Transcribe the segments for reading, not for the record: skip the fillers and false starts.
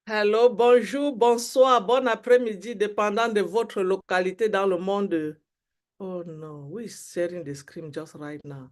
Hello, bonjour, bonsoir, bon après-midi, dépendant de votre localité dans le monde. Oh no, who is sharing the screen just right now?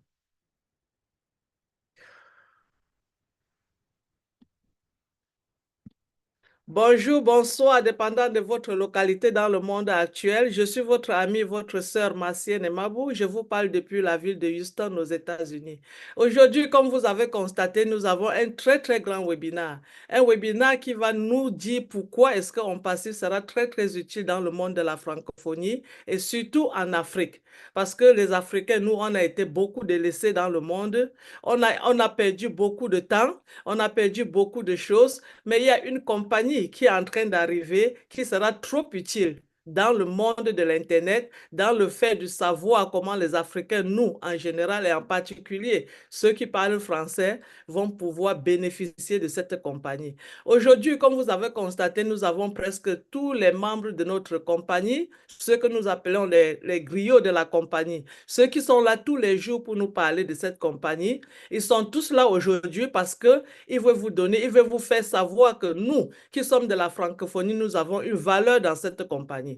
Bonjour, bonsoir, dépendant de votre localité dans le monde actuel. Je suis votre ami, votre sœur Massienne Mabou. Je vous parle depuis la ville de Houston aux États-Unis. Aujourd'hui, comme vous avez constaté, nous avons un très, très grand webinaire. Un webinaire qui va nous dire pourquoi est-ce qu'on ONPASSIVE sera très, très utile dans le monde de la francophonie et surtout en Afrique. Parce que les Africains, nous, on a été beaucoup délaissés dans le monde. On a perdu beaucoup de temps. On a perdu beaucoup de choses. Mais il y a une compagnie qui est en train d'arriver qui sera trop utile dans le monde de l'Internet, dans le fait de savoir comment les Africains, nous en général et en particulier ceux qui parlent français, vont pouvoir bénéficier de cette compagnie. Aujourd'hui, comme vous avez constaté, nous avons presque tous les membres de notre compagnie, ceux que nous appelons les griots de la compagnie, ceux qui sont là tous les jours pour nous parler de cette compagnie. Ils sont tous là aujourd'hui parce que il veut vous donner, il veut vous faire savoir que nous, qui sommes de la francophonie, nous avons une valeur dans cette compagnie.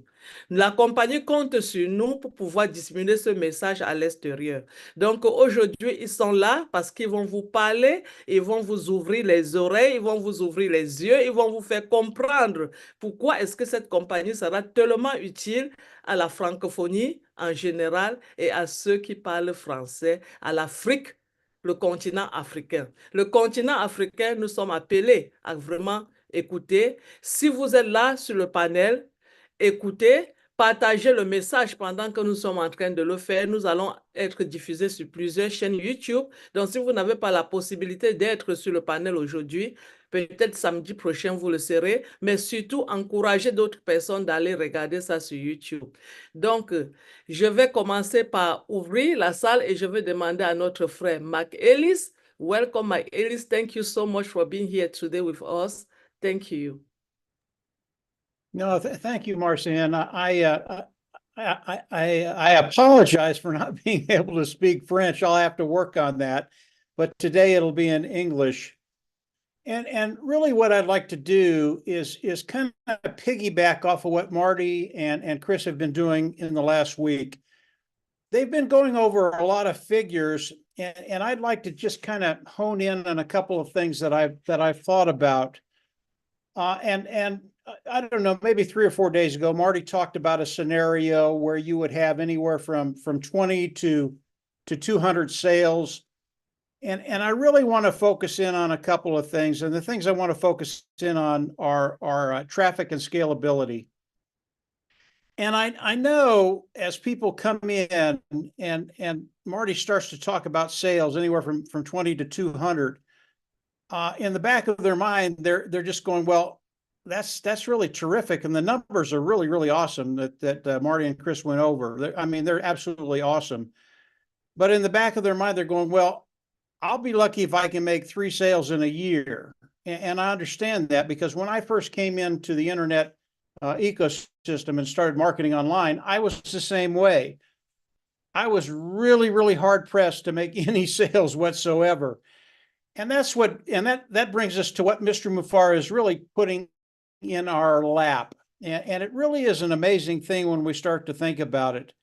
La compagnie compte sur nous pour pouvoir disséminer ce message à l'extérieur. Donc aujourd'hui, ils sont là parce qu'ils vont vous parler, ils vont vous ouvrir les oreilles, ils vont vous ouvrir les yeux, ils vont vous faire comprendre pourquoi est-ce que cette compagnie sera tellement utile à la francophonie en général et à ceux qui parlent français, à l'Afrique, le continent africain. Le continent africain, nous sommes appelés à vraiment écouter. Si vous êtes là sur le panel, écoutez, partagez le message pendant que nous sommes en train de le faire. Nous allons être diffusés sur plusieurs chaînes YouTube. Donc, si vous n'avez pas la possibilité d'être sur le panel aujourd'hui, peut-être samedi prochain, vous le serez, mais surtout encouragez d'autres personnes d'aller regarder ça sur YouTube. Donc, je vais commencer par ouvrir la salle et je vais demander à notre frère Mark Ellis. Welcome, Mark Ellis. Thank you so much for being here today with us. Thank you. No, thank you, Marcianne. I apologize for not being able to speak French. I'll have to work on that, but today it'll be in English. And really, what I'd like to do is kind of piggyback off of what Marty and Chris have been doing in the last week. They've been going over a lot of figures, and I'd like to just kind of hone in on a couple of things that I've thought about. And I don't know, maybe 3 or 4 days ago, Marty talked about a scenario where you would have anywhere from 20 to 200 sales. And I really want to focus in on a couple of things. And the things I want to focus in on are traffic and scalability. And I know as people come in and Marty starts to talk about sales anywhere from 20 to 200, in the back of their mind, they're just going, well, that's really terrific, and the numbers are really, really awesome that Marty and Chris went over. I mean, they're absolutely awesome. But in the back of their mind, they're going, well, I'll be lucky if I can make 3 sales in a year. And I understand that, because when I first came into the internet ecosystem and started marketing online, I was the same way. I was really, really hard pressed to make any sales whatsoever. And that brings us to what Mr. Mufar is really putting in our lap. And it really is an amazing thing when we start to think about it.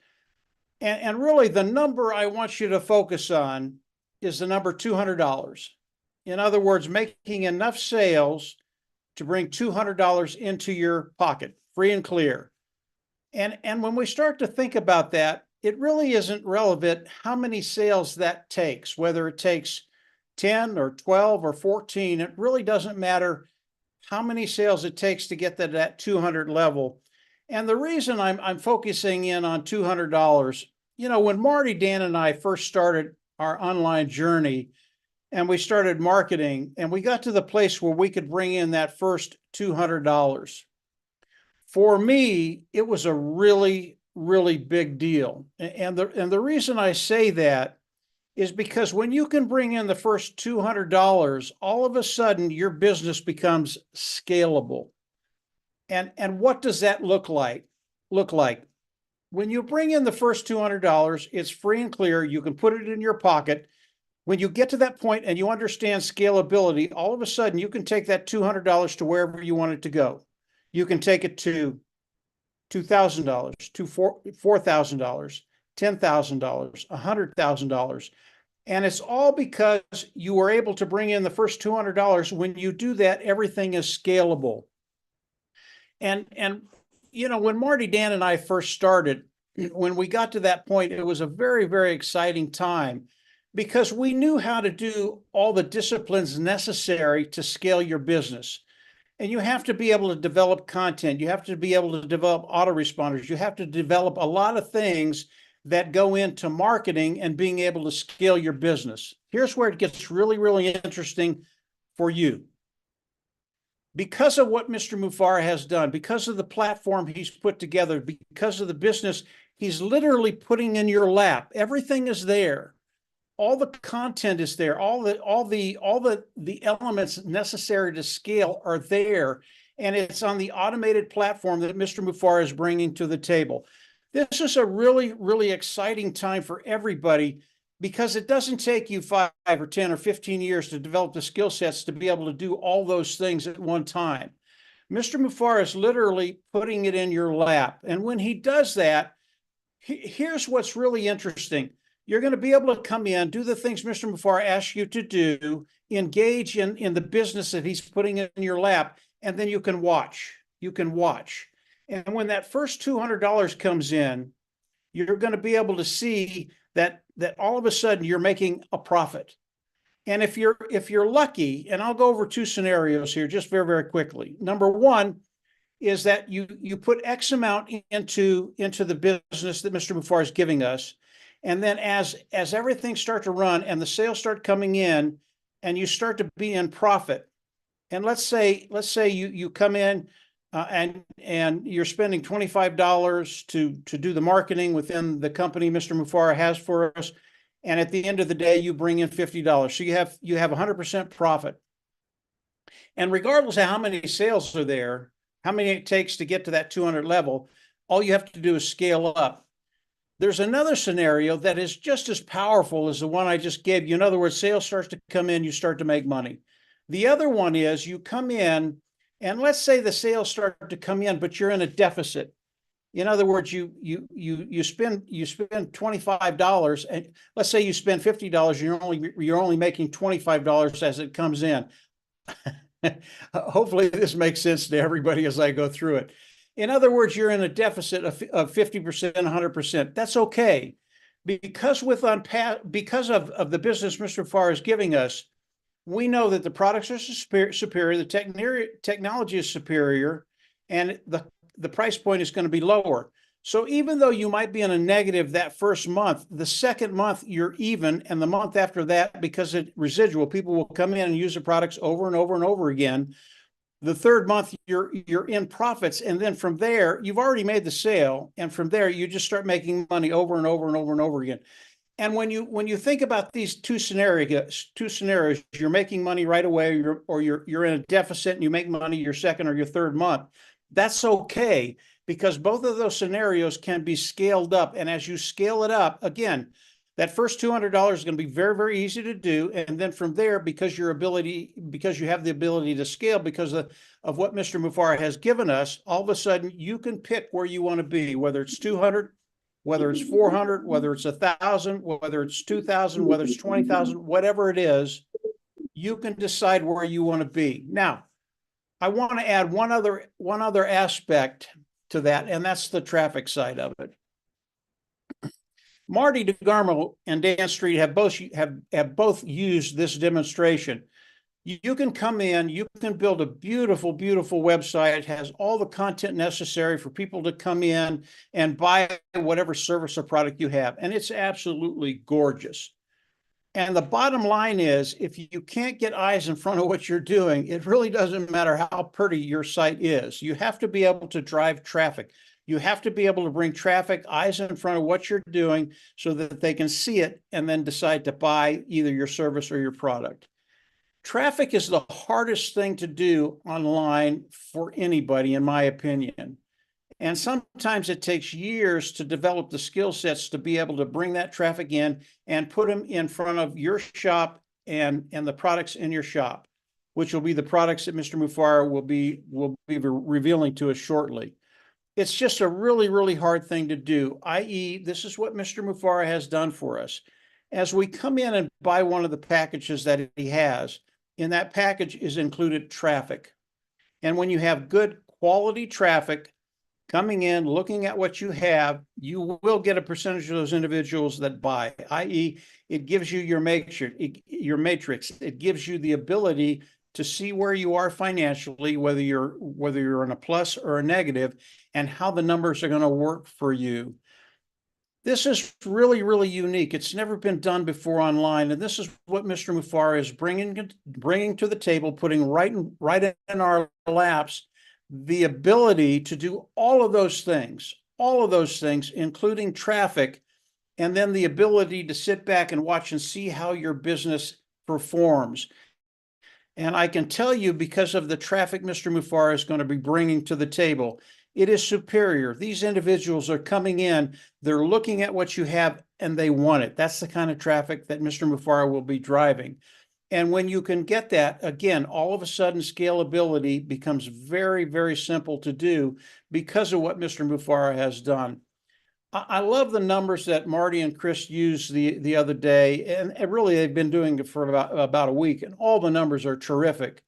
And really, the number I want you to focus on is the number $200. In other words, making enough sales to bring $200 into your pocket, free and clear. And when we start to think about that, it really isn't relevant how many sales that takes, whether it takes 10 or 12 or 14, it really doesn't matter how many sales it takes to get to that 200 level. And the reason I'm focusing in on $200, when Marty, Dan, and I first started our online journey and we started marketing and we got to the place where we could bring in that first $200, for me, it was a really, really big deal. And the reason I say that is because when you can bring in the first $200, all of a sudden your business becomes scalable. And what does that look like? When you bring in the first $200, it's free and clear. You can put it in your pocket. When you get to that point and you understand scalability, all of a sudden you can take that $200 to wherever you want it to go. You can take it to $2,000, to $4,000, $10,000, $100,000. And it's all because you were able to bring in the first $200. When you do that, everything is scalable. And when Marty, Dan, and I first started, when we got to that point, it was a very, very exciting time because we knew how to do all the disciplines necessary to scale your business. And you have to be able to develop content. You have to be able to develop autoresponders. You have to develop a lot of things that go into marketing and being able to scale your business. Here's where it gets really, really interesting for you. Because of what Mr. Mufara has done, because of the platform he's put together, because of the business he's literally putting in your lap, everything is there. All the content is there. All the elements necessary to scale are there, and it's on the automated platform that Mr. Mufara is bringing to the table. This is a really, really exciting time for everybody because it doesn't take you 5 or 10 or 15 years to develop the skill sets to be able to do all those things at one time. Mr. Mufara is literally putting it in your lap, and when he does that, here's what's really interesting. You're going to be able to come in, do the things Mr. Mufara asks you to do, engage in the business that he's putting in your lap, and then you can watch. You can watch. And when that first $200 comes in, you're going to be able to see that all of a sudden you're making a profit. And if you're lucky, and I'll go over 2 scenarios here just very, very quickly. Number one is that you put X amount into the business that Mr. Mufara is giving us. And then as everything starts to run and the sales start coming in and you start to be in profit, and let's say you come in and you're spending $25 to do the marketing within the company Mr. Mufara has for us, and at the end of the day you bring in $50, so you have 100% profit. And regardless of how many sales are there, how many it takes to get to that 200 level, all you have to do is scale up. There's another scenario that is just as powerful as the one I just gave you. In other words, sales starts to come in, you start to make money. The other one is you come in, and let's say the sales start to come in, but you're in a deficit. In other words, you spend $25, and let's say you spend $50, you're only making $25 as it comes in. Hopefully this makes sense to everybody as I go through it. In other words, you're in a deficit of 50%, 100%. That's okay. Because of the business Mr. Mufara is giving us, we know that the products are superior, the technology is superior, and the price point is going to be lower. So even though you might be in a negative that first month, the second month you're even, and the month after that, because it's residual, people will come in and use the products over and over and over again. The third month you're in profits, and then from there you've already made the sale, and from there you just start making money over and over and over and over again. And when you think about these two scenarios, you're making money right away, or you're in a deficit and you make money your second or your third month. That's okay, because both of those scenarios can be scaled up. And as you scale it up, again, that first $200 is going to be very, very easy to do. And then from there, because you have the ability to scale, because of what Mr. Mufara has given us, all of a sudden you can pick where you want to be, whether it's 200, whether it's 400, whether it's 1,000, whether it's 2,000, whether it's 20,000, whatever it is, you can decide where you want to be. Now, I want to add one other aspect to that, and that's the traffic side of it. Marty DeGarmo and Dan Street have both used this demonstration. You can come in, you can build a beautiful, beautiful website. It has all the content necessary for people to come in and buy whatever service or product you have. And it's absolutely gorgeous. And the bottom line is, if you can't get eyes in front of what you're doing, it really doesn't matter how pretty your site is. You have to be able to drive traffic. You have to be able to bring traffic, eyes in front of what you're doing, so that they can see it and then decide to buy either your service or your product. Traffic is the hardest thing to do online for anybody, in my opinion. And sometimes it takes years to develop the skill sets to be able to bring that traffic in and put them in front of your shop and the products in your shop, which will be the products that Mr. Mufara will be revealing to us shortly. It's just a really, really hard thing to do, i.e., this is what Mr. Mufara has done for us. As we come in and buy one of the packages that he has, in that package is included traffic. And when you have good quality traffic coming in, looking at what you have, you will get a percentage of those individuals that buy, i.e., it gives you your matrix. It gives you the ability to see where you are financially, whether you're in a plus or a negative, and how the numbers are going to work for you. This is really, really unique. It's never been done before online, and this is what Mr. Mufara is bringing to the table, putting right in our laps, the ability to do all of those things, including traffic, and then the ability to sit back and watch and see how your business performs. And I can tell you, because of the traffic Mr. Mufara is going to be bringing to the table, it is superior. These individuals are coming in, they're looking at what you have, and they want it. That's the kind of traffic that Mr. Mufara will be driving. And when you can get that, again, all of a sudden scalability becomes very, very simple to do because of what Mr. Mufara has done. I love the numbers that Marty and Chris used the other day, and really they've been doing it for about a week, and all the numbers are terrific.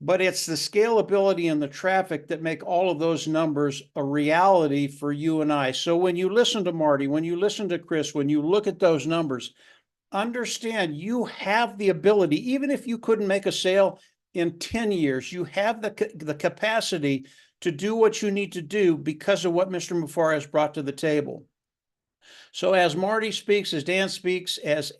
But it's the scalability and the traffic that make all of those numbers a reality for you and I. So when you listen to Marty, when you listen to Chris, when you look at those numbers, understand you have the ability, even if you couldn't make a sale in 10 years, you have the capacity to do what you need to do because of what Mr. Mufara has brought to the table. So as Marty speaks, as Dan speaks, as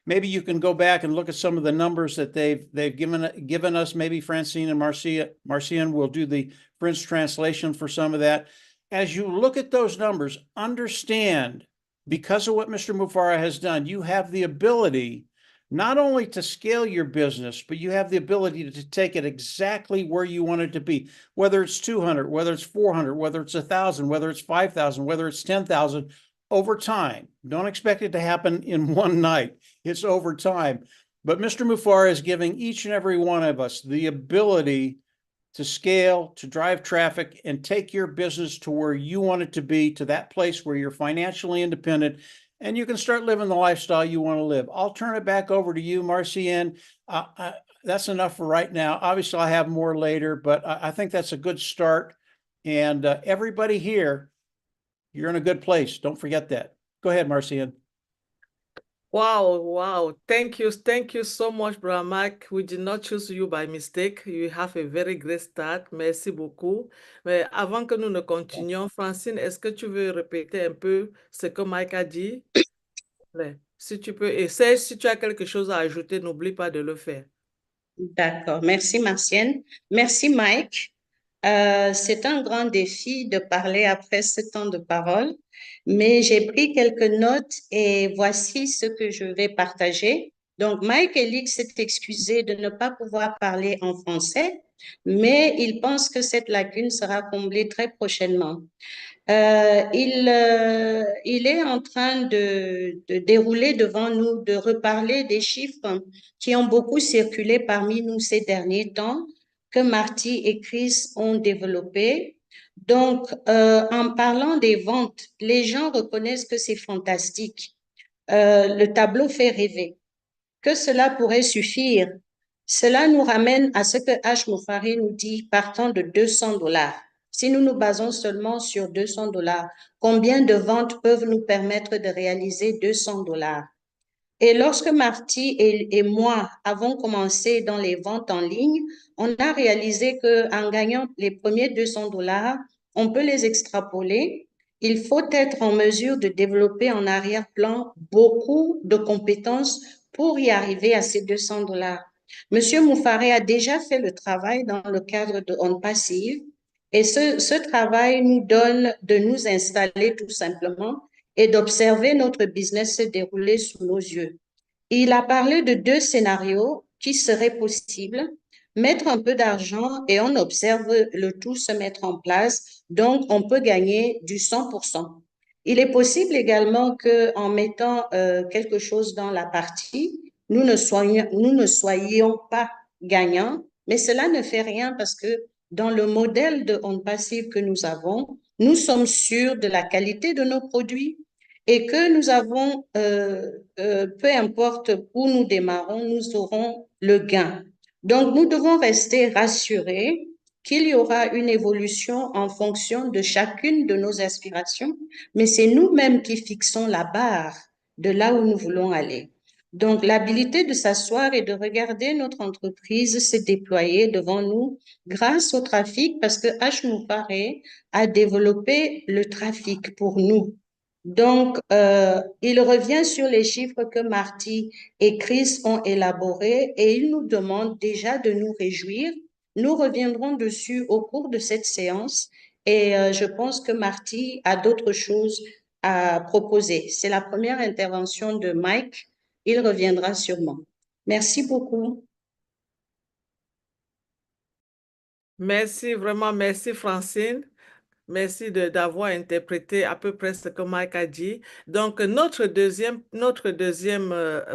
maybe you can go back and look at some of the numbers that they've given us. Maybe Francine and Marcian will do the French translation for some of that. As you look at those numbers, understand, because of what Mr. Mufara has done, you have the ability not only to scale your business, but you have the ability to take it exactly where you want it to be, whether it's 200, whether it's 400, whether it's 1,000, whether it's 5,000, whether it's 10,000, over time. Don't expect it to happen in one night. It's over time. But Mr. Mufara is giving each and every one of us the ability to scale, to drive traffic, and take your business to where you want it to be, to that place where you're financially independent, and you can start living the lifestyle you want to live. I'll turn it back over to you, Marcian. That's enough for right now. Obviously, I have more later, but I think that's a good start. And everybody here, you're in a good place. Don't forget that. Go ahead, Marcian. Wow. Thank you so much, Brother Mike. We did not choose you by mistake. You have a very great start. Merci beaucoup. Mais avant que nous ne continuions, Francine, est-ce que tu veux répéter un peu ce que Mike a dit? Ouais. Si tu peux, essaie, si tu as quelque chose à ajouter, n'oublie pas de le faire. D'accord. Merci, Martienne. Merci, Mike. C'est un grand défi de parler après ce temps de parole, mais j'ai pris quelques notes et voici ce que je vais partager. Donc, Mike Elix s'est excusé de ne pas pouvoir parler en français, mais il pense que cette lacune sera comblée très prochainement. Il est en train de dérouler devant nous, de reparler des chiffres qui ont beaucoup circulé parmi nous ces derniers temps, que Marty et Chris ont développé. Donc, en parlant des ventes, les gens reconnaissent que c'est fantastique. Le tableau fait rêver. Que cela pourrait suffire. Cela nous ramène à ce que H. Mufari nous dit, partant de 200 $. Si nous nous basons seulement sur 200 $, combien de ventes peuvent nous permettre de réaliser 200 $? Et lorsque Marty et moi avons commencé dans les ventes en ligne, on a réalisé qu'en gagnant les premiers 200 $, on peut les extrapoler. Il faut être en mesure de développer en arrière-plan beaucoup de compétences pour y arriver à ces 200 $. Monsieur Mufare a déjà fait le travail dans le cadre de ONPASSIVE et ce travail nous donne de nous installer tout simplement et d'observer notre business se dérouler sous nos yeux. Il a parlé de 2 scénarios qui seraient possibles. mettre un peu d'argent et on observe le tout se mettre en place. Donc, on peut gagner du 100%. Il est possible également qu'en mettant quelque chose dans la partie, nous ne soyons pas gagnants, mais cela ne fait rien parce que dans le modèle de ONPASSIVE que nous avons, nous sommes sûrs de la qualité de nos produits et que nous avons, peu importe où nous démarrons, nous aurons le gain. Donc, nous devons rester rassurés qu'il y aura une évolution en fonction de chacune de nos aspirations, mais c'est nous-mêmes qui fixons la barre de là où nous voulons aller. Donc, l'habilité de s'asseoir et de regarder notre entreprise se déployer devant nous grâce au trafic, parce que H. a développé le trafic pour nous. Donc, il revient sur les chiffres que Marty et Chris ont élaborés et il nous demande déjà de nous réjouir. Nous reviendrons dessus au cours de cette séance et je pense que Marty a d'autres choses à proposer. C'est la première intervention de Mike. Il reviendra sûrement. Merci beaucoup. Merci, vraiment, merci Francine. Merci d'avoir interprété à peu près ce que Mike a dit. Donc, notre deuxième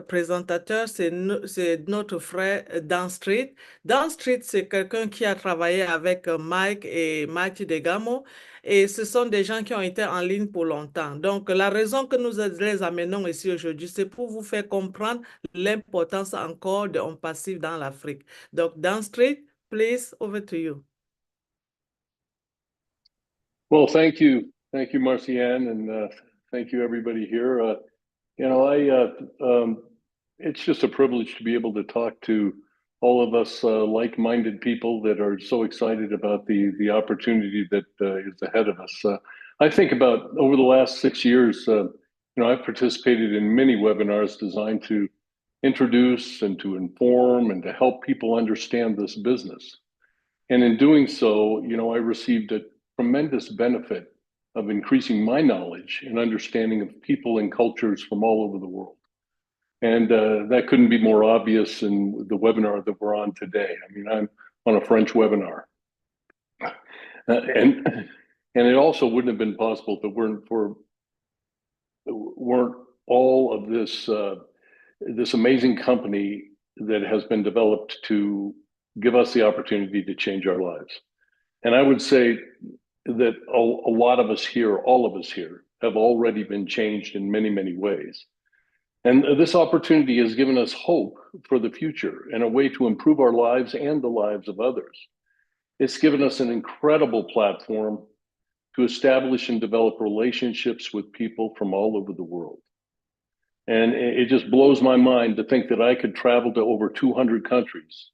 présentateur, c'est notre frère Dan Street. Dan Street, c'est quelqu'un qui a travaillé avec Mike et Mathieu Degamo. Et ce sont des gens qui ont été en ligne pour longtemps. Donc, la raison que nous les amenons ici aujourd'hui, c'est pour vous faire comprendre l'importance encore de ONPASSIVE dans l'Afrique. Donc, Dan Street, please, over to you. Well, thank you, Marcianne, and thank you, everybody here. It's just a privilege to be able to talk to all of us like-minded people that are so excited about the opportunity that is ahead of us. I think about over the last 6 years, I've participated in many webinars designed to introduce and to inform and to help people understand this business. And in doing so, I received a tremendous benefit of increasing my knowledge and understanding of people and cultures from all over the world. And that couldn't be more obvious in the webinar that we're on today. I mean, I'm on a French webinar. And it also wouldn't have been possible if it weren't all of this amazing company that has been developed to give us the opportunity to change our lives. And I would say that a lot of us here, all of us here, have already been changed in many, many ways. And this opportunity has given us hope for the future and a way to improve our lives and the lives of others. It's given us an incredible platform to establish and develop relationships with people from all over the world. And it just blows my mind to think that I could travel to over 200 countries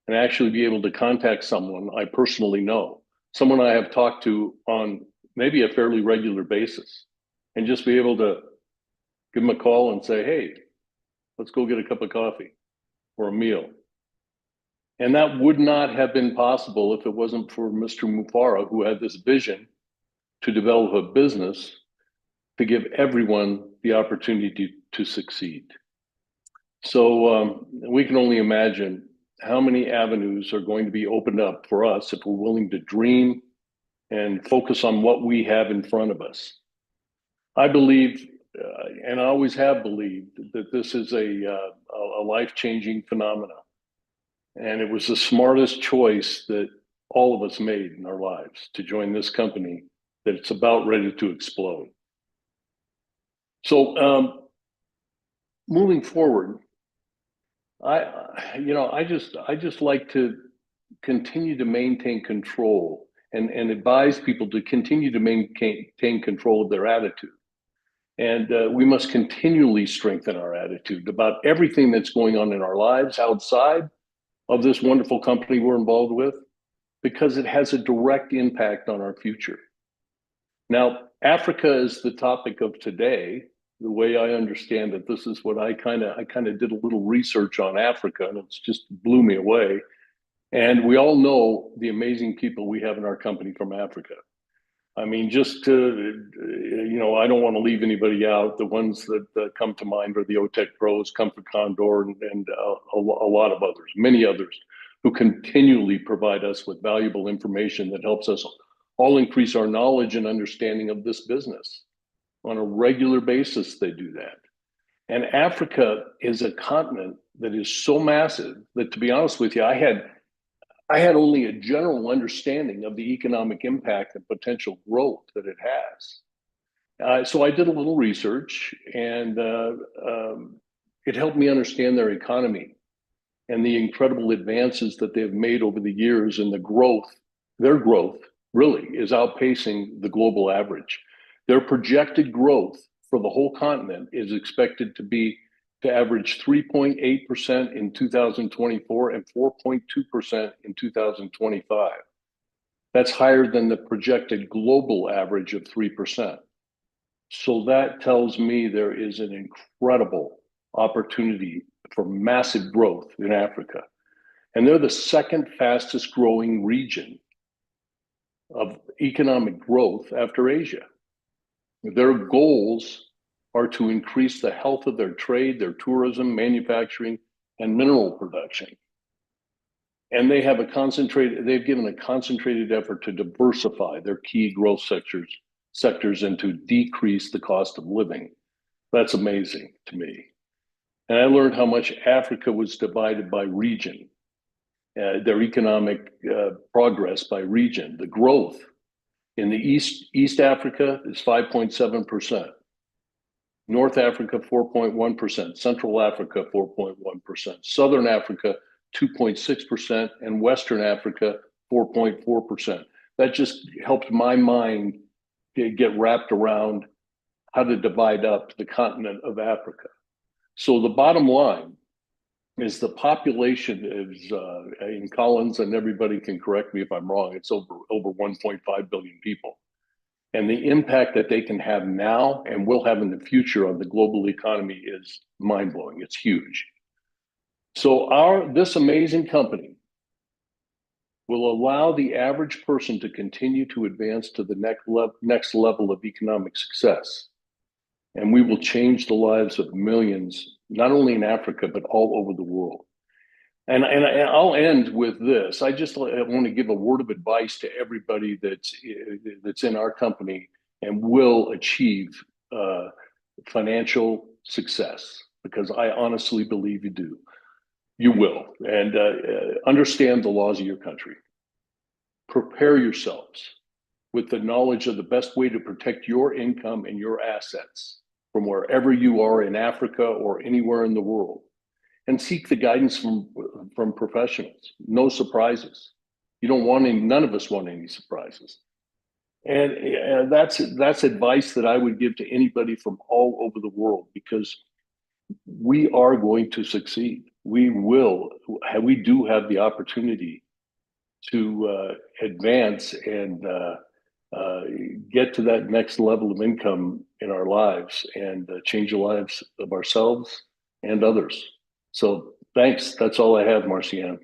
and actually be able to contact someone I personally know, someone I have talked to on maybe a fairly regular basis, and just be able to give them a call and say, hey, let's go get a cup of coffee or a meal. And that would not have been possible if it wasn't for Mr. Mufara, who had this vision to develop a business to give everyone the opportunity to succeed. So we can only imagine how many avenues are going to be opened up for us if we're willing to dream and focus on what we have in front of us. I believe, and I always have believed, that this is a life-changing phenomenon. And it was the smartest choice that all of us made in our lives to join this company that it's about ready to explode. So moving forward, I just like to continue to maintain control and advise people to continue to maintain control of their attitude. And we must continually strengthen our attitude about everything that's going on in our lives outside of this wonderful company we're involved with, because it has a direct impact on our future. Now, Africa is the topic of today. The way I understand it, this is what I kind of did a little research on Africa, and it's just blew me away. And we all know the amazing people we have in our company from Africa. I mean, just to, I don't want to leave anybody out. The ones that come to mind are the OTEC pros, Comfort Condor, and a lot of others, many others. who continually provide us with valuable information that helps us all increase our knowledge and understanding of this business. On a regular basis, they do that. And Africa is a continent that is so massive that, to be honest with you, I had only a general understanding of the economic impact and potential growth that it has. So I did a little research, and it helped me understand their economy and the incredible advances that they've made over the years, and their growth really is outpacing the global average. Their projected growth for the whole continent is expected to average 3.8% in 2024 and 4.2% in 2025. That's higher than the projected global average of 3%. So that tells me there is an incredible opportunity for massive growth in Africa. And they're the second fastest growing region of economic growth after Asia. Their goals are to increase the health of their trade, their tourism, manufacturing, and mineral production. And they've given a concentrated effort to diversify their key growth sectors and to decrease the cost of living. That's amazing to me. And I learned how much Africa was divided by region, their economic progress by region. The growth in the East Africa is 5.7%. North Africa, 4.1%. Central Africa, 4.1%. Southern Africa, 2.6%. And Western Africa, 4.4%. That just helped my mind get wrapped around how to divide up the continent of Africa. So the bottom line is the population is, in Collins, and everybody can correct me if I'm wrong, it's over 1.5 billion people. And the impact that they can have now and will have in the future on the global economy is mind-blowing. It's huge. So this amazing company will allow the average person to continue to advance to the next level of economic success. And we will change the lives of millions, not only in Africa, but all over the world. And I'll end with this. I want to give a word of advice to everybody that's in our company and will achieve financial success, because I honestly believe you do. You will. And understand the laws of your country. Prepare yourselves with the knowledge of the best way to protect your income and your assets from wherever you are in Africa or anywhere in the world. And seek the guidance from professionals. No surprises. You don't want any, none of us want any surprises. And that's advice that I would give to anybody from all over the world, because we are going to succeed. We do have the opportunity to advance and get to that next level of income in our lives and change the lives of ourselves and others. So thanks. That's all I have, Marcianne.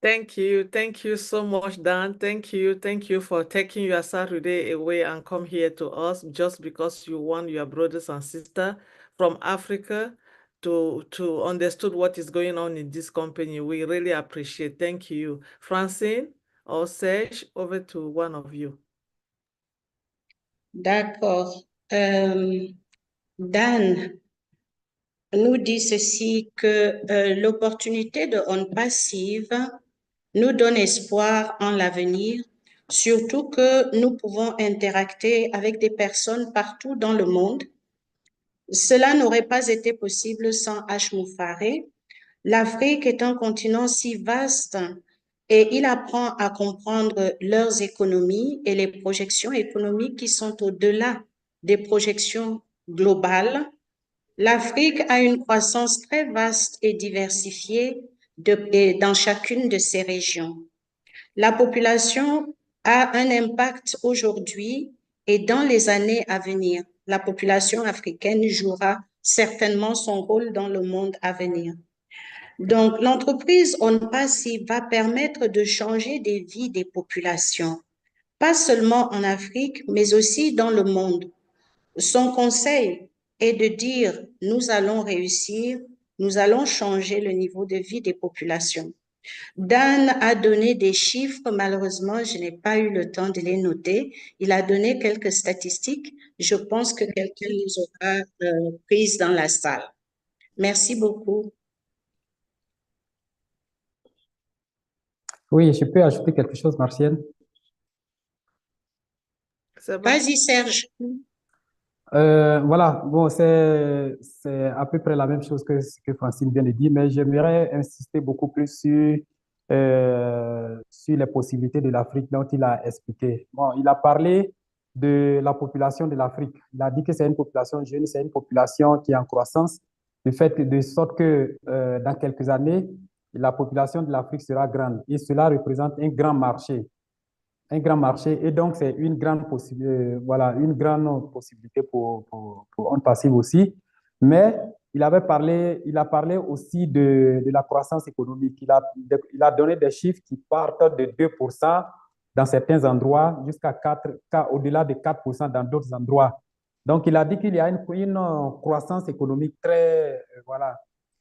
Thank you. Thank you so much, Dan. Thank you. Thank you for taking your Saturday away and come here to us just because you want your brothers and sisters from Africa to understood what is going on in this company. We really appreciate. Thank you. Francine or Serge, over to one of you. D'accord. Dan nous dit ceci, que l'opportunité de ONPASSIVE nous donne espoir en l'avenir, surtout que nous pouvons interacter avec des personnes partout dans le monde. Cela n'aurait pas été possible sans H. Moufaré. L'Afrique est un continent si vaste et il apprend à comprendre leurs économies et les projections économiques qui sont au-delà des projections globales. L'Afrique a une croissance très vaste et diversifiée dans chacune de ces régions. La population a un impact aujourd'hui et dans les années à venir. La population africaine jouera certainement son rôle dans le monde à venir. Donc, l'entreprise ONPASSIVE va permettre de changer des vies des populations, pas seulement en Afrique, mais aussi dans le monde. Son conseil est de dire « nous allons réussir », nous allons changer le niveau de vie des populations. Dan a donné des chiffres, malheureusement, je n'ai pas eu le temps de les noter. Il a donné quelques statistiques. Je pense que quelqu'un les aura prises dans la salle. Merci beaucoup. Oui, je peux ajouter quelque chose, Martienne. C'est bon. Vas-y, Serge. Voilà, bon, c'est à peu près la même chose que ce que Francine vient de dire, mais j'aimerais insister beaucoup plus sur les possibilités de l'Afrique dont il a expliqué. Bon, il a parlé de la population de l'Afrique. Il a dit que c'est une population jeune, c'est une population qui est en croissance, de sorte que dans quelques années, la population de l'Afrique sera grande et cela représente un grand marché. Un grand marché, et donc c'est une grande possibilité, voilà, une grande possibilité pour ONPASSIVE aussi. Mais il a parlé aussi de la croissance économique. Il a donné des chiffres qui partent de 2% dans certains endroits jusqu'à au-delà de 4% dans d'autres endroits. Donc, il a dit qu'il y a une croissance économique très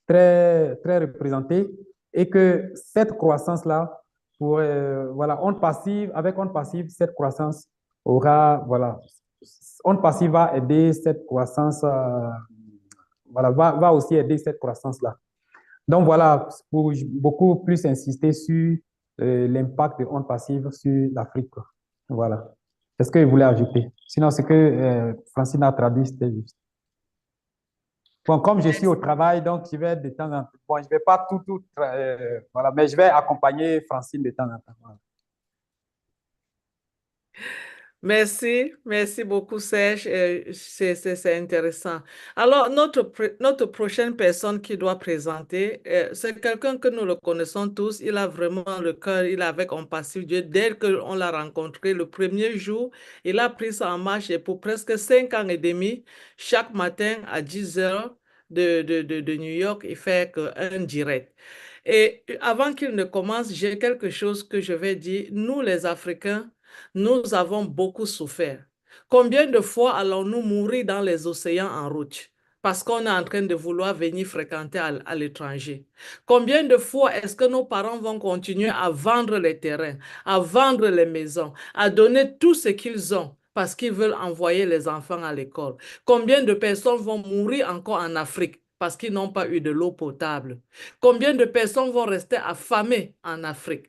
représentée et que cette croissance-là, avec ONPASSIVE, cette croissance ONPASSIVE va aider cette croissance, va aussi aider cette croissance-là. Donc voilà, pour beaucoup plus insister sur l'impact de ONPASSIVE sur l'Afrique. Voilà. Est-ce que vous voulez ajouter? Sinon, ce que Francine a traduit, c'était juste. Bon, comme je suis au travail, donc je vais de temps en temps, bon, je ne vais pas voilà, mais je vais accompagner Francine de temps en temps. Voilà. Merci beaucoup Serge, c'est intéressant. Alors, notre prochaine personne qui doit présenter, c'est quelqu'un que nous le connaissons tous, il a vraiment le cœur, il est avec ONPASSIVE Dieu. Dès qu'on l'a rencontré, le premier jour, il a pris ça en marche et pour presque 5 ans et demi, chaque matin à 10 heures de New York, il fait un direct. Et avant qu'il ne commence, j'ai quelque chose que je vais dire. Nous, les Africains, nous avons beaucoup souffert. Combien de fois allons-nous mourir dans les océans en route parce qu'on est en train de vouloir venir fréquenter à l'étranger? Combien de fois est-ce que nos parents vont continuer à vendre les terrains, à vendre les maisons, à donner tout ce qu'ils ont parce qu'ils veulent envoyer les enfants à l'école? Combien de personnes vont mourir encore en Afrique parce qu'ils n'ont pas eu de l'eau potable? Combien de personnes vont rester affamées en Afrique?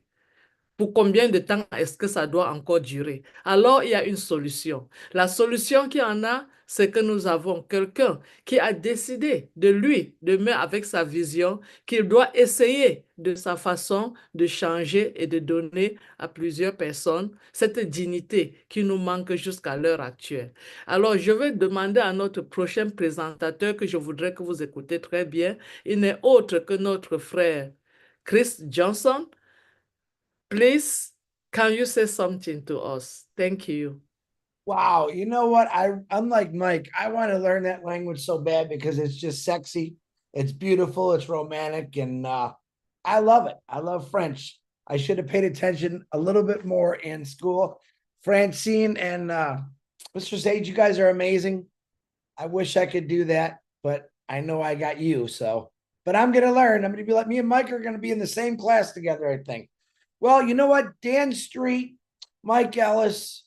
Pour combien de temps est-ce que ça doit encore durer? Alors, il y a une solution. La solution qu'il y en a, c'est que nous avons quelqu'un qui a décidé de lui, avec sa vision, qu'il doit essayer de sa façon de changer et de donner à plusieurs personnes cette dignité qui nous manque jusqu'à l'heure actuelle. Alors, je vais demander à notre prochain présentateur que je voudrais que vous écoutez très bien. Il n'est autre que notre frère Chris Johnson. Please, can you say something to us? Thank you. Wow, you know what? I'm like Mike. I want to learn that language so bad because it's just sexy. It's beautiful. It's romantic, and I love it. I love French. I should have paid attention a little bit more in school. Francine and Mr. Sage, you guys are amazing. I wish I could do that, but I know I got you. So, but I'm going to learn. I'm going to be like me and Mike are going to be in the same class together, I think. Well, you know what? Dan Street, Mike Ellis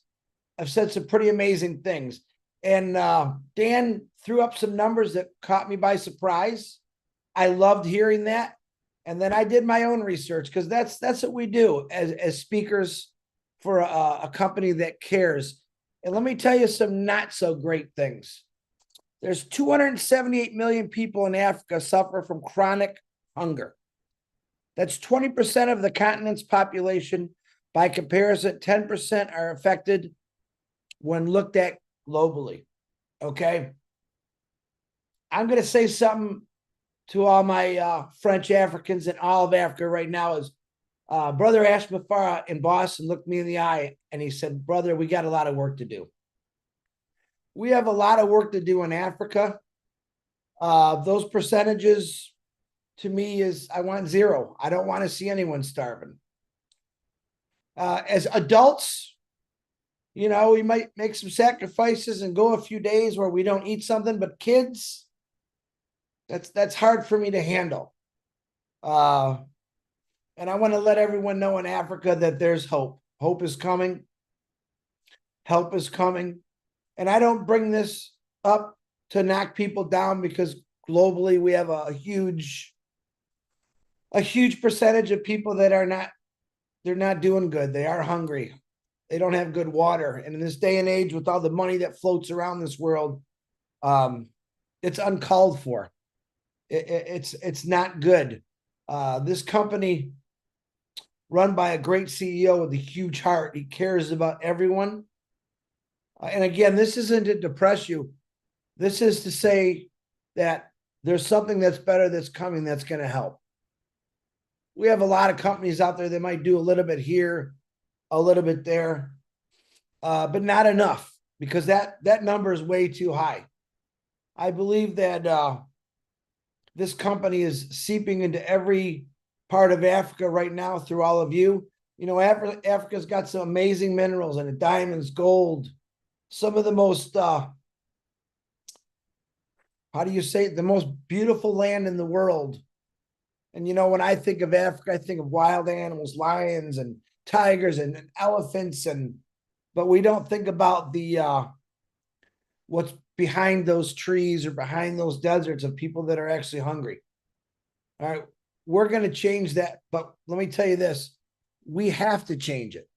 have said some pretty amazing things. And Dan threw up some numbers that caught me by surprise. I loved hearing that. And then I did my own research because that's what we do as speakers for a company that cares. And let me tell you some not so great things. There's 278 million people in Africa suffer from chronic hunger. That's 20% of the continent's population. By comparison, 10% are affected when looked at globally. Okay. I'm going to say something to all my French Africans and all of Africa right now is Brother Ash Mafara in Boston looked me in the eye and he said, brother, we got a lot of work to do. We have a lot of work to do in Africa. Those percentages to me is I want zero. I don't want to see anyone starving. As adults, you know, we might make some sacrifices and go a few days where we don't eat something, but kids, That's hard for me to handle. And I want to let everyone know in Africa that there's hope. Hope is coming. Help is coming. And I don't bring this up to knock people down, because globally we have a huge percentage of people that are not, they're not doing good. They are hungry. They don't have good water. And in this day and age, with all the money that floats around this world, it's uncalled for. It's not good. This company, run by a great CEO with a huge heart, he cares about everyone. And again, this isn't to depress you. This is to say that there's something that's better that's coming that's going to help. We have a lot of companies out there that might do a little bit here, a little bit there, but not enough, because that number is way too high. I believe that this company is seeping into every part of Africa right now through all of you. You know, Africa's got some amazing minerals in it, diamonds, gold, some of the most, how do you say it? The most beautiful land in the world. And, you know, when I think of Africa, I think of wild animals, lions and tigers and elephants, but we don't think about the, what's behind those trees or behind those deserts of people that are actually hungry. All right. We're going to change that. But let me tell you this, we have to change it.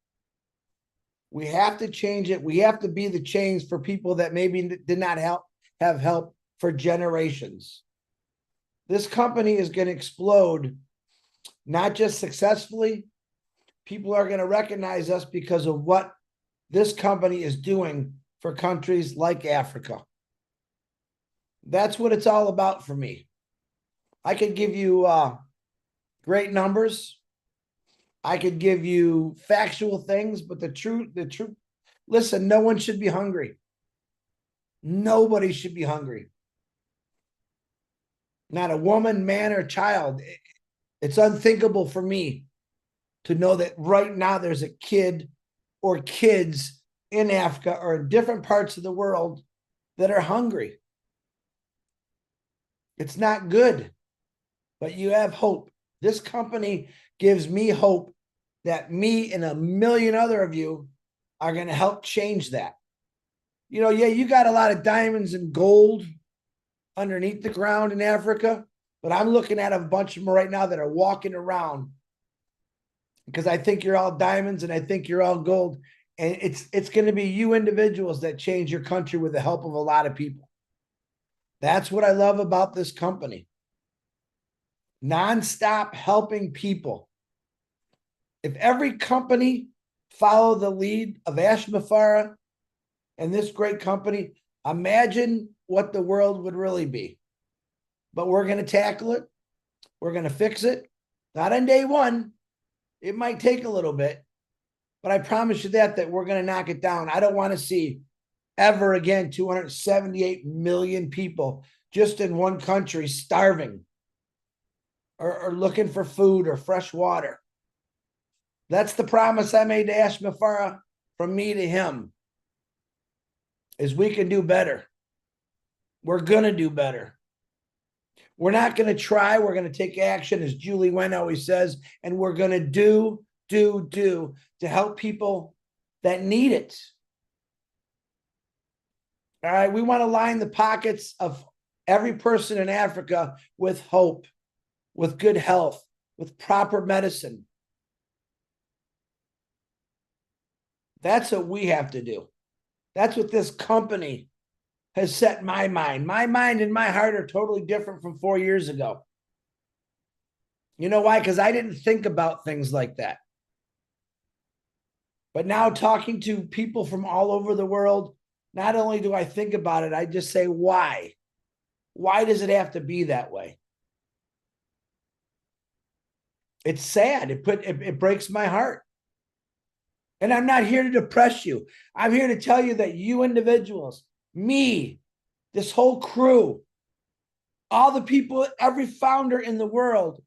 We have to change it. We have to be the change for people that maybe did not have help for generations. This company is going to explode, not just successfully. People are going to recognize us because of what this company is doing for countries like Africa. That's what it's all about for me. I could give you great numbers. I could give you factual things, but the truth, listen, no one should be hungry. Nobody should be hungry. Not a woman, man, or child. It's unthinkable for me to know that right now there's a kid or kids in Africa or in different parts of the world that are hungry. It's not good, but you have hope. This company gives me hope that me and a million other of you are going to help change that. You know, yeah, you got a lot of diamonds and gold underneath the ground in Africa, but I'm looking at a bunch of them right now that are walking around because I think you're all diamonds and I think you're all gold. And it's going to be you individuals that change your country with the help of a lot of people. That's what I love about this company. Nonstop helping people. If every company followed the lead of Ashmafara and this great company, imagine what the world would really be. But we're going to tackle it. We're going to fix it. Not on day one. It might take a little bit, but I promise you that we're going to knock it down. I don't want to see ever again 278 million people just in one country starving or looking for food or fresh water. That's the promise I made to Ashmafara from me to him, is we can do better. We're going to do better. We're not going to try. We're going to take action, as Julie Wen always says, and we're going to do to help people that need it. All right. We want to line the pockets of every person in Africa with hope, with good health, with proper medicine. That's what we have to do. That's what this company has set my mind. My mind and my heart are totally different from 4 years ago. You know why? Because I didn't think about things like that. But now, talking to people from all over the world, not only do I think about it, I just say, why? Why does it have to be that way? It's sad. It breaks my heart. And I'm not here to depress you. I'm here to tell you that you individuals, me, this whole crew, all the people, every founder in the world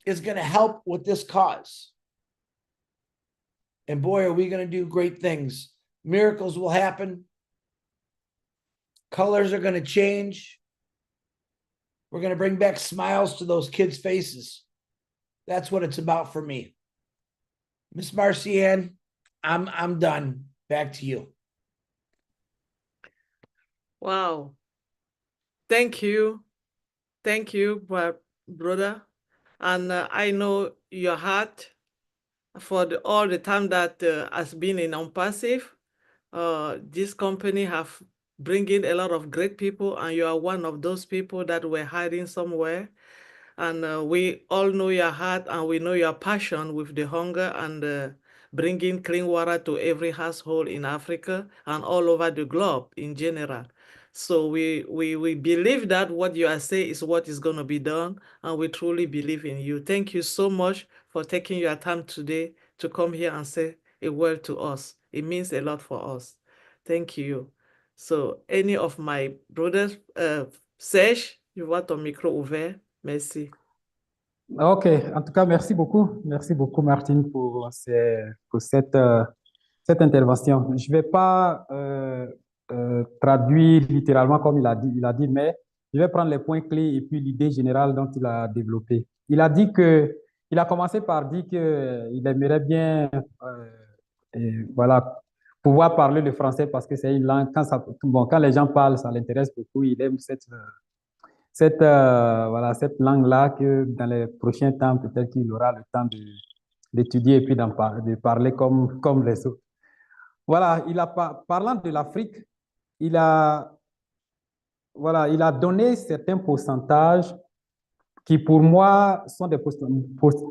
is going to help with this cause. And boy, are we going to do great things. Miracles will happen. Colors are going to change. We're going to bring back smiles to those kids' faces. That's what it's about for me. Miss Marcianne, I'm done. Back to you. Wow. Thank you. Thank you, brother. And I know your heart for all the time that has been in ONPASSIVE. This company have bringing a lot of great people, and you are one of those people that were hiding somewhere. And we all know your heart, and we know your passion with the hunger and bringing clean water to every household in Africa and all over the globe in general. So we believe that what you are saying is what is going to be done, and we truly believe in you. Thank you so much for taking your time today to come here and say a word to us. It means a lot for us. Thank you. So any of my brothers, Serge, tu vois ton micro ouvert. Merci. OK. En tout cas, merci beaucoup. Merci beaucoup, Martine, pour cette intervention. Je ne vais pas traduire littéralement comme il a dit, mais je vais prendre les points clés et puis l'idée générale dont il a développé. Il a dit il a commencé par dire qu'il aimerait bien, voilà, pouvoir parler le français parce que c'est une langue, quand les gens parlent, ça l'intéresse beaucoup. Il aime voilà, cette langue-là que dans les prochains temps, peut-être qu'il aura le temps d'étudier et puis de parler comme les autres. Voilà, parlant de l'Afrique, voilà, il a donné certains pourcentages qui, pour moi, sont des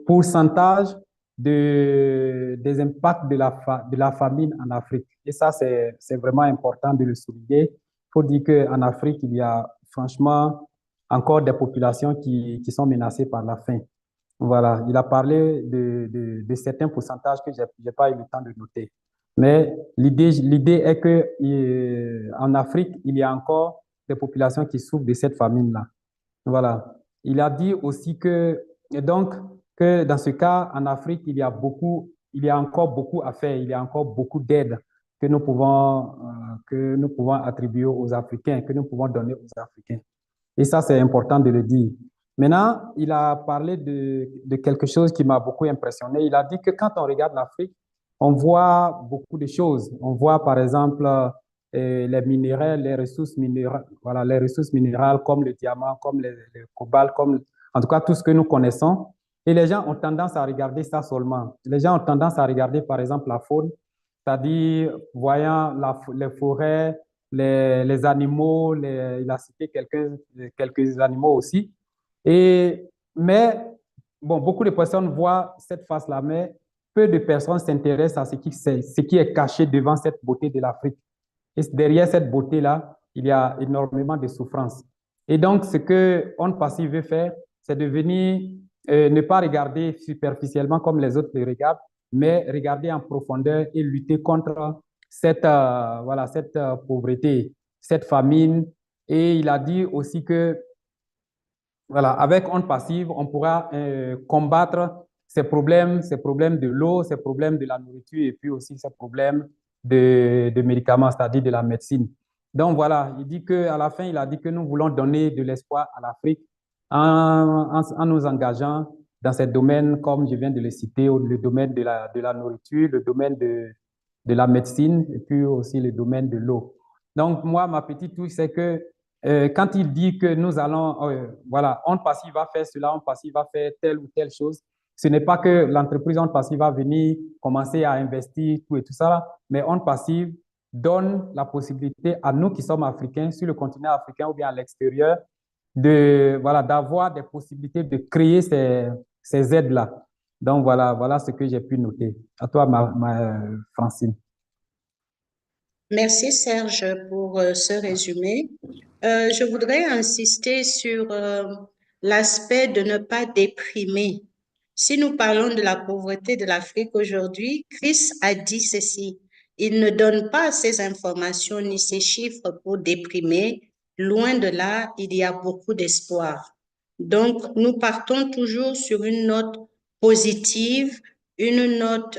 pourcentages des impacts de la famine en Afrique. Et ça, c'est vraiment important de le souligner. Il faut dire qu'en Afrique, il y a franchement encore des populations qui sont menacées par la faim. Voilà, il a parlé de certains pourcentages que je n'ai pas eu le temps de noter. Mais l'idée est qu'en Afrique, il y a encore des populations qui souffrent de cette famine-là. Voilà. Il a dit aussi que dans ce cas, en Afrique, il y a encore beaucoup à faire, il y a encore beaucoup d'aide que nous pouvons attribuer aux Africains, que nous pouvons donner aux Africains. Et ça, c'est important de le dire. Maintenant, il a parlé de quelque chose qui m'a beaucoup impressionné. Il a dit que quand on regarde l'Afrique, on voit beaucoup de choses. On voit, par exemple, les minéraux, les ressources minérales, voilà, les ressources minérales comme le diamant, comme le cobalt, en tout cas tout ce que nous connaissons. Et les gens ont tendance à regarder ça seulement. Les gens ont tendance à regarder, par exemple, la faune, c'est-à-dire voyant les forêts, les animaux, il a cité quelques animaux aussi. Mais, bon, beaucoup de personnes voient cette face-là, mais peu de personnes s'intéressent à ce qui est caché devant cette beauté de l'Afrique. Et derrière cette beauté-là, il y a énormément de souffrance. Et donc, ce que ONPASSIVE veut faire, c'est de venir ne pas regarder superficiellement comme les autres le regardent, mais regarder en profondeur et lutter contre cette pauvreté, cette famine. Et il a dit aussi que, voilà, avec ONPASSIVE, on pourra combattre ces problèmes de l'eau, ces problèmes de la nourriture et puis aussi ces problèmes de médicaments, c'est-à-dire de la médecine. Donc voilà, à la fin, il a dit que nous voulons donner de l'espoir à l'Afrique en nous engageant dans ces domaines, comme je viens de le citer, le domaine de la nourriture, le domaine de la médecine et puis aussi le domaine de l'eau. Donc moi, ma petite touche, c'est que quand il dit que nous allons, voilà, ONPASSIVE va faire cela, ONPASSIVE va faire telle ou telle chose, ce n'est pas que l'entreprise ONPASSIVE va venir commencer à investir tout et tout ça, mais ONPASSIVE donne la possibilité à nous qui sommes africains, sur le continent africain ou bien à l'extérieur, d'avoir des possibilités de créer ces aides-là. Donc voilà ce que j'ai pu noter. À toi, Francine. Merci Serge pour ce résumé. Je voudrais insister sur l'aspect de ne pas déprimer. Si nous parlons de la pauvreté de l'Afrique aujourd'hui, Chris a dit ceci. Il ne donne pas ces informations ni ces chiffres pour déprimer. Loin de là, il y a beaucoup d'espoir. Donc, nous partons toujours sur une note positive, une note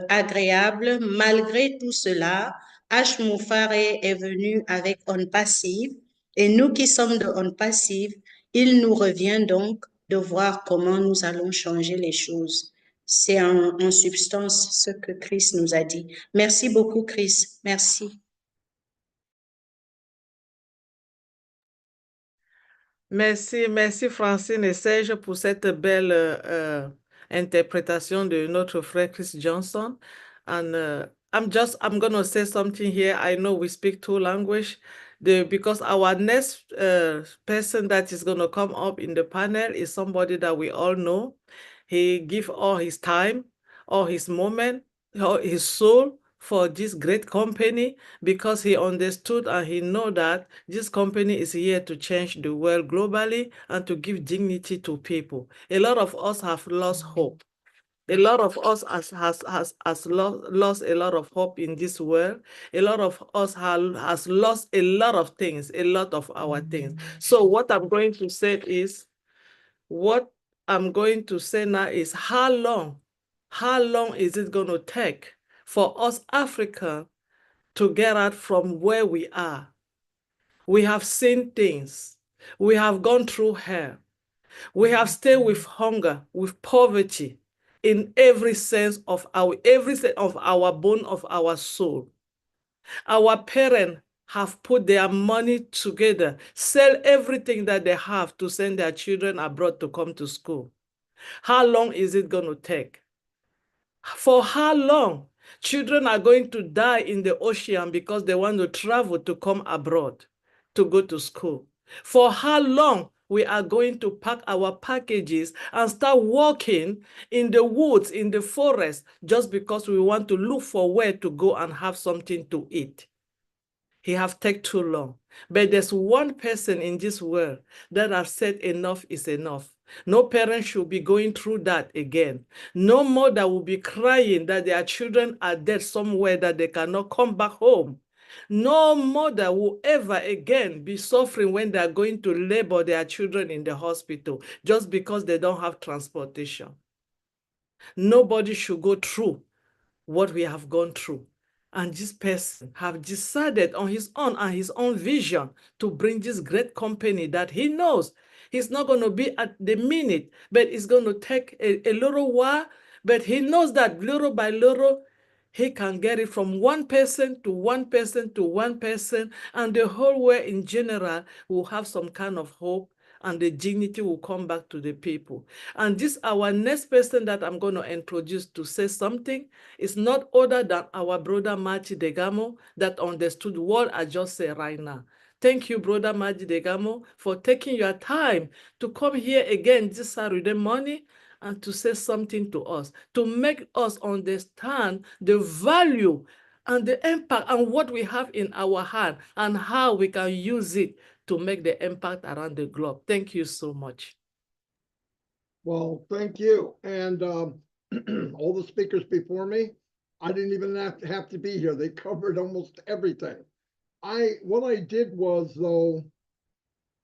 agréable. Malgré tout cela, H. Moufare est venu avec ONPASSIVE et nous qui sommes de ONPASSIVE, Il nous revient donc de voir comment nous allons changer les choses. C'est en substance ce que Chris nous a dit. Merci beaucoup, Chris. Merci. Merci, merci Francine et Serge pour cette belle interpretation de notre frère Chris Johnson. And I'm going to say something here. I know we speak two languages because our next person that is going to come up in the panel is somebody that we all know. He give all his time, all his moment, all his soul for this great company because he understood and he know that this company is here to change the world globally and to give dignity to people. A lot of us have lost hope. A lot of us has lost a lot of hope in this world. A lot of us has lost a lot of things, a lot of our things. So what I'm going to say is, what I'm going to say now is how long is it going to take for us Africa to get out from where we are? We have seen things. We have gone through hell. We have stayed with hunger, with poverty, in every sense of our bone, of our soul. Our parents have put their money together, sell everything that they have to send their children abroad to come to school. How long is it going to take? For how long? Children are going to die in the ocean because they want to travel to come abroad to go to school. For how long we are going to pack our packages and start walking in the woods, in the forest, just because we want to look for where to go and have something to eat? He have taken too long. But there's one person in this world that has said enough is enough. No parent should be going through that again. No mother will be crying that their children are dead somewhere that they cannot come back home. No mother will ever again be suffering when they are going to labor their children in the hospital just because they don't have transportation. Nobody should go through what we have gone through. And this person have decided on his own and his own vision to bring this great company that he knows he's not going to be at the minute, but it's going to take a little while. But he knows that little by little, he can get it from one person to one person to one person, and the whole world in general will have some kind of hope, and the dignity will come back to the people. And this, our next person that I'm going to introduce to say something, is not other than our brother Marty Degamo that understood what I just said right now. Thank you, brother Marty Degamo, for taking your time to come here again this Saturday morning and to say something to us, to make us understand the value and the impact and what we have in our hand and how we can use it to make the impact around the globe. Thank you so much. Well, thank you. And all the speakers before me, I didn't even have to be here. They covered almost everything. What I did was, though,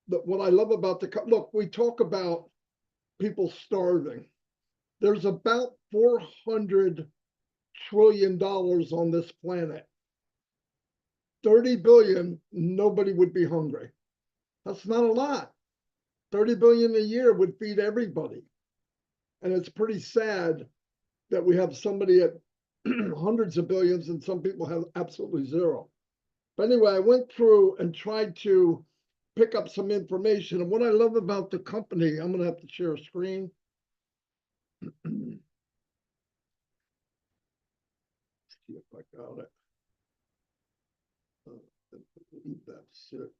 what I love about look, we talk about people starving. There's about $400 trillion on this planet. 30 billion, nobody would be hungry. That's not a lot. 30 billion a year would feed everybody. And it's pretty sad that we have somebody at hundreds of billions and some people have absolutely zero. But anyway, I went through and tried to pick up some information. And what I love about the company, I'm going to have to share a screen. See if I got it. That's it.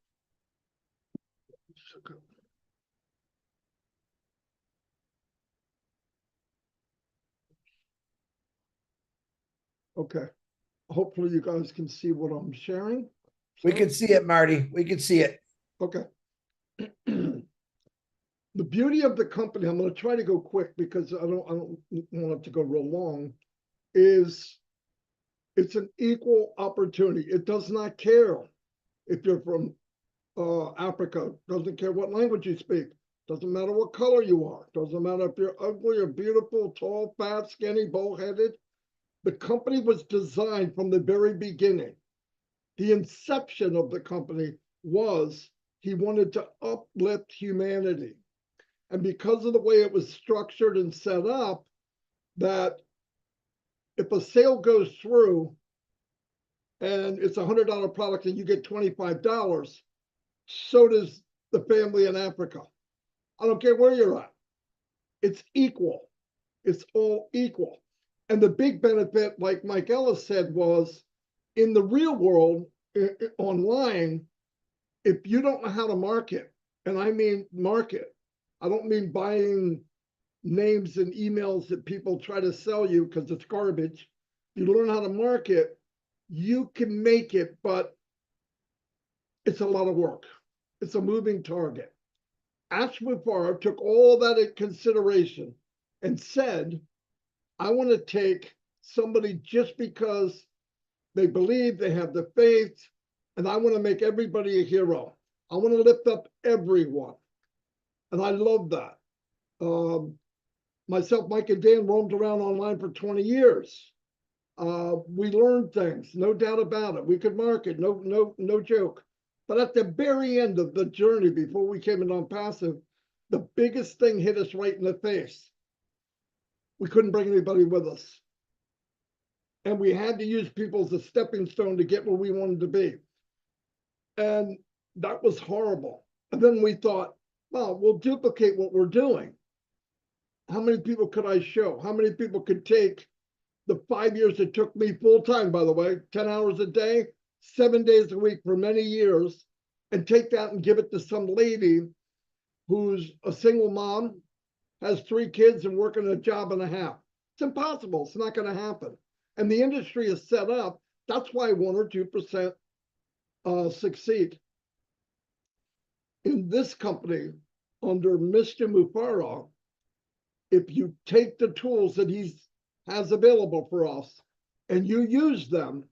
Okay. Hopefully you guys can see what I'm sharing. We can see it, Marty. We can see it. Okay. The beauty of the company, I'm going to try to go quick because I don't want it to go real long, is it's an equal opportunity. It does not care if you're from Africa, doesn't care what language you speak, doesn't matter what color you are, doesn't matter if you're ugly or beautiful, tall, fat, skinny, bull-headed. The company was designed from the very beginning. The inception of the company was He wanted to uplift humanity. And because of the way it was structured and set up, that if a sale goes through and it's a $100 product and you get $25, so does the family in Africa. I don't care where you're at. It's equal. It's all equal. And the big benefit, like Mike Ellis said, was in the real world, online, if you don't know how to market, and I mean market, I don't mean buying names and emails that people try to sell you because it's garbage. You learn how to market, you can make it, but it's a lot of work. It's a moving target. Ashmufar took all that into consideration and said, I want to take somebody just because they believe, they have the faith, and I want to make everybody a hero. I want to lift up everyone. And I love that. Myself, Mike, and Dan roamed around online for 20 years. We learned things, no doubt about it. We could market, no joke. But at the very end of the journey, before we came in ONPASSIVE, the biggest thing hit us right in the face. We couldn't bring anybody with us. And we had to use people as a stepping stone to get where we wanted to be. And that was horrible. And then we thought, well, we'll duplicate what we're doing. How many people could I show? How many people could take the 5 years it took me full time, by the way, 10 hours a day, 7 days a week for many years, and take that and give it to some lady who's a single mom, has 3 kids and working a job and a half. It's impossible. It's not going to happen. And the industry is set up. That's why 1 or 2% succeed. In this company, under Mr. Mufara, if you take the tools that he has available for us and you use them,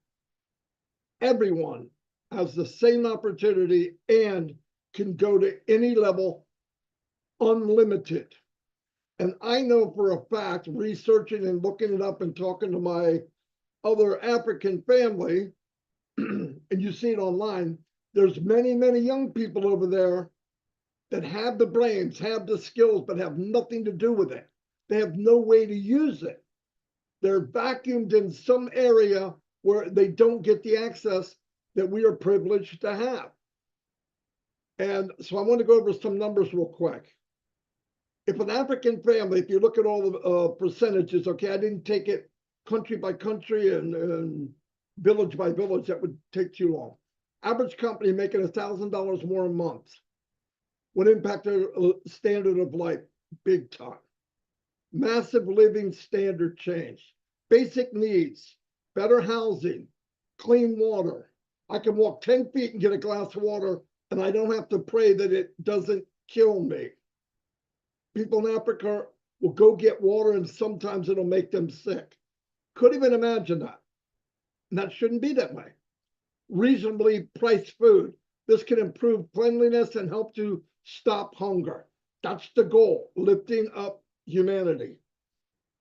everyone has the same opportunity and can go to any level unlimited. And I know for a fact, researching and looking it up and talking to my other African family, and you see it online, there's many, many young people over there that have the brains, have the skills, but have nothing to do with it. They have no way to use it. They're vacuumed in some area where they don't get the access that we are privileged to have. And so I want to go over some numbers real quick. If an African family, if you look at all the percentages, okay, I didn't take it country by country and village by village, that would take too long. Average company making $1,000 more a month would impact their standard of life big time. Massive living standard change. Basic needs, better housing, clean water. I can walk 10 feet and get a glass of water, and I don't have to pray that it doesn't kill me. People in Africa will go get water, and sometimes it'll make them sick. Couldn't even imagine that. And that shouldn't be that way. Reasonably priced food. This can improve cleanliness and help to stop hunger. That's the goal, lifting up humanity.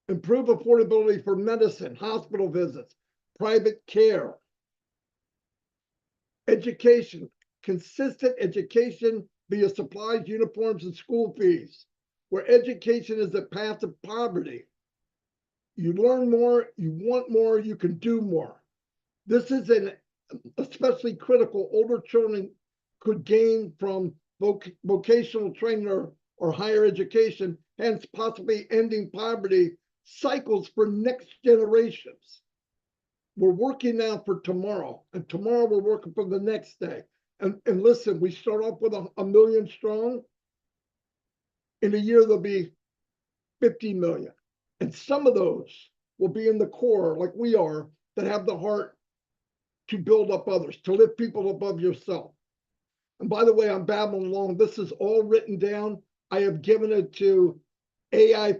Improve affordability for medicine, hospital visits, private care. Education, consistent education via supplies, uniforms, and school fees, where education is the path of poverty. You learn more, you want more, you can do more. This is an especially critical. Older children could gain from vocational training or higher education, hence possibly ending poverty cycles for next generations. We're working now for tomorrow, and tomorrow we're working for the next day. And listen, we start off with a million strong. In a year, there'll be 50 million. And some of those will be in the core, like we are, that have the heart to build up others, to lift people above yourself. And by the way, I'm babbling along. This is all written down. I have given it to AI,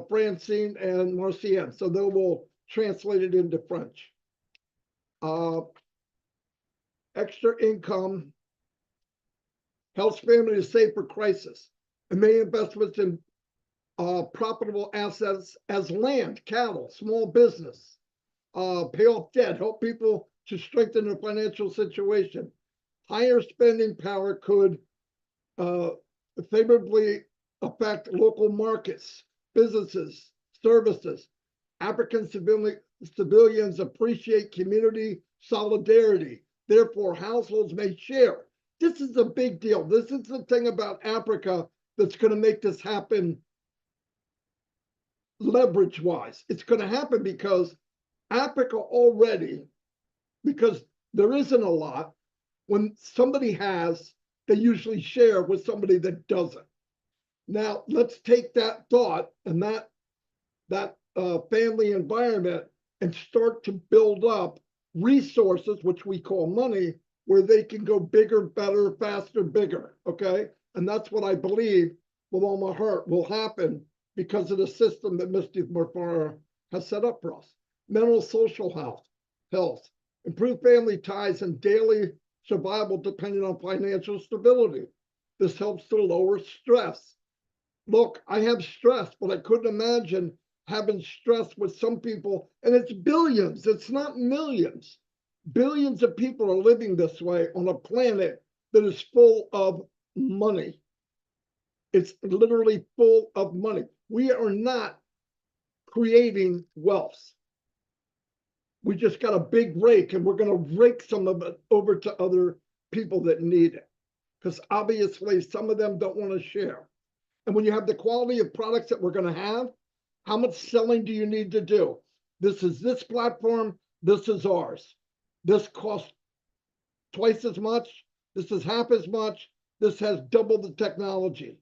Francine and Marcienne, so they will translate it into French. Extra income helps families save for crisis and many investments in profitable assets as land, cattle, small business, pay off debt, help people to strengthen their financial situation. Higher spending power could uh, favorably affect local markets, businesses, services. African civilians appreciate community solidarity. Therefore, households may share. This is a big deal. This is the thing about Africa that's going to make this happen leverage-wise. It's going to happen because Africa already, because there isn't a lot, when somebody has, they usually share with somebody that doesn't. Now, let's take that thought and that family environment and start to build up resources, which we call money, where they can go bigger, better, faster, bigger, okay? And that's what I believe with all my heart will happen because of the system that Mr. Murfara has set up for us. Mental social health, improved family ties and daily survival depending on financial stability. This helps to lower stress. Look, I have stress, but I couldn't imagine having stress with some people, and it's billions, it's not millions. Billions of people are living this way on a planet that is full of money. It's literally full of money. We are not creating wealth. We just got a big rake and we're going to rake some of it over to other people that need it. Because obviously some of them don't want to share. And when you have the quality of products that we're going to have, how much selling do you need to do? This is this platform, this is ours. This costs twice as much, this is half as much, this has double the technology.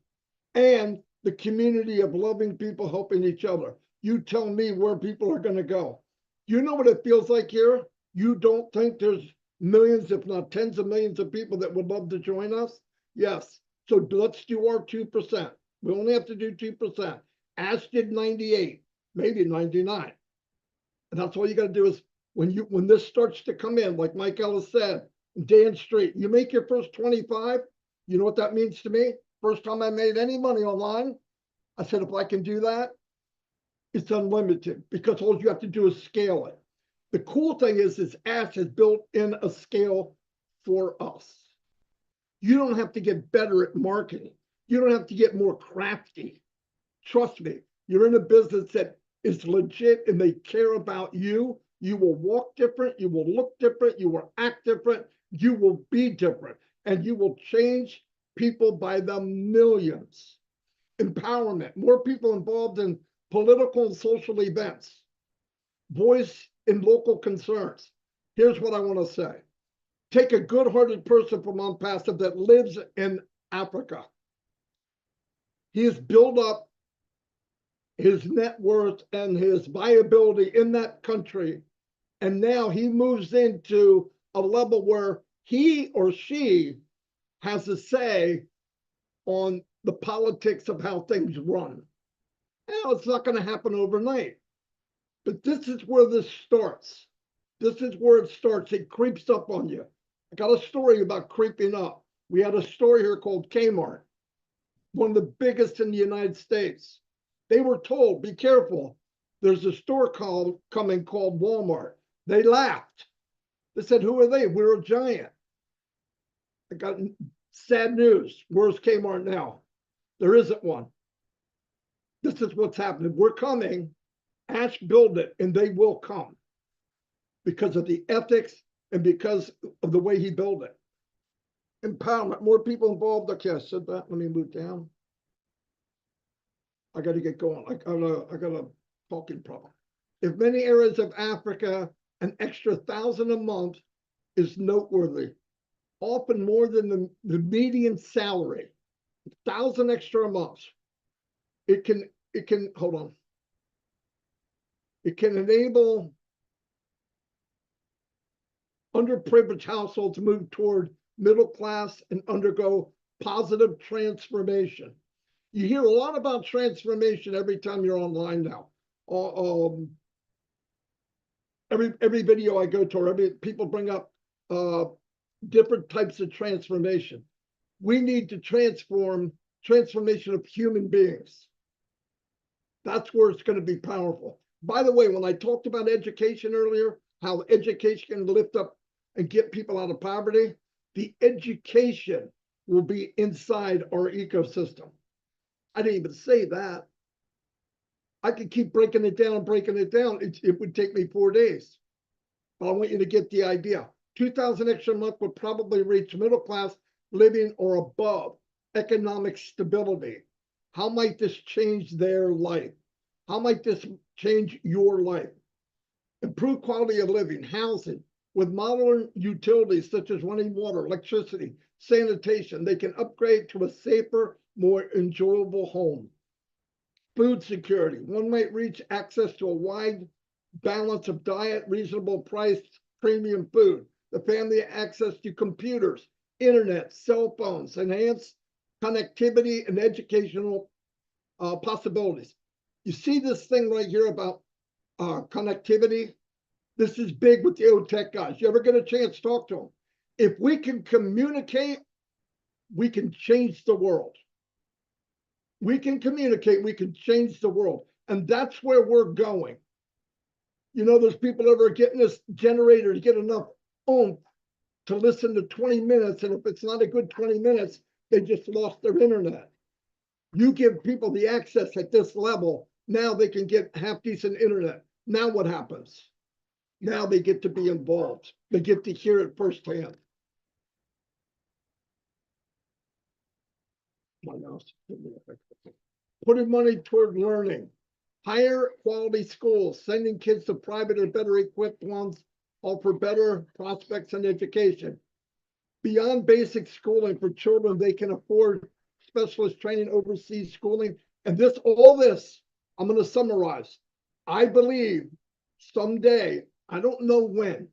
And the community of loving people helping each other. You tell me where people are going to go. You know what it feels like here? You don't think there's millions, if not tens of millions of people that would love to join us? Yes. So let's do our 2%. We only have to do 2%. Ash did 98, maybe 99. And that's all you got to do is when this starts to come in, like Mike Ellis said, Dan Street, you make your first 25, you know what that means to me? First time I made any money online, I said, if I can do that, it's unlimited because all you have to do is scale it. The cool thing is Ash has built in a scale for us. You don't have to get better at marketing. You don't have to get more crafty. Trust me, you're in a business that is legit and they care about you. You will walk different. You will look different. You will act different. You will be different. And you will change people by the millions. Empowerment, more people involved in political and social events. Voice in local concerns. Here's what I want to say. Take a good-hearted person from ONPASSIVE that lives in Africa. He has built up his net worth and his viability in that country. And now he moves into a level where he or she has a say on the politics of how things run. Now, it's not going to happen overnight. But this is where this starts. This is where it starts. It creeps up on you. I got a story about creeping up. We had a store here called Kmart, one of the biggest in the United States. They were told, be careful. There's a store coming called Walmart. They laughed. They said, who are they? We're a giant. I got sad news. Where's Kmart now? There isn't one. This is what's happening. We're coming. Ash build it, and they will come because of the ethics and because of the way he built it. Empowerment, more people involved. Okay, I said that. Let me move down. I got to get going. I got a talking problem. In many areas of Africa, an extra 1,000 a month is noteworthy, often more than the median salary. 1,000 extra a month. It can hold on. It can enable underprivileged households to move toward middle class and undergo positive transformation. You hear a lot about transformation every time you're online now. Every video I go to, or people bring up different types of transformation. We need to transformation of human beings. That's where it's going to be powerful. By the way, when I talked about education earlier, how education can lift up and get people out of poverty, the education will be inside our ecosystem. I didn't even say that. I could keep breaking it down. It would take me 4 days. But I want you to get the idea. 2,000 extra a month would probably reach middle class living or above economic stability. How might this change their life? How might this change your life? Improve quality of living, housing, with modern utilities such as running water, electricity, sanitation. They can upgrade to a safer, more enjoyable home. Food security. One might reach access to a wide balance of diet, reasonable price, premium food. The family access to computers, internet, cell phones, enhanced connectivity and educational possibilities. You see this thing right here about connectivity? This is big with the old tech guys. You ever get a chance to talk to them? If we can communicate, we can change the world. We can communicate, we can change the world. And that's where we're going. You know, there's people that are getting this generator to get enough oomph to listen to 20 minutes. And if it's not a good 20 minutes, they just lost their internet. You give people the access at this level, now they can get half decent internet. Now what happens? Now they get to be involved. They get to hear it firsthand. Putting money toward learning. Higher quality schools, sending kids to private or better equipped ones, offer better prospects in education. Beyond basic schooling for children, they can afford specialist training, overseas schooling. And all this, I'm going to summarize. I believe someday, I don't know when,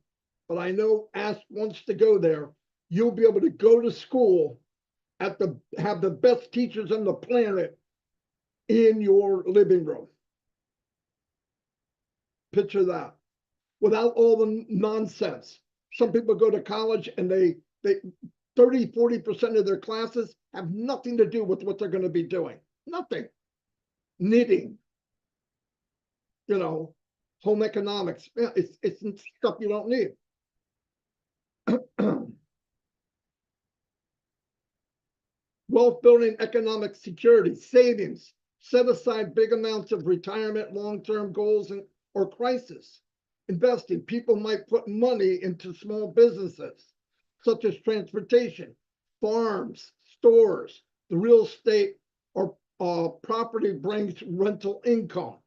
but I know Ask wants to go there. You'll be able to go to school have the best teachers on the planet in your living room. Picture that. Without all the nonsense. Some people go to college and they 30-40% of their classes have nothing to do with what they're going to be doing. Nothing. Knitting, you know, home economics. Yeah, it's stuff you don't need. Wealth building, economic security, savings, set aside big amounts of retirement, long-term goals, or crisis. Investing, people might put money into small businesses, such as transportation, farms, stores. The real estate or property brings rental income.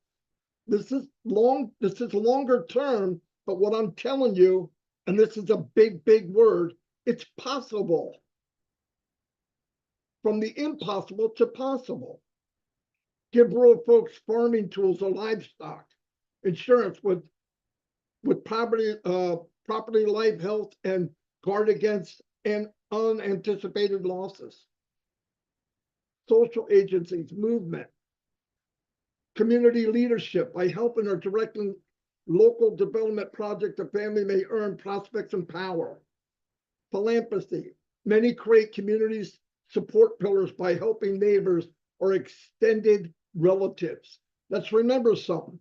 This is longer term, but what I'm telling you, and this is a big, big word, it's possible. From the impossible to possible. Give rural folks farming tools or livestock, insurance with property, life, health, and guard against unanticipated losses. Social agencies, movement, community leadership by helping or directing local development project, the family may earn prospects and power. Philanthropy, many create communities support pillars by helping neighbors or extended relatives. Let's remember something.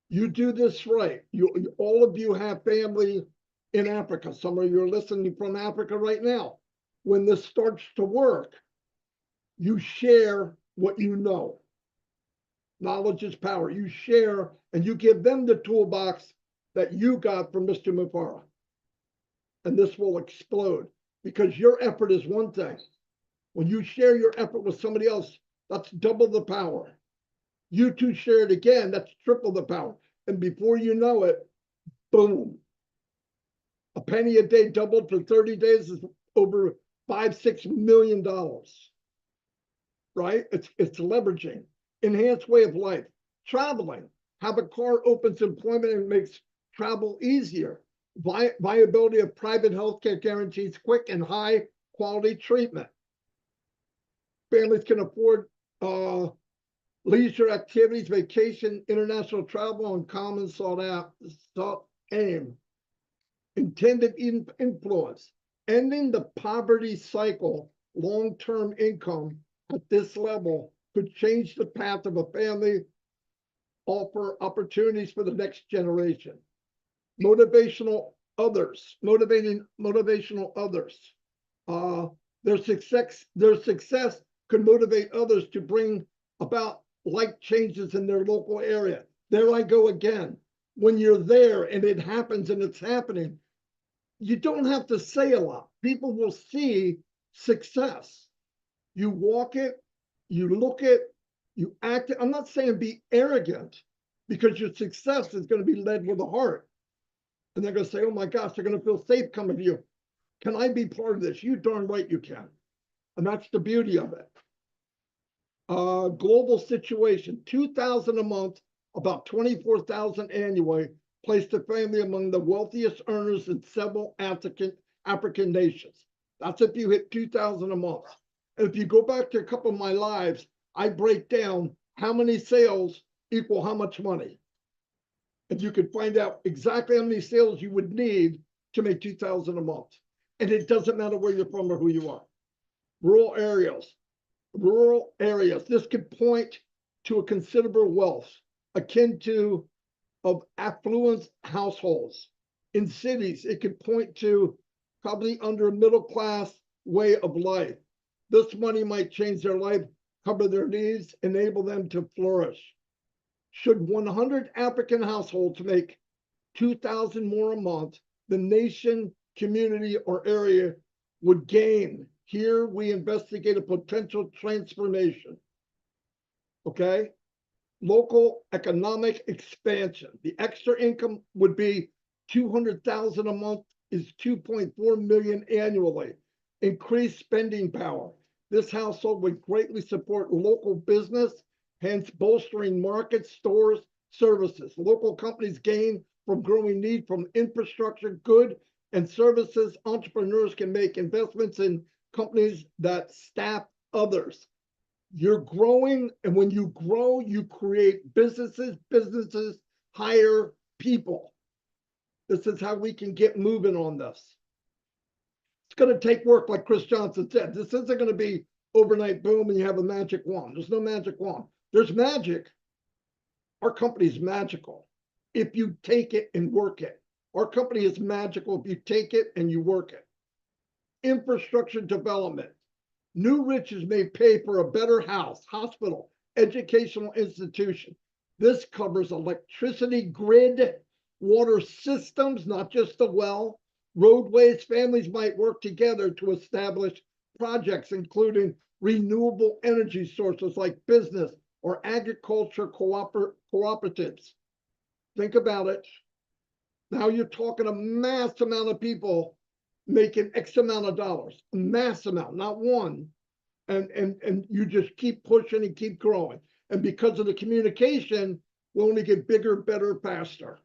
You do this right. All of you have family in Africa. Some of you are listening from Africa right now. When this starts to work, you share what you know. Knowledge is power. You share and you give them the toolbox that you got from Mr. Mufara. And this will explode because your effort is one thing. When you share your effort with somebody else, that's double the power. You two share it again, that's triple the power. And before you know it, boom. A penny a day doubled for 30 days is over $5-6 million. Right? It's leveraging. Enhanced way of life. Traveling. Have a car opens employment and makes travel easier. Viability of private healthcare guarantees quick and high quality treatment. Families can afford leisure activities, vacation, international travel, and common sought aim. Intended influence. Ending the poverty cycle, long-term income at this level could change the path of a family, offer opportunities for the next generation. Motivational others. Their success could motivate others to bring about like changes in their local area. There I go again. When you're there and it happens and it's happening, you don't have to say a lot. People will see success. You walk it, you look it, you act it. I'm not saying be arrogant, because your success is going to be led with a heart. And they're going to say, oh my gosh, they're going to feel safe coming to you. Can I be part of this? You darn right you can. And that's the beauty of it. Global situation, 2,000 a month, about 24,000 annually, placed the family among the wealthiest earners in several African nations. That's if you hit 2,000 a month. And if you go back to a couple of my lives, I break down how many sales equal how much money. And you could find out exactly how many sales you would need to make 2,000 a month. And it doesn't matter where you're from or who you are. Rural areas. This could point to a considerable wealth akin to of affluent households. In cities, it could point to probably under a middle class way of life. This money might change their life, cover their needs, enable them to flourish. Should 100 African households make 2,000 more a month, the nation, community, or area would gain. Here we investigate a potential transformation. Okay? Local economic expansion. The extra income would be 200,000 a month is 2.4 million annually. Increased spending power. This household would greatly support local business, hence bolstering markets, stores, services. Local companies gain from growing need from infrastructure, good and services. Entrepreneurs can make investments in companies that staff others. You're growing, and when you grow, you create businesses hire people. This is how we can get moving on this. It's going to take work, like Chris Johnson said. This isn't going to be overnight boom and you have a magic wand. There's no magic wand. There's magic. Our company is magical if you take it and work it. Our company is magical if you take it and you work it. Infrastructure development. New riches may pay for a better house, hospital, educational institution. This covers electricity grid, water systems, not just the well, roadways. Families might work together to establish projects, including renewable energy sources like business or agriculture cooperatives. Think about it. Now you're talking a mass amount of people making X amount of dollars, a mass amount, not one. And you just keep pushing and keep growing. And because of the communication, we'll only get bigger, better, faster.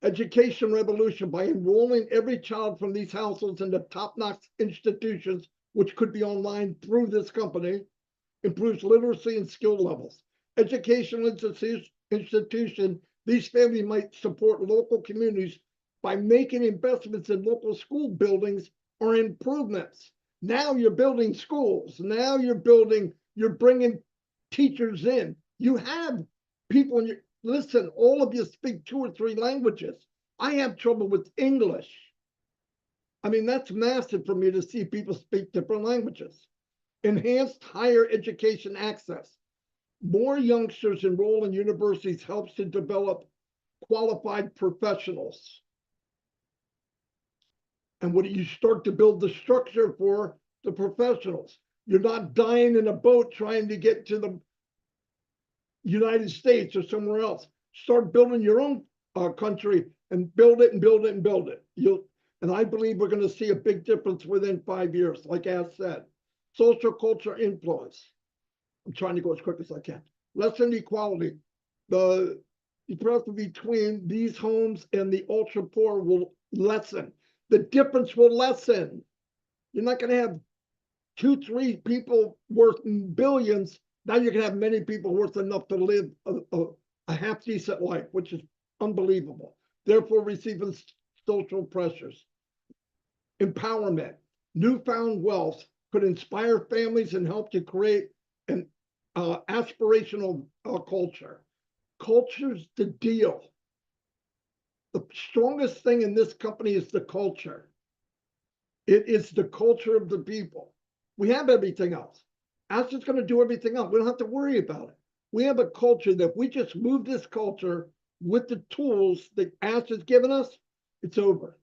Education revolution by enrolling every child from these households into top-notch institutions, which could be online through this company, improves literacy and skill levels. Educational institution, these families might support local communities by making investments in local school buildings or improvements. Now you're building schools. Now you're bringing teachers in. You have people in your, listen, all of you speak 2 or 3 languages. I have trouble with English. I mean, that's massive for me to see people speak different languages. Enhanced higher education access. More youngsters enroll in universities helps to develop qualified professionals. And when you start to build the structure for the professionals, you're not dying in a boat trying to get to the United States or somewhere else. Start building your own country and build it and build it and build it. And I believe we're going to see a big difference within 5 years, like As said. Social culture influence. I'm trying to go as quick as I can. Less inequality. The difference between these homes and the ultra poor will lessen. The difference will lessen. You're not going to have 2, 3 people worth billions. Now you're going to have many people worth enough to live a half decent life, which is unbelievable. Therefore, receiving social pressures. Empowerment. Newfound wealth could inspire families and help to create an aspirational culture. Culture's the deal. The strongest thing in this company is the culture. It is the culture of the people. We have everything else. ASHA's going to do everything else. We don't have to worry about it. We have a culture that if we just move this culture with the tools that ASHA's given us, it's over.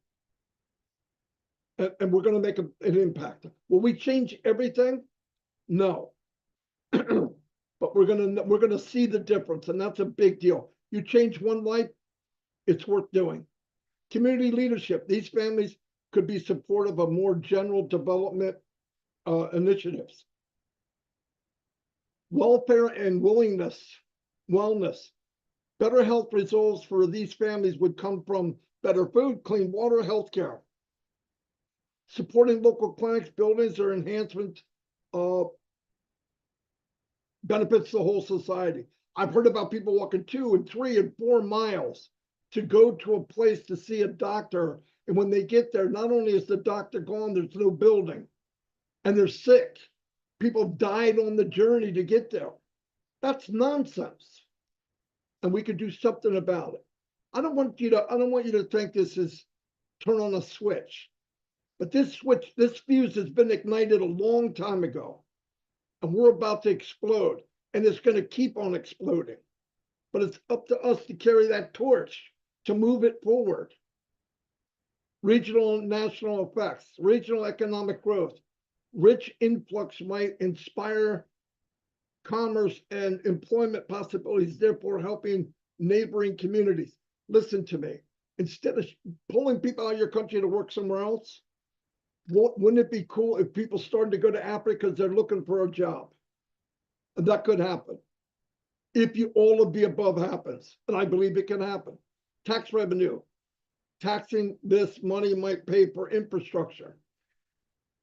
And we're going to make an impact. Will we change everything? No. But we're gonna see the difference, and that's a big deal. You change one life, it's worth doing. Community leadership. These families could be supportive of more general development initiatives. Welfare and wellness. Better health results for these families would come from better food, clean water, healthcare. Supporting local clinics, buildings, or enhancement benefits the whole society. I've heard about people walking 2 and 3 and 4 miles to go to a place to see a doctor. And when they get there, not only is the doctor gone, there's no building and they're sick. People died on the journey to get there. That's nonsense. And we could do something about it. I don't want you to think this is turn on a switch. But this fuse has been ignited a long time ago. And we're about to explode, and it's going to keep on exploding. But it's up to us to carry that torch, to move it forward. Regional and national effects, regional economic growth, rich influx might inspire commerce and employment possibilities, therefore helping neighboring communities. Listen to me. Instead of pulling people out of your country to work somewhere else, wouldn't it be cool if people started to go to Africa because they're looking for a job? And that could happen. If all of the above happens, and I believe it can happen. Tax revenue. Taxing this money might pay for infrastructure.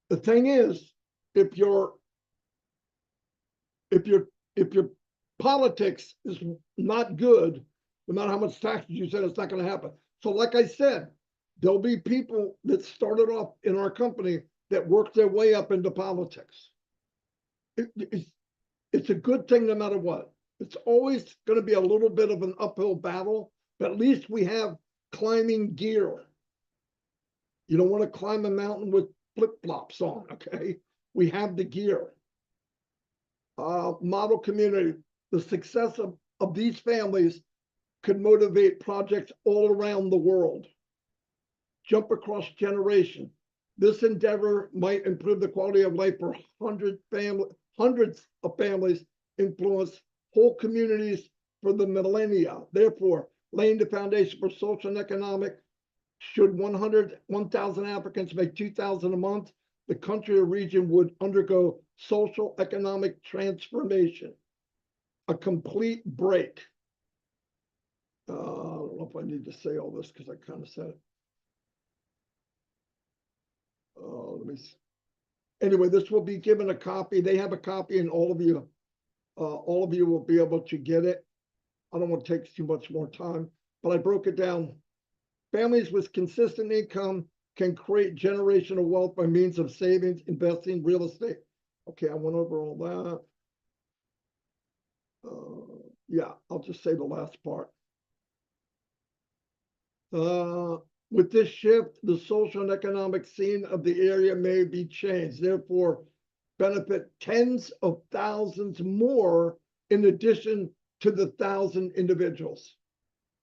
The thing is, if your politics is not good, no matter how much taxes you said, it's not going to happen. So like I said, there'll be people that started off in our company that worked their way up into politics. It's a good thing no matter what. It's always going to be a little bit of an uphill battle, but at least we have climbing gear. You don't want to climb a mountain with flip-flops on, okay? We have the gear. Model community. The success of these families could motivate projects all around the world. Jump across generation. This endeavor might improve the quality of life for hundreds of families, influence whole communities for the millennia. Therefore, laying the foundation for social and economic. Should 1,000 Africans make 2,000 a month, the country or region would undergo social economic transformation. A complete break. I don't know if I need to say all this because I kind of said it. Let me see. Anyway, this will be given a copy. They have a copy, and all of you will be able to get it. I don't want to take too much more time, but I broke it down. Families with consistent income can create generational wealth by means of savings, investing, real estate. Okay, I went over all that. Yeah, I'll just say the last part. With this shift, the social and economic scene of the area may be changed, therefore benefit tens of thousands more in addition to the 1,000 individuals,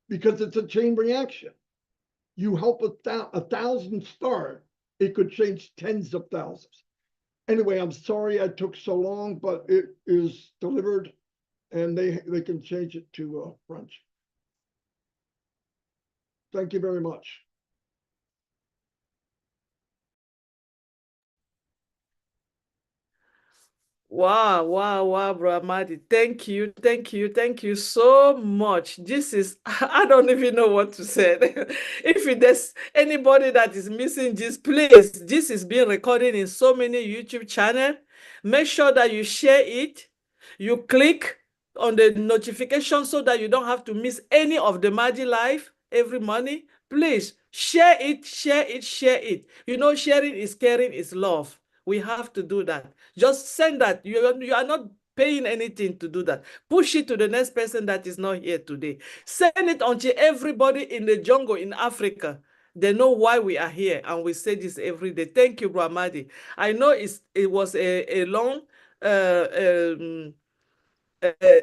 because it's a chain reaction. You help a 1,000 start, it could change tens of thousands. Anyway, I'm sorry I took so long, but it is delivered, and they can change it to French. Thank you very much. Wow, wow, wow, Bro Amadi. Thank you, thank you, thank you so much. This is, I don't even know what to say. If there's anybody that is missing this, please, this is being recorded in so many YouTube channels. Make sure that you share it. You click on the notification so that you don't have to miss any of the Madi live every morning. Please share it, share it, share it. You know, sharing is caring, is love. We have to do that. Just send that. You are not paying anything to do that. Push it to the next person that is not here today. Send it until everybody in the jungle in Africa They know why we are here, and we say this every day. Thank you, Brahmadi. I know it was a long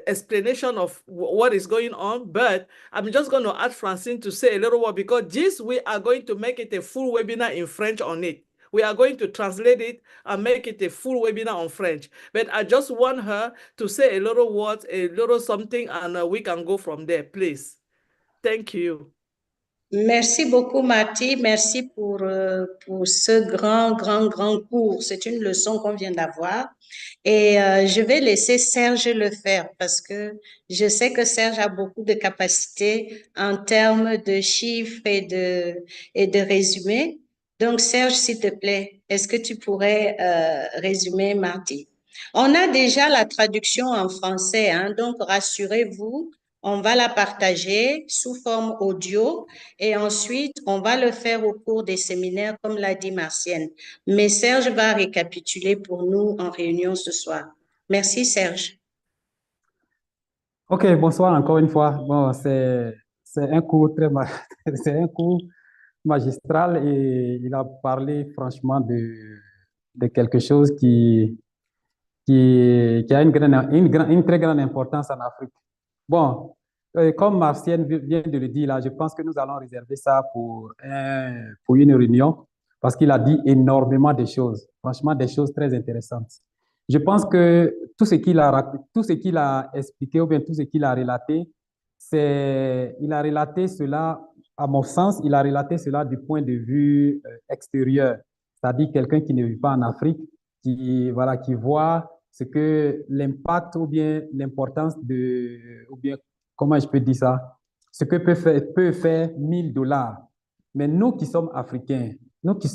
explanation of what is going on, but I'm just going to ask Francine to say a little word, because this, we are going to make it a full webinar in French on it. We are going to translate it and make it a full webinar on French. But I just want her to say a little word, a little something, and we can go from there, please. Thank you. Merci beaucoup, Marty. Merci pour ce grand cours. C'est une leçon qu'on vient d'avoir. Et je vais laisser Serge le faire parce que je sais que Serge a beaucoup de capacités en termes de chiffres et de résumés. Donc, Serge, s'il te plaît, est-ce que tu pourrais résumer Marty? On a déjà la traduction en français, hein, donc rassurez-vous. On va la partager sous forme audio et ensuite, on va le faire au cours des séminaires, comme l'a dit Martienne. Mais Serge va récapituler pour nous en réunion ce soir. Merci, Serge. Ok, bonsoir encore une fois. Bon, c'est un cours c'est un cours magistral et il a parlé franchement de quelque chose qui a une très grande importance en Afrique. Bon, comme Martienne vient de le dire là, je pense que nous allons réserver ça pour une réunion parce qu'il a dit énormément de choses, franchement des choses très intéressantes. Je pense que tout ce qu'il a expliqué ou bien tout ce qu'il a relaté, il a relaté cela, à mon sens, il a relaté cela du point de vue extérieur, c'est-à-dire quelqu'un qui ne vit pas en Afrique, qui voit ce que l'impact ou bien l'importance ou bien, comment je peux dire ça, ce que peut faire $1000. Mais nous qui sommes Africains, nous qui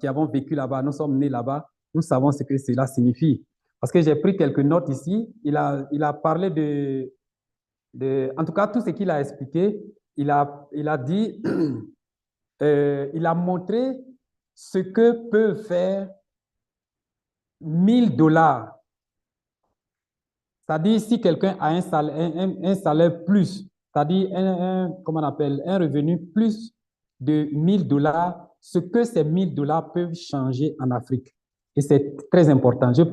avons vécu là-bas, nous sommes nés là-bas, nous savons ce que cela signifie. Parce que j'ai pris quelques notes ici, il a parlé en tout cas, tout ce qu'il a expliqué, il a dit, il a montré ce que peut faire $1000. C'est-à-dire, si quelqu'un a un salaire plus, c'est-à-dire comment on appelle, un revenu plus de $1000, ce que ces $1000 peuvent changer en Afrique. Et c'est très important. Je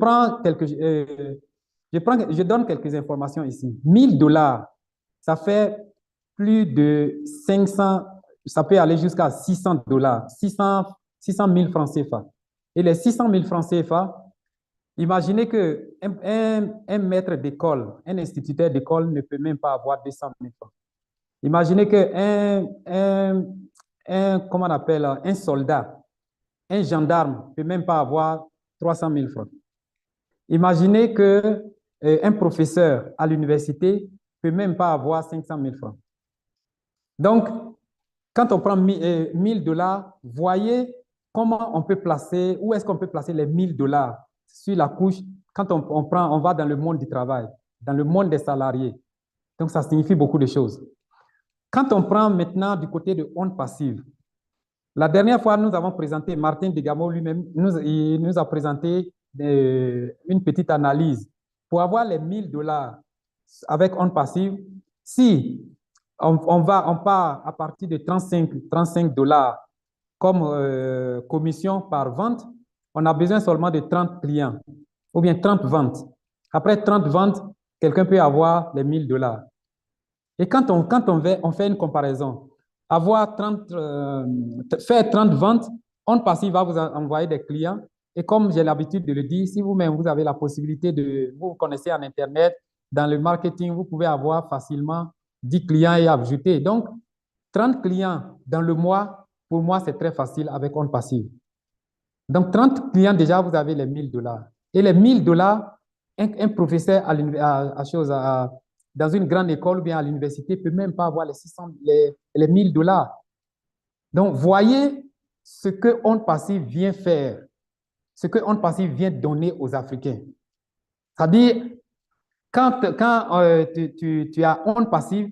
donne quelques informations ici. $1000, ça fait plus de 500, ça peut aller jusqu'à $600, 600 000 francs CFA. Et les 600 000 francs CFA, imaginez qu'un maître d'école, un instituteur d'école ne peut même pas avoir 200 000 francs. Imaginez comment on appelle, un soldat, un gendarme ne peut même pas avoir 300 000 francs. Imaginez qu'un professeur à l'université ne peut même pas avoir 500 000 francs. Donc, quand on prend $1000, voyez comment on peut placer, où est-ce qu'on peut placer les $1000 sur la couche quand on va dans le monde du travail, dans le monde des salariés. Donc, ça signifie beaucoup de choses. Quand on prend maintenant du côté de ONPASSIVE, la dernière fois, nous avons présenté, Martin Degamo lui-même, il nous a présenté une petite analyse. Pour avoir les $1000 avec ONPASSIVE, si on part à partir de $35 comme commission par vente, on a besoin seulement de 30 clients ou bien 30 ventes. Après 30 ventes, quelqu'un peut avoir les $1000. Et quand on fait une comparaison, faire 30 ventes, ONPASSIVE va vous envoyer des clients. Et comme j'ai l'habitude de le dire, si vous-même vous avez la possibilité vous connaissez en Internet, dans le marketing, vous pouvez avoir facilement 10 clients et ajouter. Donc, 30 clients dans le mois, pour moi, c'est très facile avec ONPASSIVE. Donc, 30 clients, déjà, vous avez les $1000. Et les $1000, un professeur dans une grande école ou bien à l'université ne peut même pas avoir les $1000. Donc, voyez ce que ONPASSIVE vient faire, ce que ONPASSIVE vient donner aux Africains. C'est-à-dire, quand tu as ONPASSIVE,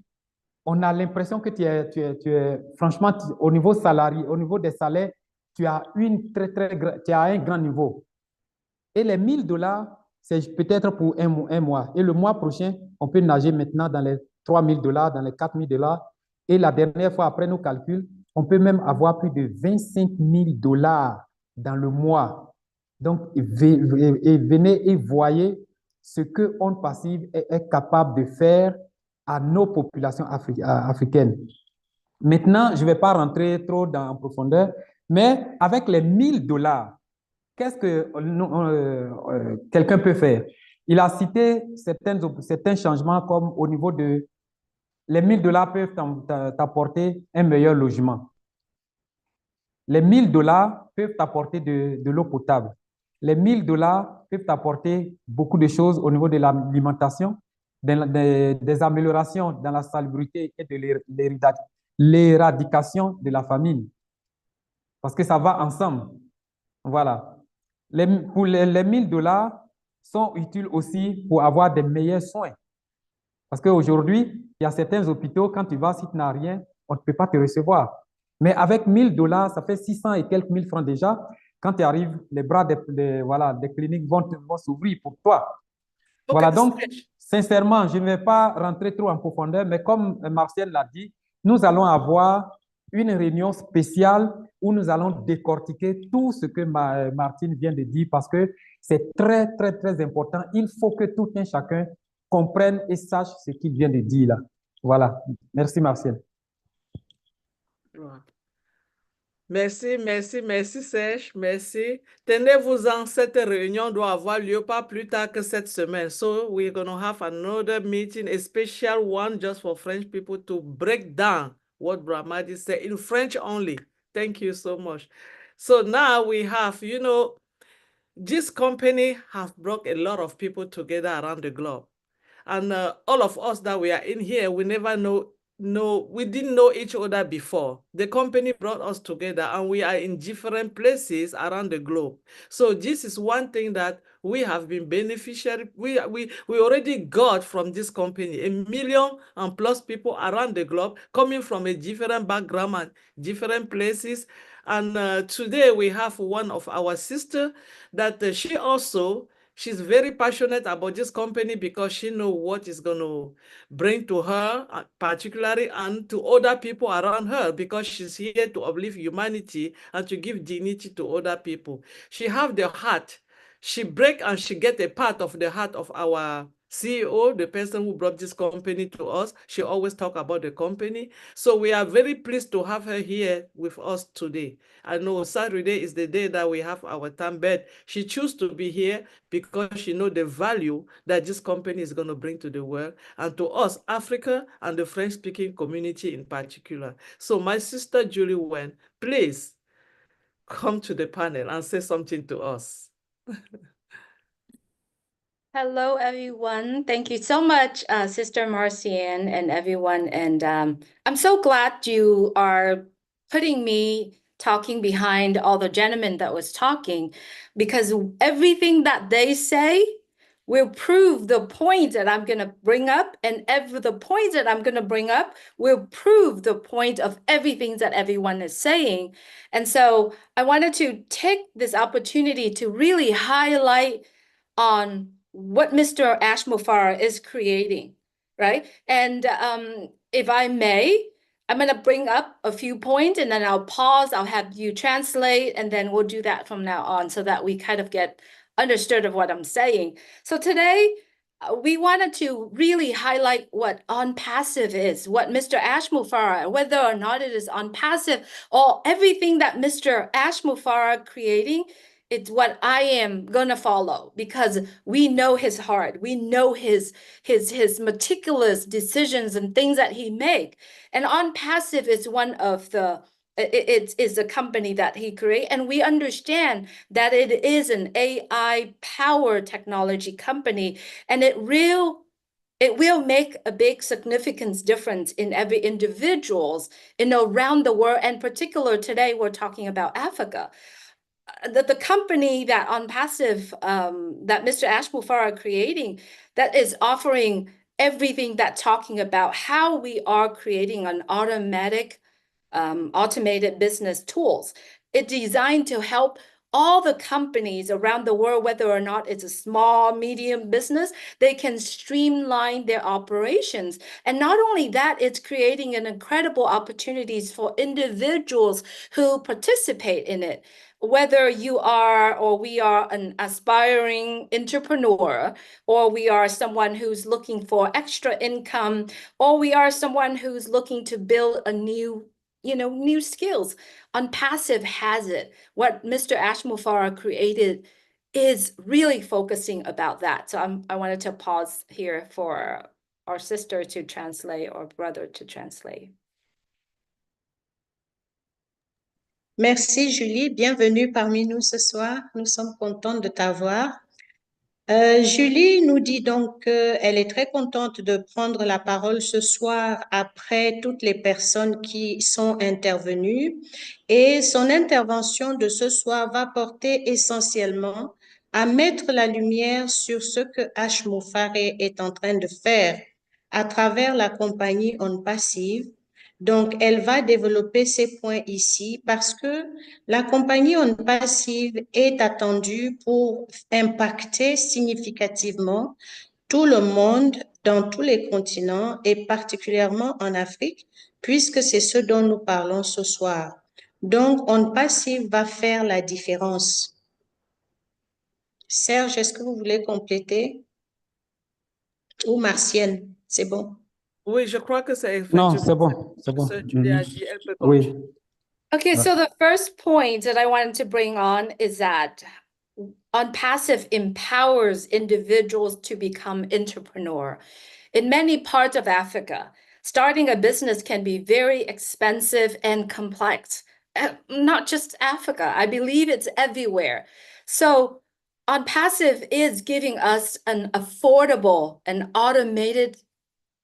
on a l'impression que tu es franchement, au niveau salarié, au niveau des salaires, tu as un grand niveau. Et les $1000, c'est peut-être pour un mois. Et le mois prochain, on peut nager maintenant dans les $3000, dans les $4000. Et la dernière fois, après nos calculs, On peut même avoir plus de 25 000 dollars dans le mois. Donc, venez et voyez ce que ONPASSIVE est capable de faire à nos populations africaines. Maintenant, je ne vais pas rentrer trop en profondeur, mais avec les 1000 dollars, qu'est-ce que quelqu'un peut faire? Il a cité certains changements comme au niveau de les 1000 dollars peuvent t'apporter un meilleur logement. Les 1000 dollars peuvent t'apporter de l'eau potable. Les 1000 dollars peuvent t'apporter beaucoup de choses au niveau de l'alimentation, des améliorations dans la salubrité et de l'éradication de la famine. Parce que ça va ensemble. Voilà. Les 1000 dollars sont utiles aussi pour avoir des meilleurs soins. Parce qu'aujourd'hui, il y a certains hôpitaux, quand tu vas, si tu n'as rien, on ne peut pas te recevoir. Mais avec 1000 dollars, ça fait 600 et quelques mille francs déjà. Quand tu arrives, les bras des cliniques vont s'ouvrir pour toi. Okay. Voilà, donc, sincèrement, je ne vais pas rentrer trop en profondeur, mais comme Martial l'a dit, nous allons avoir une réunion spéciale où nous allons décortiquer tout ce que Martine vient de dire parce que c'est très, très, très important. Il faut que tout un chacun comprenne et sache ce qu'il vient de dire là. Voilà. Merci, Martial. Merci, merci, merci Serge, merci. Tenez-vous-en, cette réunion doit avoir lieu pas plus tard que cette semaine. So we're going to have another meeting, a special one just for French people to break down what Brahmadi said in French only. Thank you so much. So now we have, you know, this company have brought a lot of people together around the globe. And all of us that we are in here, we never we didn't know each other before. The company brought us together and we are in different places around the globe. So this is one thing that we have been beneficiary. We already got from this company 1 million and plus people around the globe coming from a different background and different places. And today we have one of our sister that she's very passionate about this company because she knows what it's going to bring to her, particularly, and to other people around her, because she's here to uplift humanity and to give dignity to other people. She have the heart. She break and she get a part of the heart of our CEO, the person who brought this company to us. She always talk about the company. So we are very pleased to have her here with us today. I know Saturday is the day that we have our time, but she chose to be here because she knows the value that this company is going to bring to the world and to us, Africa and the French-speaking community in particular. So my sister Julie Wen, please come to the panel and say something to us. Hello, everyone. Thank you so much, Sister Marcian and everyone. And I'm so glad you are putting me talking behind all the gentlemen that was talking, because everything that they say will prove the point that I'm going to bring up, and the point that I'm going to bring up will prove the point of everything that everyone is saying. And so I wanted to take this opportunity to really highlight on what Mr. Ashmufara is creating, right? And if I may, I'm going to bring up a few points and then I'll pause, I'll have you translate, and then we'll do that from now on so that we kind of get understood of what I'm saying. So today, we wanted to really highlight what ONPASSIVE is, what Mr. Ashmufara, whether or not it is ONPASSIVE or everything that Mr. Ashmufara creating, it's what I am gonna follow, because we know his heart. We know his meticulous decisions and things that he make. And ONPASSIVE is one of the, it is a company that he created, and we understand that it is an AI power technology company, and it will make a big significance difference in every individuals around the world. And particular today, we're talking about Africa. The company that ONPASSIVE, that Mr. Ashmufara creating, that is offering everything that talking about how we are creating an automated business tools. It's designed to help all the companies around the world, whether or not it's a small, medium business, they can streamline their operations. And not only that, it's creating an incredible opportunities for individuals who participate in it. Whether you are or we are an aspiring entrepreneur, or we are someone who's looking for extra income, or we are someone who's looking to build a new skills. ONPASSIVE has it. What Mr. Ashmufara created is really focusing about that. So I wanted to pause here for our sister to translate or brother to translate. Merci Julie, bienvenue parmi nous ce soir. Nous sommes contents de t'avoir. Julie nous dit donc qu'elle est très contente de prendre la parole ce soir après toutes les personnes qui sont intervenues, et son intervention de ce soir va porter essentiellement à mettre la lumière sur ce que Ashmufare est en train de faire à travers la compagnie ONPASSIVE. Donc, elle va développer ces points ici parce que la compagnie ONPASSIVE est attendue pour impacter significativement tout le monde dans tous les continents et particulièrement en Afrique, puisque c'est ce dont nous parlons ce soir. Donc, ONPASSIVE va faire la différence. Serge, est-ce que vous voulez compléter? Ou Martienne, c'est bon? Oui, je crois que c'est Non, effectivement c'est bon, c'est bon. ce que Julie a dit. Elle peut Oui. continuer. Okay, so the first point that I wanted to bring on is that ONPASSIVE empowers individuals to become entrepreneur. In many parts of Africa, starting a business can be very expensive and complex. Not just Africa, I believe it's everywhere. So ONPASSIVE is giving us an affordable and automated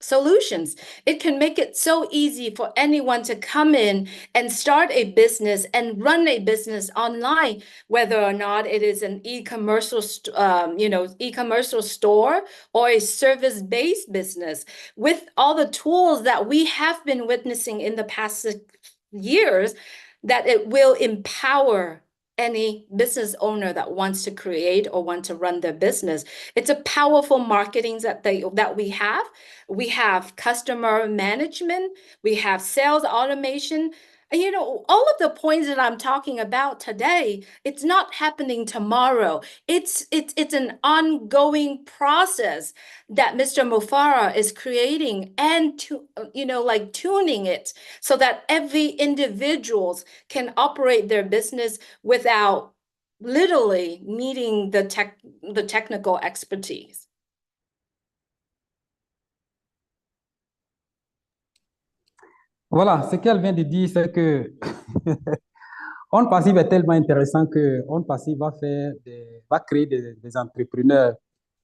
solutions. It can make it so easy for anyone to come in and start a business and run a business online, whether or not it is an e-commercial store or a service-based business. With all the tools that we have been witnessing in the past years, that it will empower any business owner that wants to create or want to run their business. It's a powerful marketing that we have. We have customer management, we have sales automation. All of the points that I'm talking about today, it's not happening tomorrow. It's an ongoing process that Mr. Mufara is creating and tuning it so that every individuals can operate their business without literally needing the technical expertise. Voilà, ce qu'elle vient de dire, c'est que ONPASSIVE est tellement intéressant que ONPASSIVE va créer des entrepreneurs,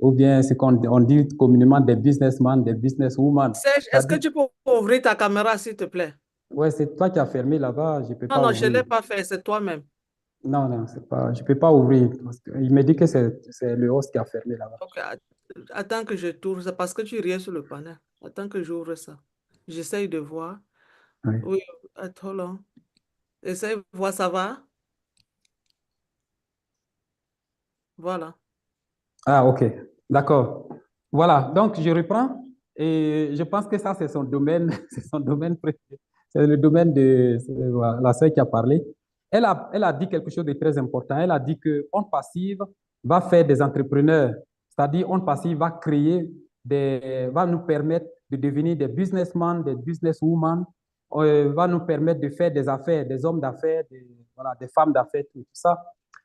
ou bien ce qu'on dit communément des businessmen, des businesswomen. Serge, est-ce que tu peux ouvrir ta caméra, s'il te plaît? Ouais, c'est toi qui as fermé là-bas, je peux pas Non, ouvrir. je ne l'ai pas fait, c'est toi-même. Non, je peux pas ouvrir. Il me dit que c'est le host qui a fermé là-bas. Ok, attends que je tourne, c'est parce que tu riais sur le panel. Attends que j'ouvre ça. J'essaye de voir. Oui. Oui, attends, là. Essaye de voir, ça va? Voilà. Ah, ok, d'accord. Voilà, donc je reprends et je pense que ça, c'est son domaine, c'est son domaine préféré. C'est le domaine de la sœur qui a parlé. Elle a dit quelque chose de très important. Elle a dit que ONPASSIVE va faire des entrepreneurs, c'est-à-dire ONPASSIVE va nous permettre de devenir des businessmen, des businesswomen, va nous permettre de faire des affaires, des hommes d'affaires, des femmes d'affaires, tout ça.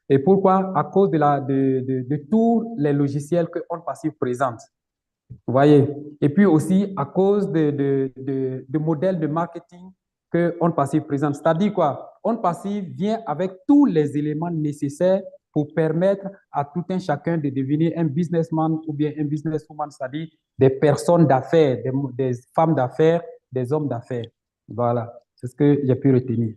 Et pourquoi? À cause de tous les logiciels que ONPASSIVE présente. Vous voyez? Et puis aussi à cause de modèles de marketing que ONPASSIVE présente. C'est-à-dire quoi? ONPASSIVE vient avec tous les éléments nécessaires pour permettre à tout un chacun de devenir un businessman ou bien un businesswoman, c'est-à-dire des personnes d'affaires, des femmes d'affaires, des hommes d'affaires. Voilà, c'est ce que j'ai pu retenir.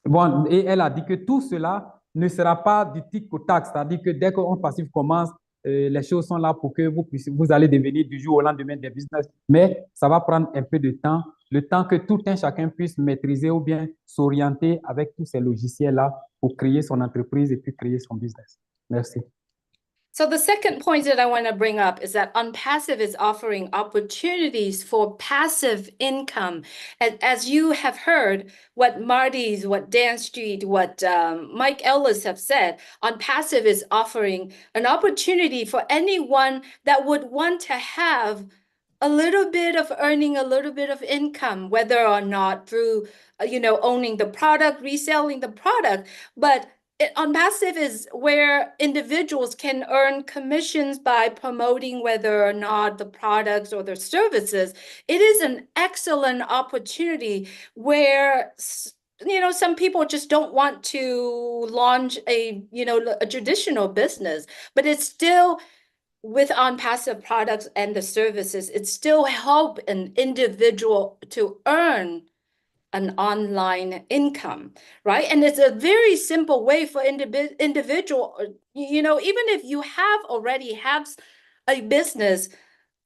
Bon, et elle a dit que tout cela ne sera pas du tic au tac, c'est-à-dire que dès que ONPASSIVE commence, les choses sont là pour que vous allez devenir du jour au lendemain des business, mais ça va prendre un peu de temps, le temps que tout un chacun puisse maîtriser ou bien s'orienter avec tous ces logiciels-là pour créer son entreprise et puis créer son business. Merci. So the second point that I want to bring up is that ONPASSIVE is offering opportunities for passive income. As you have heard, what Marty's, what Dan Street, what Mike Ellis have said, ONPASSIVE is offering an opportunity for anyone that would want to have a little bit of earning a little bit of income, whether or not through, owning the product, reselling the product, but ONPASSIVE is where individuals can earn commissions by promoting whether or not the products or their services. It is an excellent opportunity where some people just don't want to launch a traditional business, but it's still with ONPASSIVE products and the services, it still help an individual to earn an online income, right? And it's a very simple way for individual, even if you already have a business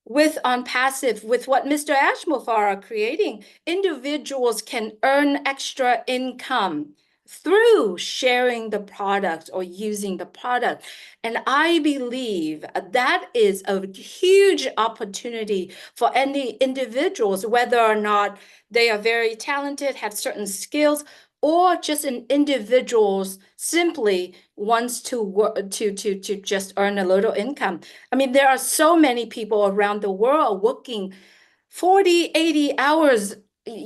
with ONPASSIVE, with what Mr. Ashmufar are creating, individuals can earn extra income through sharing the product or using the product. And I believe that is a huge opportunity for any individuals, whether or not they are very talented, have certain skills, or just an individuals simply wants to work to just earn a little income. I mean, there are so many people around the world working 40, 80 hours, a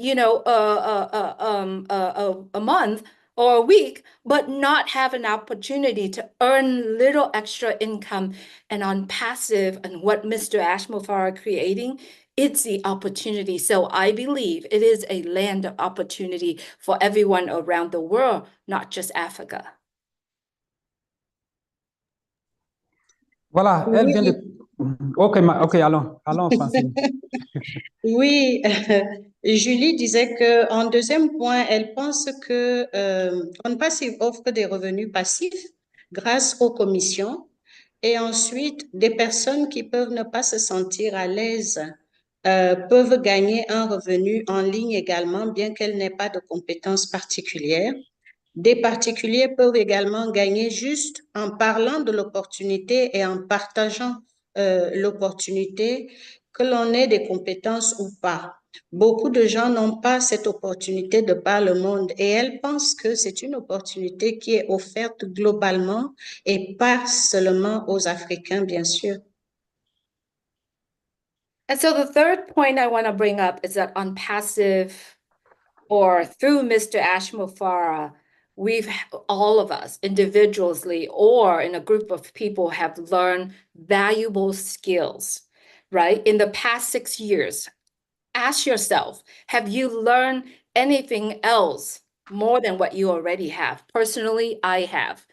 month or a week, but not have an opportunity to earn little extra income. And ONPASSIVE and what Mr. Ashmufar are creating, it's the opportunity. So I believe it is a land of opportunity for everyone around the world, not just Africa. Voilà, elle vient de... Ok, allons, Francine. Oui, Julie disait que en deuxième point, elle pense que ONPASSIVE offre des revenus passifs grâce aux commissions et ensuite des personnes qui peuvent ne pas se sentir à l'aise peuvent gagner un revenu en ligne également, bien qu'elles n'aient pas de compétences particulières. Des particuliers peuvent également gagner juste en parlant de l'opportunité et en partageant l'opportunité, que l'on ait des compétences ou pas. Beaucoup de gens n'ont pas cette opportunité de par le monde et elles pensent que c'est une opportunité qui est offerte globalement et pas seulement aux Africains, bien sûr. And so the third point I want to bring up is that ONPASSIVE, or through Mr. Ashmufara, all of us individually or in a group of people have learned valuable skills, right? In the past 6 years, ask yourself, have you learned anything else more than what you already have? Personally, I have.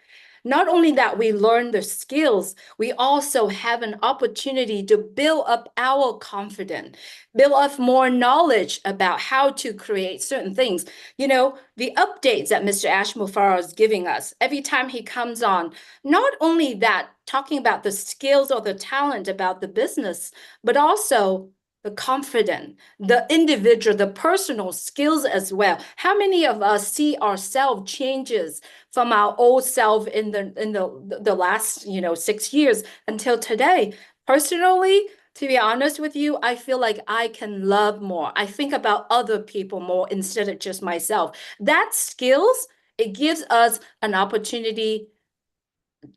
Not only that we learn the skills, we also have an opportunity to build up our confidence, build up more knowledge about how to create certain things. The updates that Mr. Ashmufara is giving us every time he comes on, not only that, talking about the skills or the talent about the business, but also the confident, the individual, the personal skills as well. How many of us see ourselves changes from our old self in the last 6 years until today? Personally, to be honest with you, I feel like I can love more. I think about other people more instead of just myself. That skills, it gives us an opportunity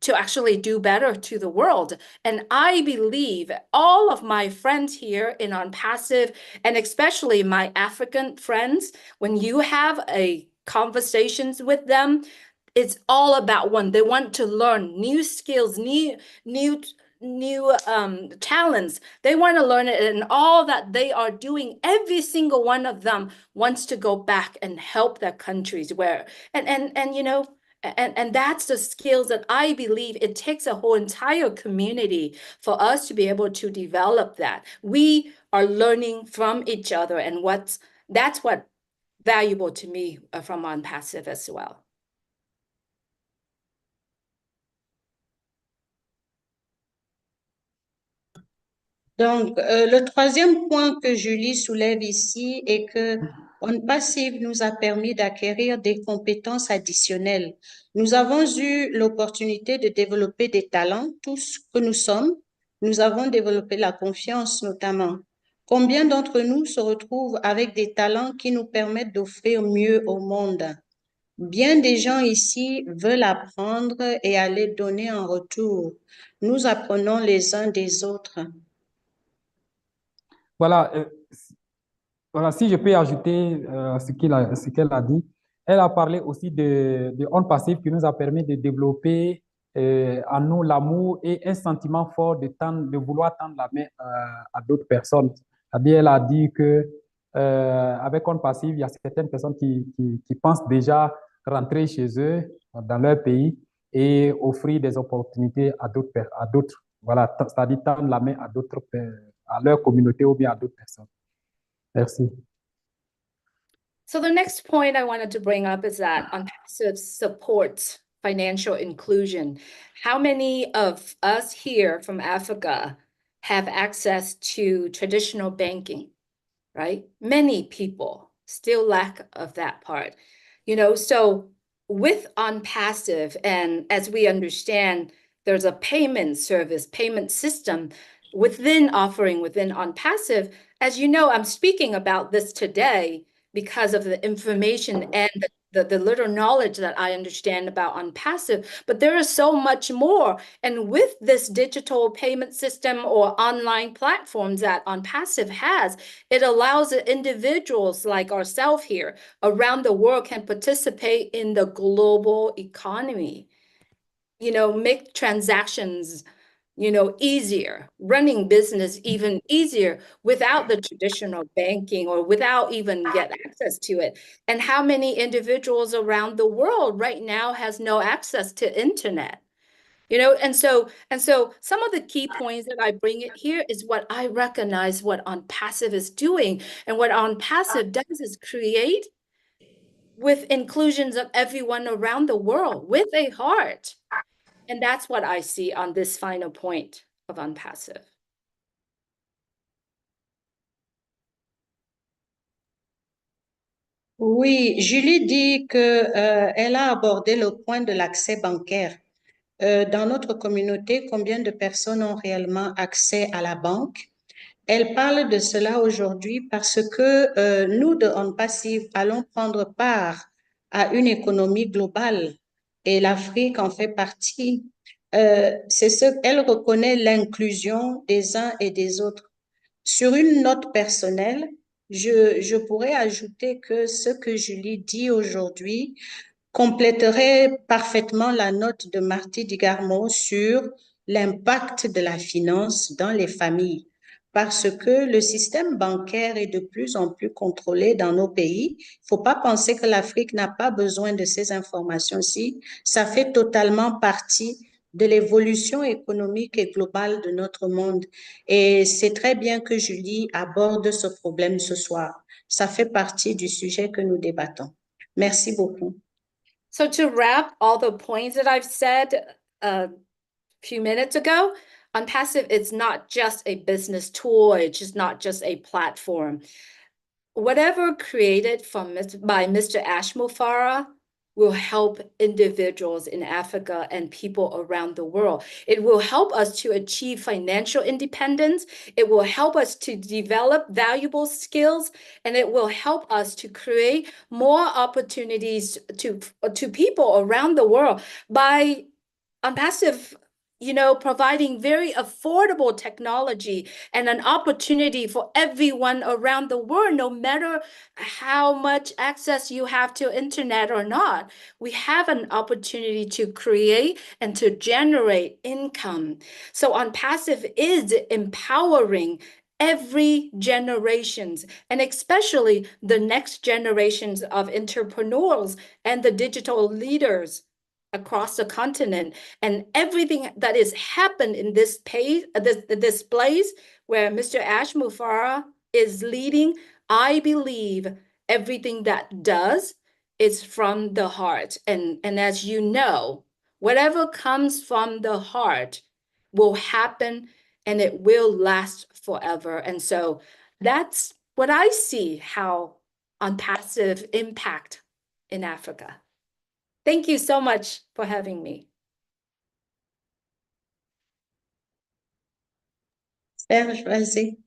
to actually do better to the world. And I believe all of my friends here in ONPASSIVE, and especially my African friends, when you have a conversations with them, it's all about they want to learn new skills, new talents. They want to learn it, and all that they are doing, every single one of them wants to go back and help their countries and that's the skills that I believe it takes a whole entire community for us to be able to develop that. We are learning from each other, and that's what valuable to me from ONPASSIVE as well. Donc, le troisième point que Julie soulève ici est que ONPASSIVE nous a permis d'acquérir des compétences additionnelles. Nous avons eu l'opportunité de développer des talents, tout ce que nous sommes. Nous avons développé la confiance notamment. Combien d'entre nous se retrouvent avec des talents qui nous permettent d'offrir mieux au monde? Bien des gens ici veulent apprendre et aller donner en retour. Nous apprenons les uns des autres. Voilà, voilà, si je peux ajouter ce qu'elle a dit, elle a parlé aussi de On Passive qui nous a permis de développer en nous l'amour et un sentiment fort de vouloir tendre la main à d'autres personnes. C'est-à-dire, elle a dit que avec On Passive, il y a certaines personnes qui pensent déjà rentrer chez eux, dans leur pays, et offrir des opportunités à d'autres. Voilà, c'est-à-dire tendre la main à d'autres, à leur communauté ou bien à d'autres personnes. Merci. So the next point I wanted to bring up is that ONPASSIVE supports financial inclusion. How many of us here from Africa have access to traditional banking, right? Many people still lack of that part. So with ONPASSIVE, and as we understand, there's a payment service, payment system within ONPASSIVE. As you know, I'm speaking about this today because of the information and the little knowledge that I understand about ONPASSIVE, but there is so much more. And with this digital payment system or online platforms that ONPASSIVE has, it allows individuals like ourselves here around the world can participate in the global economy, make transactions easier, running business even easier without the traditional banking or without even get access to it. And how many individuals around the world right now has no access to internet? And so some of the key points that I bring it here is what I recognize what ONPASSIVE is doing. And what ONPASSIVE does is create with inclusions of everyone around the world with a heart. And that's what I see on this final point of ONPASSIVE. Oui, Julie dit que elle a abordé le point de l'accès bancaire. Dans notre communauté, combien de personnes ont réellement accès à la banque? Elle parle de cela aujourd'hui parce que nous, de ONPASSIVE, allons prendre part à une économie globale et l'Afrique en fait partie. Elle reconnaît l'inclusion des uns et des autres. Sur une note personnelle, je pourrais ajouter que ce que Julie dit aujourd'hui compléterait parfaitement la note de Marty Digarmo sur l'impact de la finance dans les familles. Parce que le système bancaire est de plus en plus contrôlé dans nos pays. Il ne faut pas penser que l'Afrique n'a pas besoin de ces informations-ci. Ça fait totalement partie de l'évolution économique et globale de notre monde. Et c'est très bien que Julie aborde ce problème ce soir. Ça fait partie du sujet que nous débattons. Merci beaucoup. So to wrap all the points that I've said a few minutes ago, ONPASSIVE, it's not just a business tool. It's just not just a platform. Whatever created by Mr. Ashmufara will help individuals in Africa and people around the world. It will help us to achieve financial independence. It will help us to develop valuable skills, and it will help us to create more opportunities to people around the world by ONPASSIVE providing very affordable technology and an opportunity for everyone around the world, no matter how much access you have to internet or not. We have an opportunity to create and to generate income. So ONPASSIVE is empowering every generations, and especially the next generations of entrepreneurs and the digital leaders across the continent, and everything that is happened in this place where Mr. Ashmufara is leading. I believe everything that does is from the heart, and as you know, whatever comes from the heart will happen, and it will last forever. And so that's what I see how ONPASSIVE impact in Africa. Thank you so much for having me. Serge, vas-y.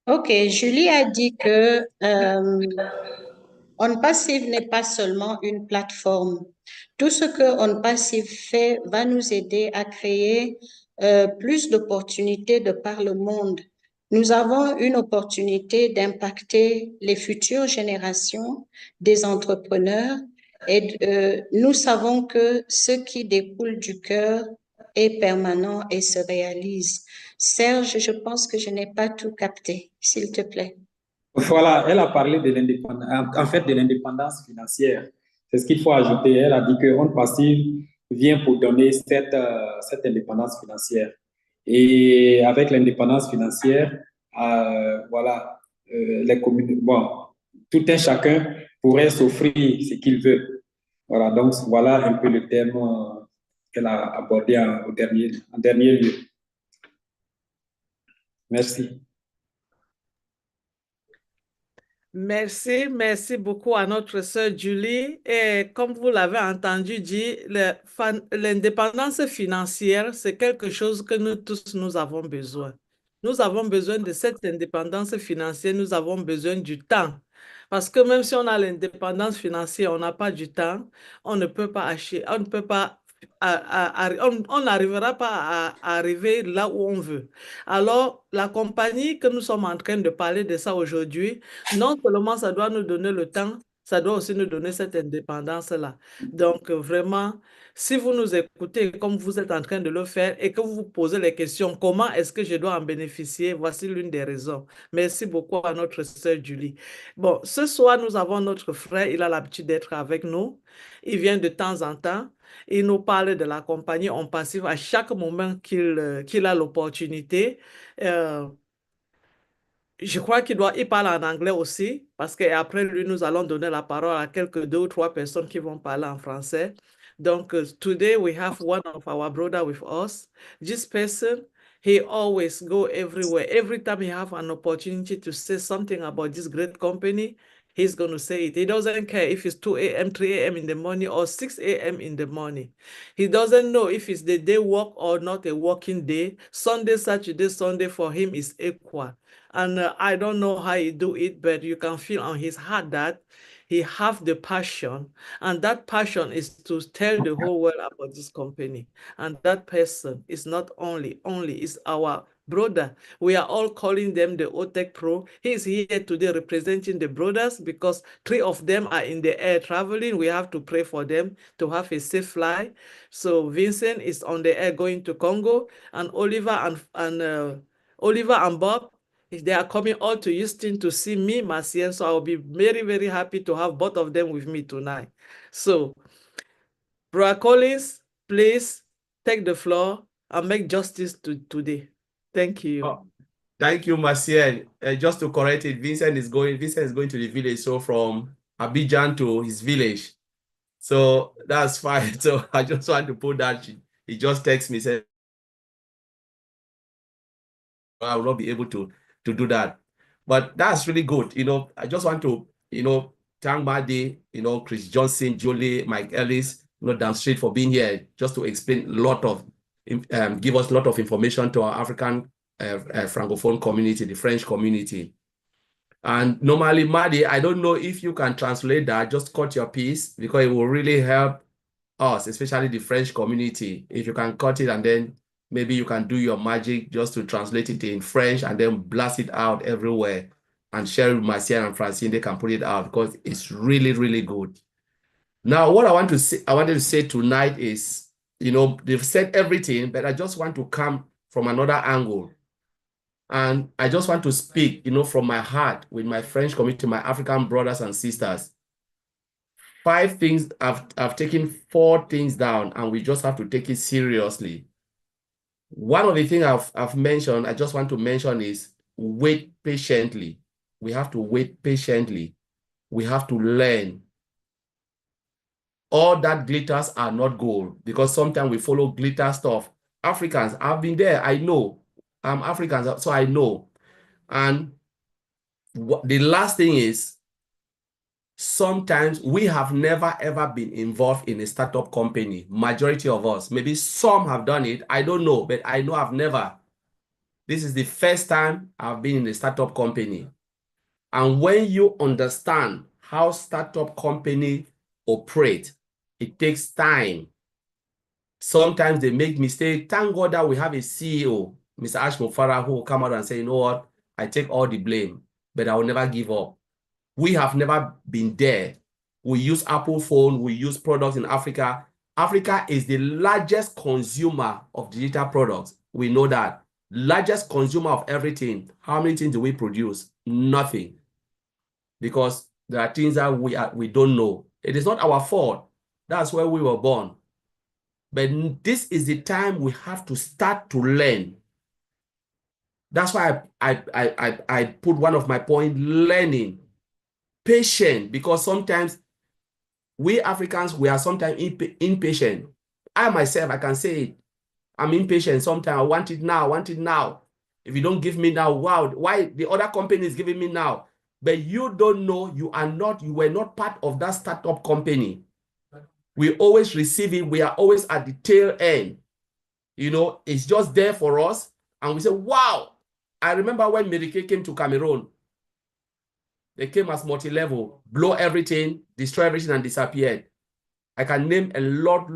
Ok, Julie a dit que ONPASSIVE n'est pas seulement une plateforme. Tout ce que ONPASSIVE fait va nous aider à créer plus d'opportunités de par le monde. Nous avons une opportunité d'impacter les futures générations des entrepreneurs et nous savons que ce qui découle du cœur est permanent et se réalise. Serge, je pense que je n'ai pas tout capté, s'il te plaît. Voilà, elle a parlé de l'indépendance, en fait, de l'indépendance financière. C'est ce qu'il faut ajouter. Elle a dit que ONPASSIVE vient pour donner cette indépendance financière. Et avec l'indépendance financière, voilà, bon, tout un chacun pourrait s'offrir ce qu'il veut. Voilà, donc voilà un peu le thème qu'elle a abordé en dernier lieu. Merci. Merci beaucoup à notre sœur Julie. Et comme vous l'avez entendu dire, l'indépendance financière, c'est quelque chose que nous tous, nous avons besoin. Nous avons besoin de cette indépendance financière, nous avons besoin du temps. Parce que même si on a l'indépendance financière, on n'a pas du temps, on ne peut pas acheter, on ne peut pas, on n'arrivera pas à arriver là où on veut. Alors, la compagnie que nous sommes en train de parler de ça aujourd'hui, non seulement ça doit nous donner le temps, ça doit aussi nous donner cette indépendance-là. Donc, vraiment, si vous nous écoutez comme vous êtes en train de le faire et que vous vous posez les questions, comment est-ce que je dois en bénéficier? Voici l'une des raisons. Merci beaucoup à notre sœur Julie. Bon, ce soir, nous avons notre frère, il a l'habitude d'être avec nous. Il vient de temps en temps. Il nous parle de la compagnie ONPASSIVE à chaque moment qu'il a l'opportunité. Je crois il parle en anglais aussi, parce qu'après lui, nous allons donner la parole à deux ou trois personnes qui vont parler en français. Donc, today we have one of our brother with us. This person, he always go everywhere. Every time he have an opportunity to say something about this great company, he's going to say it. He doesn't care if it's 2 a.m., 3 a.m. in the morning or 6 a.m. in the morning. He doesn't know if it's the day work or not a working day. Sunday, Saturday, Sunday for him is equal. And I don't know how he do it, but you can feel on his heart that he have the passion. And that passion is to tell the whole world about this company. And that person is not only is our brother. We are all calling them the OTEC Pro. He's here today representing the brothers because 3 of them are in the air traveling. We have to pray for them to have a safe flight. So Vincent is on the air going to Congo, and Oliver and Bob, if they are coming all to Houston to see me, Marcien, so I'll be very, very happy to have both of them with me tonight. So, Brother Collins, please take the floor and make justice to today. Thank you. Oh, thank you, Marcien. Just to correct it, Vincent is going to the village, so from Abidjan to his village. So that's fine. So I just want to put that. He just texts me, said, I will not be able to do that. But that's really good. I just want to, thank Madi, Chris Johnson, Julie, Mike Ellis, Dan Street for being here, just to explain give us a lot of information to our African Francophone community, the French community. And normally, Madi, I don't know if you can translate that, just cut your piece, because it will really help us, especially the French community. If you can cut it and then maybe you can do your magic just to translate it in French and then blast it out everywhere and share with Marcien and Francine, they can put it out because it's really, really good. Now, what I wanted to say tonight is, they've said everything, but I just want to come from another angle. And I just want to speak, from my heart with my French community, my African brothers and sisters. 5 things, I've taken 4 things down, and we just have to take it seriously. One of the things I've mentioned, I just want to mention is wait patiently. We have to wait patiently. We have to learn. All that glitters are not gold, because sometimes we follow glitter stuff Africans. I've been there. I know. I'm Africans, so I know. And the last thing is, sometimes we have never ever been involved in a startup company. Majority of us, maybe some have done it. I don't know, but I know I've never. This is the first time I've been in a startup company. And when you understand how startup company operate, it takes time. Sometimes they make mistakes. Thank God that we have a CEO, Mr. Ash Mufara, who will come out and say, you know what, I take all the blame, but I will never give up. We have never been there. We use Apple phone, we use products in Africa. Africa is the largest consumer of digital products. We know that. Largest consumer of everything. How many things do we produce? Nothing. Because there are things that we don't know. It is not our fault. That's where we were born. But this is the time we have to start to learn. That's why I put one of my points, learning. Patient, because sometimes we Africans, we are sometimes impatient. I myself, I can say it. I'm impatient sometimes. I want it now, I want it now. If you don't give me now, wow, why the other company is giving me now? But you don't know, you were not part of that startup company. We always receive it. We are always at the tail end. You know, it's just there for us. And we say, wow. I remember when Mary Kay came to Cameroon. They came as multi-level, blow everything, destroy everything, and disappeared. I can name a lot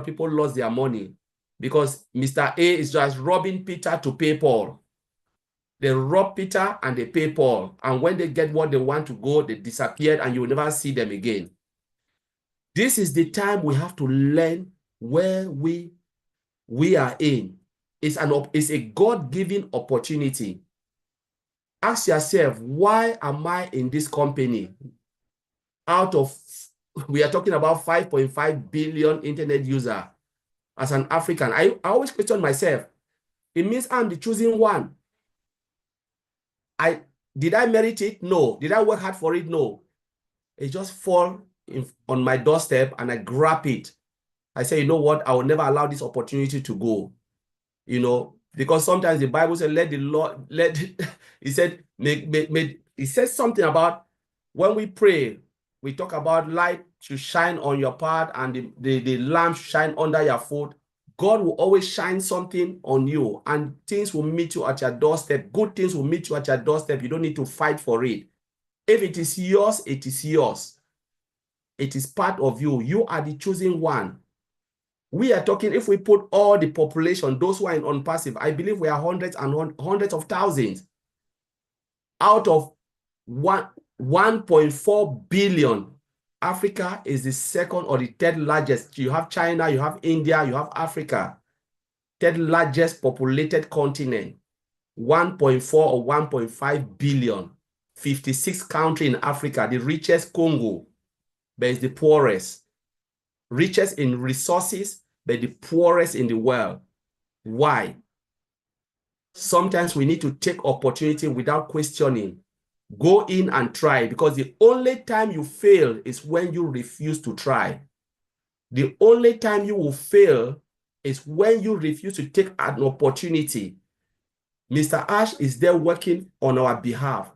people lost their money because Mr. A is just robbing Peter to pay Paul. They rob Peter and they pay Paul. And when they get what they want to go, they disappeared and you will never see them again. This is the time we have to learn where we are in. It's a God-given opportunity. Ask yourself, why am I in this company? Out of, we are talking about 5.5 billion internet users. As an African, I always question myself. It means I'm the chosen one. Did I merit it? No. Did I work hard for it? No. It just fall on my doorstep and I grab it. I say, you know what? I will never allow this opportunity to go. You know, because sometimes the Bible says, let the Lord, he said, he says something about when we pray, we talk about light should shine on your path and the lamp should shine under your foot. God will always shine something on you and things will meet you at your doorstep. Good things will meet you at your doorstep. You don't need to fight for it. If it is yours, it is yours. It is part of you. You are the chosen one. We are talking, if we put all the population, those who are in ONPASSIVE, I believe we are hundreds and hundreds of thousands. Out of 1.4 billion, Africa is the second or the third largest. You have China, you have India, you have Africa. Third largest populated continent. 1.4 or 1.5 billion. 56 countries in Africa. The richest Congo, but it's the poorest. Richest in resources, but the poorest in the world. Why? Sometimes we need to take opportunity without questioning. Go in and try, because the only time you fail is when you refuse to try. The only time you will fail is when you refuse to take an opportunity. Mr. Ash is there working on our behalf.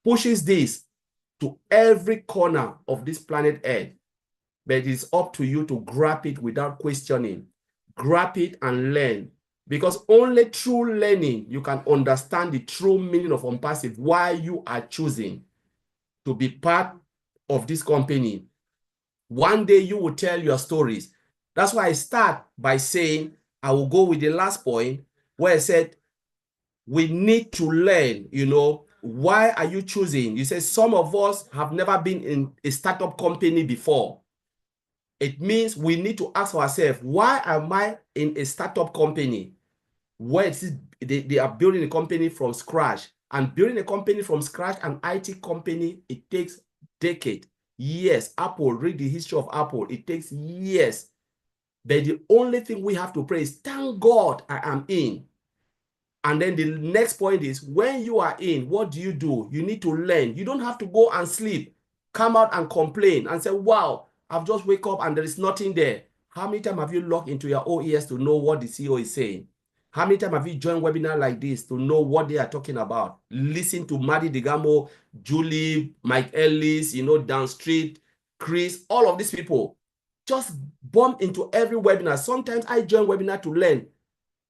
Pushes this to every corner of this planet Earth. But it is up to you to grab it without questioning. Grab it and learn. Because only through learning, you can understand the true meaning of ONPASSIVE, why you are choosing to be part of this company. One day you will tell your stories. That's why I start by saying, I will go with the last point where I said, we need to learn, you know, why are you choosing? You say some of us have never been in a startup company before. It means we need to ask ourselves, why am I in a startup company? Where they are building a company from scratch. And building a company from scratch, an IT company, it takes decades, years. Apple, read the history of Apple. It takes years. But the only thing we have to pray is, thank God I am in. And then the next point is, when you are in, what do? You need to learn. You don't have to go and sleep, come out and complain and say, wow, I've just wake up and there is nothing there. How many times have you logged into your OES to know what the CEO is saying? How many times have you joined webinar like this to know what they are talking about? Listen to Maddie Digamo, Julie, Mike Ellis, Down Street, Chris, all of these people. Just bump into every webinar. Sometimes I join webinar to learn.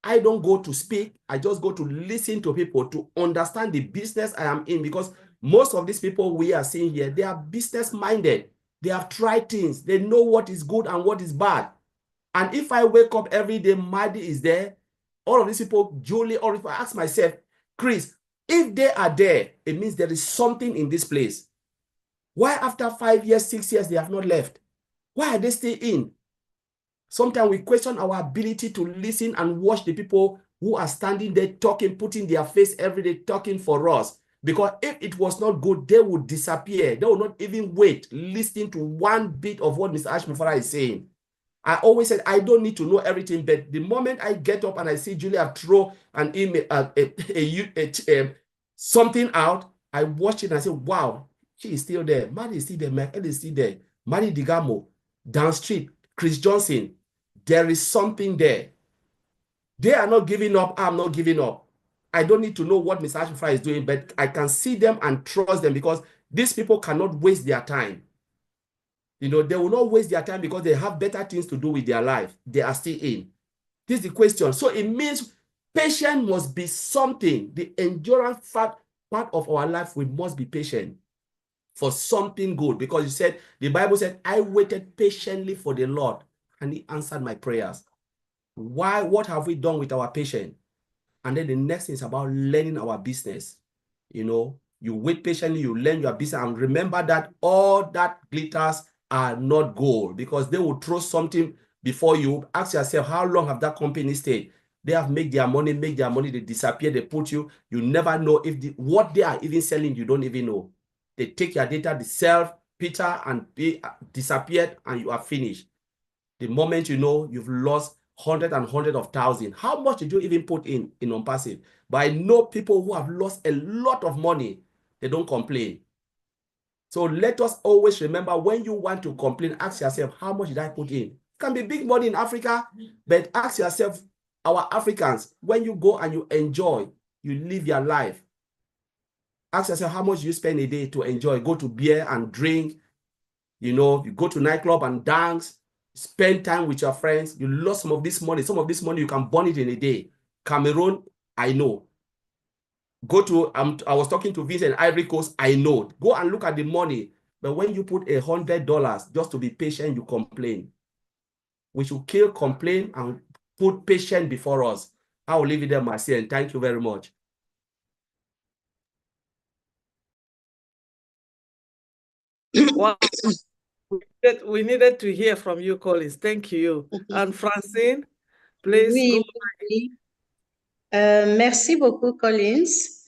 I don't go to speak. I just go to listen to people to understand the business I am in, because most of these people we are seeing here, they are business minded. They have tried things. They know what is good and what is bad. And if I wake up every day, Maddie is there, all of these people, Julie, or if I ask myself, Chris, if they are there, it means there is something in this place. Why after 5 years, 6 years, they have not left? Why are they still in? Sometimes we question our ability to listen and watch the people who are standing there talking, putting their face every day, talking for us. Because if it was not good, they would disappear. They will not even wait, listening to one bit of what Mr. Ashmufara is saying. I always said, I don't need to know everything, but the moment I get up and I see Julia throw an email, something out, I watch it and I say, wow, she is still there. Maddie is still there. Michael is still there. Maddie Digamo, Down Street, Chris Johnson. There is something there. They are not giving up. I'm not giving up. I don't need to know what Mr. Ashmufara is doing, but I can see them and trust them, because these people cannot waste their time. They will not waste their time because they have better things to do with their life. They are still in. This is the question. So it means patience must be something. The endurance part of our life, we must be patient for something good, because the Bible said, I waited patiently for the Lord and he answered my prayers. Why? What have we done with our patience? And then the next thing is about learning our business. You wait patiently, you learn your business, and remember that all that glitters are not gold, because they will throw something before you. Ask yourself, how long have that company stayed? They have made their money, they disappear, they put you. You never know if what they are even selling, you don't even know. They take your data, they sell, Peter, and they disappeared, and you are finished. The moment you know, you've lost hundreds of thousands. How much did you even put in ONPASSIVE? But I know people who have lost a lot of money. They don't complain. So let us always remember, when you want to complain, ask yourself, how much did I put in? It can be big money in Africa, but ask yourself, our Africans, when you go and you enjoy, you live your life. Ask yourself, how much you spend a day to enjoy? Go to beer and drink. You go to nightclub and dance, spend time with your friends. You lost some of this money. Some of this money, you can burn it in a day. Cameroon, I know. Go to, I was talking to Vincent, Ivory Coast, I know. Go and look at the money. But when you put $100 just to be patient, you complain. We should kill complain and put patience before us. I will leave it there, Marcia, and thank you very much. Wow. We needed to hear from you, Collins. Thank you. And Francine, please Oui, go. oui. Merci beaucoup, Collins.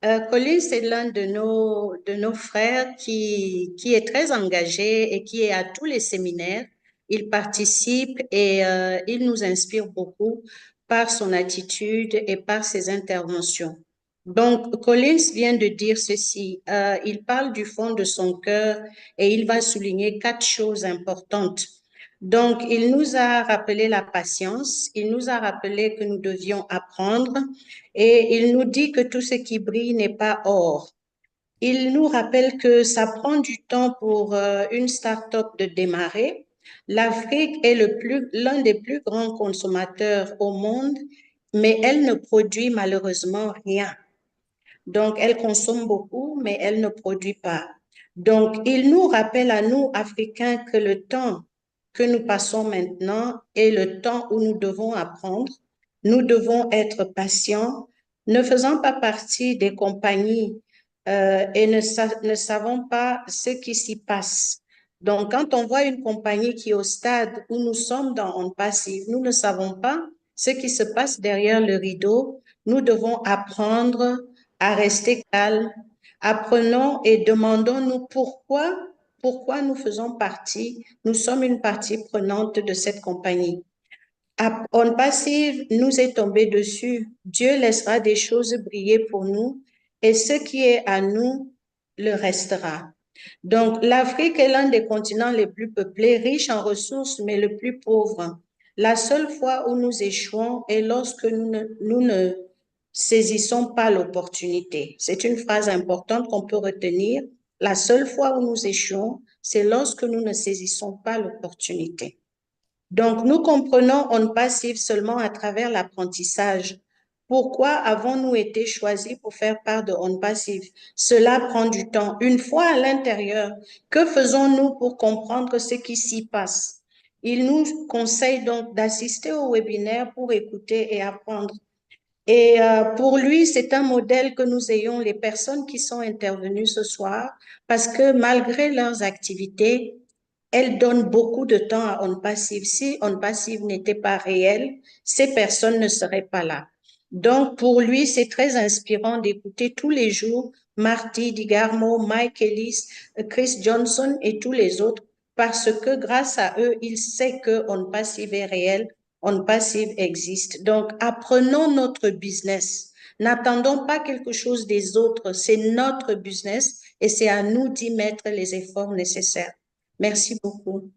Collins est l'un de nos frères qui est très engagé et qui est à tous les séminaires. Il participe et il nous inspire beaucoup par son attitude et par ses interventions. Donc, Collins vient de dire ceci. Il parle du fond de son cœur et il va souligner 4 choses importantes. Donc, il nous a rappelé la patience, il nous a rappelé que nous devions apprendre et il nous dit que tout ce qui brille n'est pas or. Il nous rappelle que ça prend du temps pour une start-up de démarrer. L'Afrique est l'un des plus grands consommateurs au monde, mais elle ne produit malheureusement rien. Donc, elle consomme beaucoup, mais elle ne produit pas. Donc, il nous rappelle à nous, Africains, que le temps que nous passons maintenant est le temps où nous devons apprendre. Nous devons être patients, ne faisant pas partie des compagnies et ne savons pas ce qui s'y passe. Donc, quand on voit une compagnie qui est au stade où nous sommes dans ONPASSIVE, nous ne savons pas ce qui se passe derrière le rideau. Nous devons apprendre à rester calme. Apprenons et demandons-nous pourquoi nous faisons partie, nous sommes une partie prenante de cette compagnie. ONPASSIVE nous est tombé dessus. Dieu laissera des choses briller pour nous et ce qui est à nous le restera. Donc, l'Afrique est l'un des continents les plus peuplés, riche en ressources, mais le plus pauvre. La seule fois où nous échouons est lorsque nous ne saisissons pas l'opportunité. C'est une phrase importante qu'on peut retenir. La seule fois où nous échouons, c'est lorsque nous ne saisissons pas l'opportunité. Donc, nous comprenons ONPASSIVE seulement à travers l'apprentissage. Pourquoi avons-nous été choisis pour faire part de ONPASSIVE? Cela prend du temps. Une fois à l'intérieur, que faisons-nous pour comprendre ce qui s'y passe? Il nous conseille donc d'assister au webinaire pour écouter et apprendre. Et pour lui, c'est un modèle que nous ayons les personnes qui sont intervenues ce soir, parce que malgré leurs activités, elles donnent beaucoup de temps à ONPASSIVE. Si ONPASSIVE n'était pas réel, ces personnes ne seraient pas là. Donc, pour lui, c'est très inspirant d'écouter tous les jours Marty Digarmo, Mike Ellis, Chris Johnson et tous les autres, parce que grâce à eux, il sait que ONPASSIVE est réel, ONPASSIVE existe. Donc, apprenons notre business. N'attendons pas quelque chose des autres, c'est notre business et c'est à nous d'y mettre les efforts nécessaires. Merci beaucoup.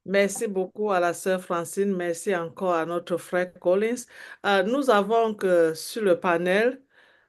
Merci beaucoup à la sœur Francine. Merci encore à notre frère Collins. Nous avons que sur le panel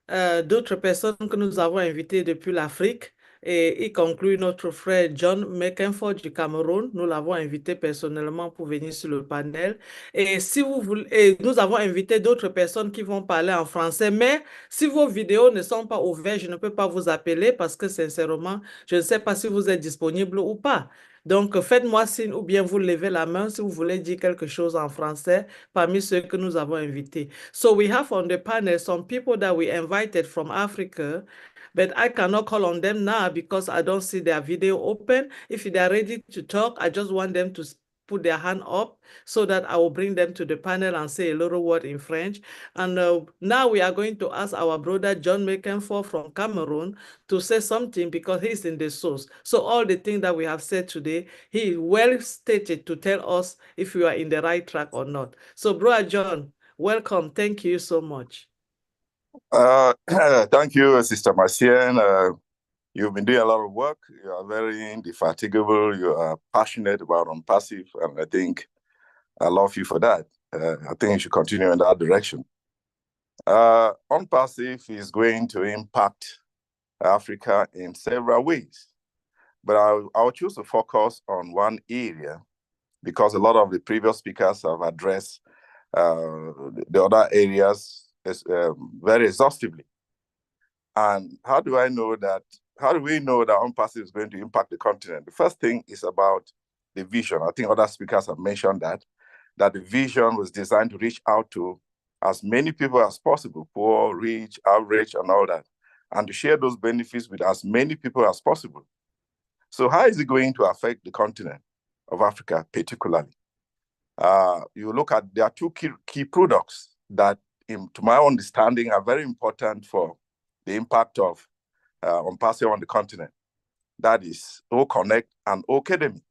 d'autres personnes que nous avons invitées depuis l'Afrique, et y conclut notre frère John McInford du Cameroun. Nous l'avons invité personnellement pour venir sur le panel. Et si vous voulez, et nous avons invité d'autres personnes qui vont parler en français, mais si vos vidéos ne sont pas ouvertes, je ne peux pas vous appeler parce que sincèrement, je ne sais pas si vous êtes disponible ou pas. Donc, faites-moi signe ou bien vous levez la main si vous voulez dire quelque chose en français parmi ceux que nous avons invités. So we have on the panel some people that we invited from Africa, but I cannot call on them now because I don't see their video open. If they are ready to talk, I just want them to put their hand up so that I will bring them to the panel and say a little word in French. And now we are going to ask our brother John McInford from Cameroon to say something because he's in the source. So all the things that we have said today, he well stated to tell us if we are in the right track or not. So brother John, welcome. Thank you so much. Thank you, Sister Marcienne. You've been doing a lot of work. You are very indefatigable. You are passionate about ONPASSIVE, and I think I love you for that. I think you should continue in that direction. ONPASSIVE is going to impact Africa in several ways, but I'll choose to focus on one area because a lot of the previous speakers have addressed the other areas very exhaustively. And how do we know that ONPASSIVE is going to impact the continent? The first thing is about the vision. I think other speakers have mentioned that the vision was designed to reach out to as many people as possible, poor, rich, average, and all that, and to share those benefits with as many people as possible. So how is it going to affect the continent of Africa particularly? You look at, there are two key products that, to my understanding, are very important for the impact of ONPASSIVE on the continent. That is OConnect and Ocademy.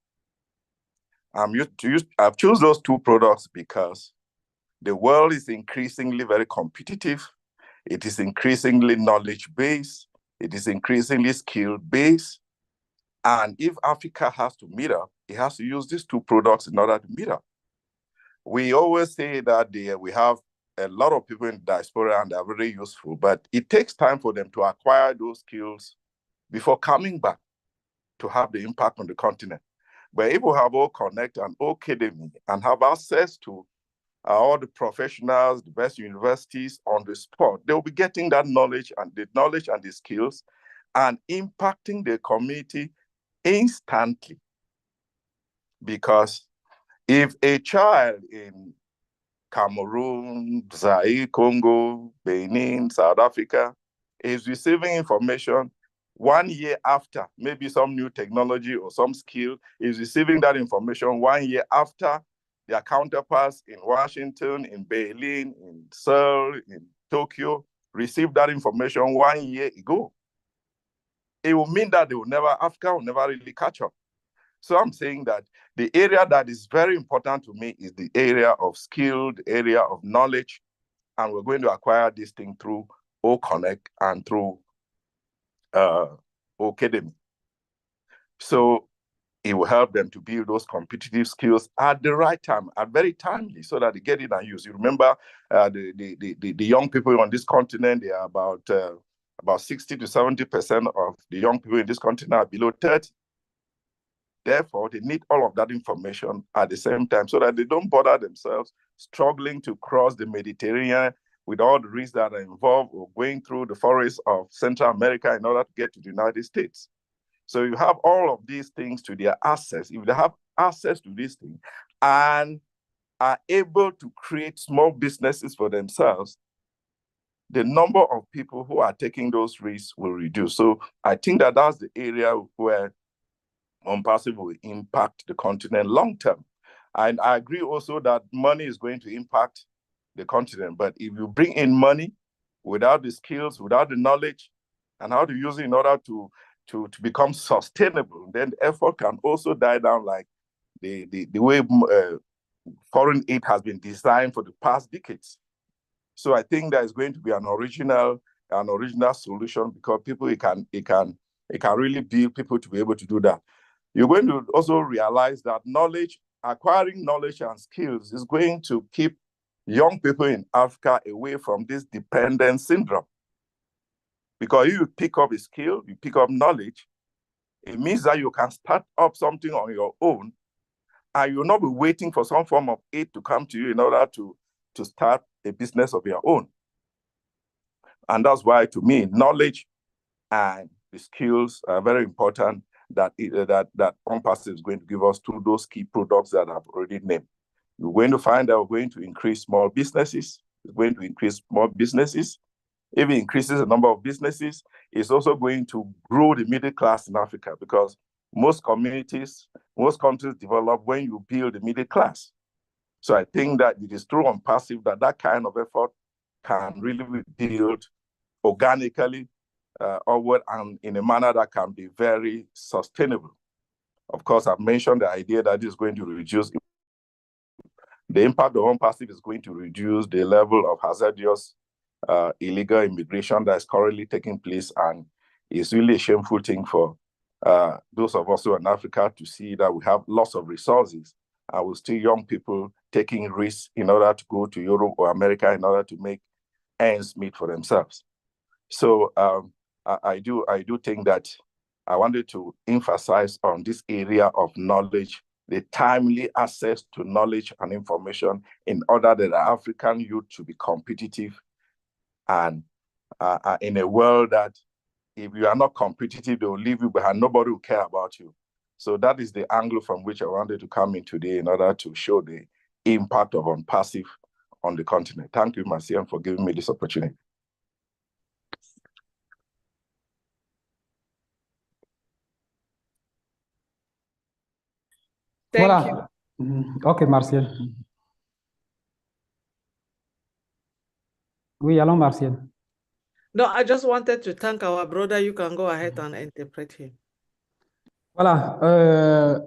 I've chosen those two products because the world is increasingly very competitive. It is increasingly knowledge-based. It is increasingly skill-based. And if Africa has to meet up, it has to use these two products in order to meet up. We always say that we have a lot of people in diaspora and they're very useful, but it takes time for them to acquire those skills before coming back to have the impact on the continent. But if we have OConnect and Ocademy and have access to all the professionals, the best universities on the spot, they'll be getting that knowledge and the skills and impacting the community instantly. Because if a child in Cameroon, Zaire, Congo, Benin, South Africa is receiving information 1 year after, maybe some new technology or some skill, is receiving that information 1 year after their counterparts in Washington, in Berlin, in Seoul, in Tokyo, received that information 1 year ago. It will mean that Africa will never really catch up. So I'm saying that the area that is very important to me is the area of skill, the area of knowledge, and we're going to acquire this thing through O-Connect and through Academy. So it will help them to build those competitive skills at the right time, at very timely, so that they get it and use. You remember the young people on this continent, they are about 60 to 70% of the young people in this continent are below 30. Therefore, they need all of that information at the same time so that they don't bother themselves struggling to cross the Mediterranean with all the risks that are involved, or going through the forests of Central America in order to get to the United States. So you have all of these things to their access. If they have access to these things and are able to create small businesses for themselves, the number of people who are taking those risks will reduce. So I think that that's the area where ONPASSIVE will impact the continent long term. And I agree also that money is going to impact the continent. But if you bring in money without the skills, without the knowledge, and how to use it in order to become sustainable, then the effort can also die down, like the way foreign aid has been designed for the past decades. So I think there is going to be an original solution, because people, it can really build people to be able to do that. You're going to also realize that acquiring knowledge and skills is going to keep young people in Africa away from this dependent syndrome. Because if you pick up a skill, you pick up knowledge, it means that you can start up something on your own, and you'll not be waiting for some form of aid to come to you in order to start a business of your own. And that's why, to me, knowledge and the skills are very important that ONPASSIVE is going to give us through those key products that I've already named. We're going to find that we're going to increase small businesses. It's going to increase small businesses. If it increases the number of businesses, it's also going to grow the middle class in Africa, because most countries develop when you build the middle class. So I think that it is through ONPASSIVE that kind of effort can really be built organically, upward, and in a manner that can be very sustainable. Of course, I've mentioned the idea that is going to reduce the impact of ONPASSIVE is going to reduce the level of hazardous illegal immigration that is currently taking place, and it's really a shameful thing for those of us who are in Africa to see that we have lots of resources and we still young people taking risks in order to go to Europe or America in order to make ends meet for themselves. So I do think that I wanted to emphasize on this area of knowledge, the timely access to knowledge and information, in order that the African youth to be competitive, and in a world that if you are not competitive, they will leave you behind. Nobody will care about you. So that is the angle from which I wanted to come in today in order to show the impact of ONPASSIVE on the continent. Thank you, Marcian, for giving me this opportunity. Thank you. Voilà. OK, Martial. Oui, allons, Martial. No, I just wanted to thank our brother. You can go ahead and interpret him. Voilà.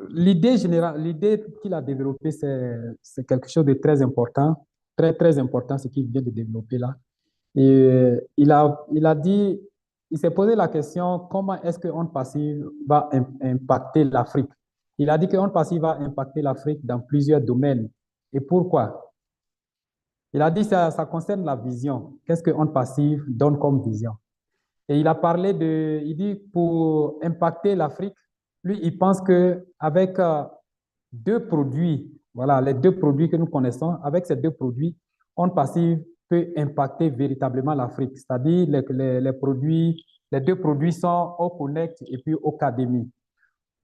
L'idée générale, l'idée qu'il a développée, c'est quelque chose de très important, très important, ce qu'il vient de développer là. Et il a dit, il s'est posé la question, comment est-ce que ONPASSIVE va impacter l'Afrique? Il a dit que ONPASSIVE va impacter l'Afrique dans plusieurs domaines. Et pourquoi? Il a dit que ça concerne la vision. Qu'est-ce que ONPASSIVE donne comme vision? Et il a parlé il dit pour impacter l'Afrique, lui, il pense qu'avec deux produits, voilà, les deux produits que nous connaissons, avec ces deux produits, ONPASSIVE peut impacter véritablement l'Afrique. C'est-à-dire les deux produits sont O-Connect et puis Academy.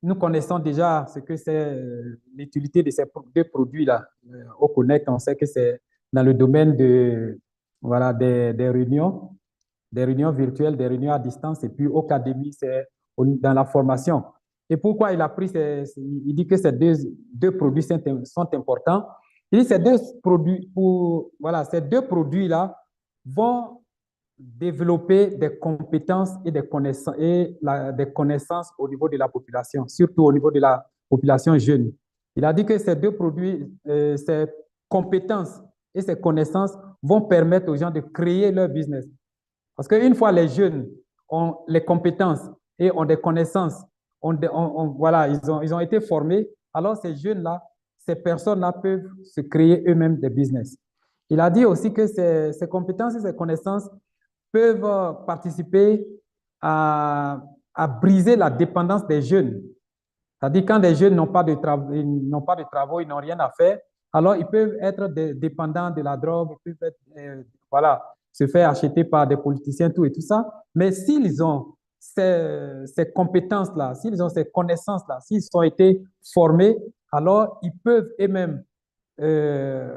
Nous connaissons déjà ce que c'est l'utilité de ces deux produits-là. O-Connect, on sait que c'est dans le domaine voilà, des réunions virtuelles, des réunions à distance, et puis Academy, c'est dans la formation. Et pourquoi il a pris il dit que ces deux produits sont importants. Il dit que ces deux produits-là vont développer des compétences et des connaissances au niveau de la population, surtout au niveau de la population jeune. Il a dit que ces deux produits, ces compétences et ces connaissances vont permettre aux gens de créer leur business. Parce qu'une fois les jeunes ont les compétences et ont des connaissances, voilà, ils ont été formés, alors ces jeunes-là, ces personnes-là peuvent se créer eux-mêmes des business. Il a dit aussi que ces compétences et ces connaissances peuvent participer à briser la dépendance des jeunes. C'est-à-dire quand des jeunes n'ont pas de travaux, ils n'ont rien à faire, alors ils peuvent être dépendants de la drogue, ils peuvent être, voilà, se faire acheter par des politiciens, tout et tout ça. Mais s'ils ont ces compétences-là, s'ils ont ces connaissances-là, s'ils ont été formés, alors ils peuvent eux-mêmes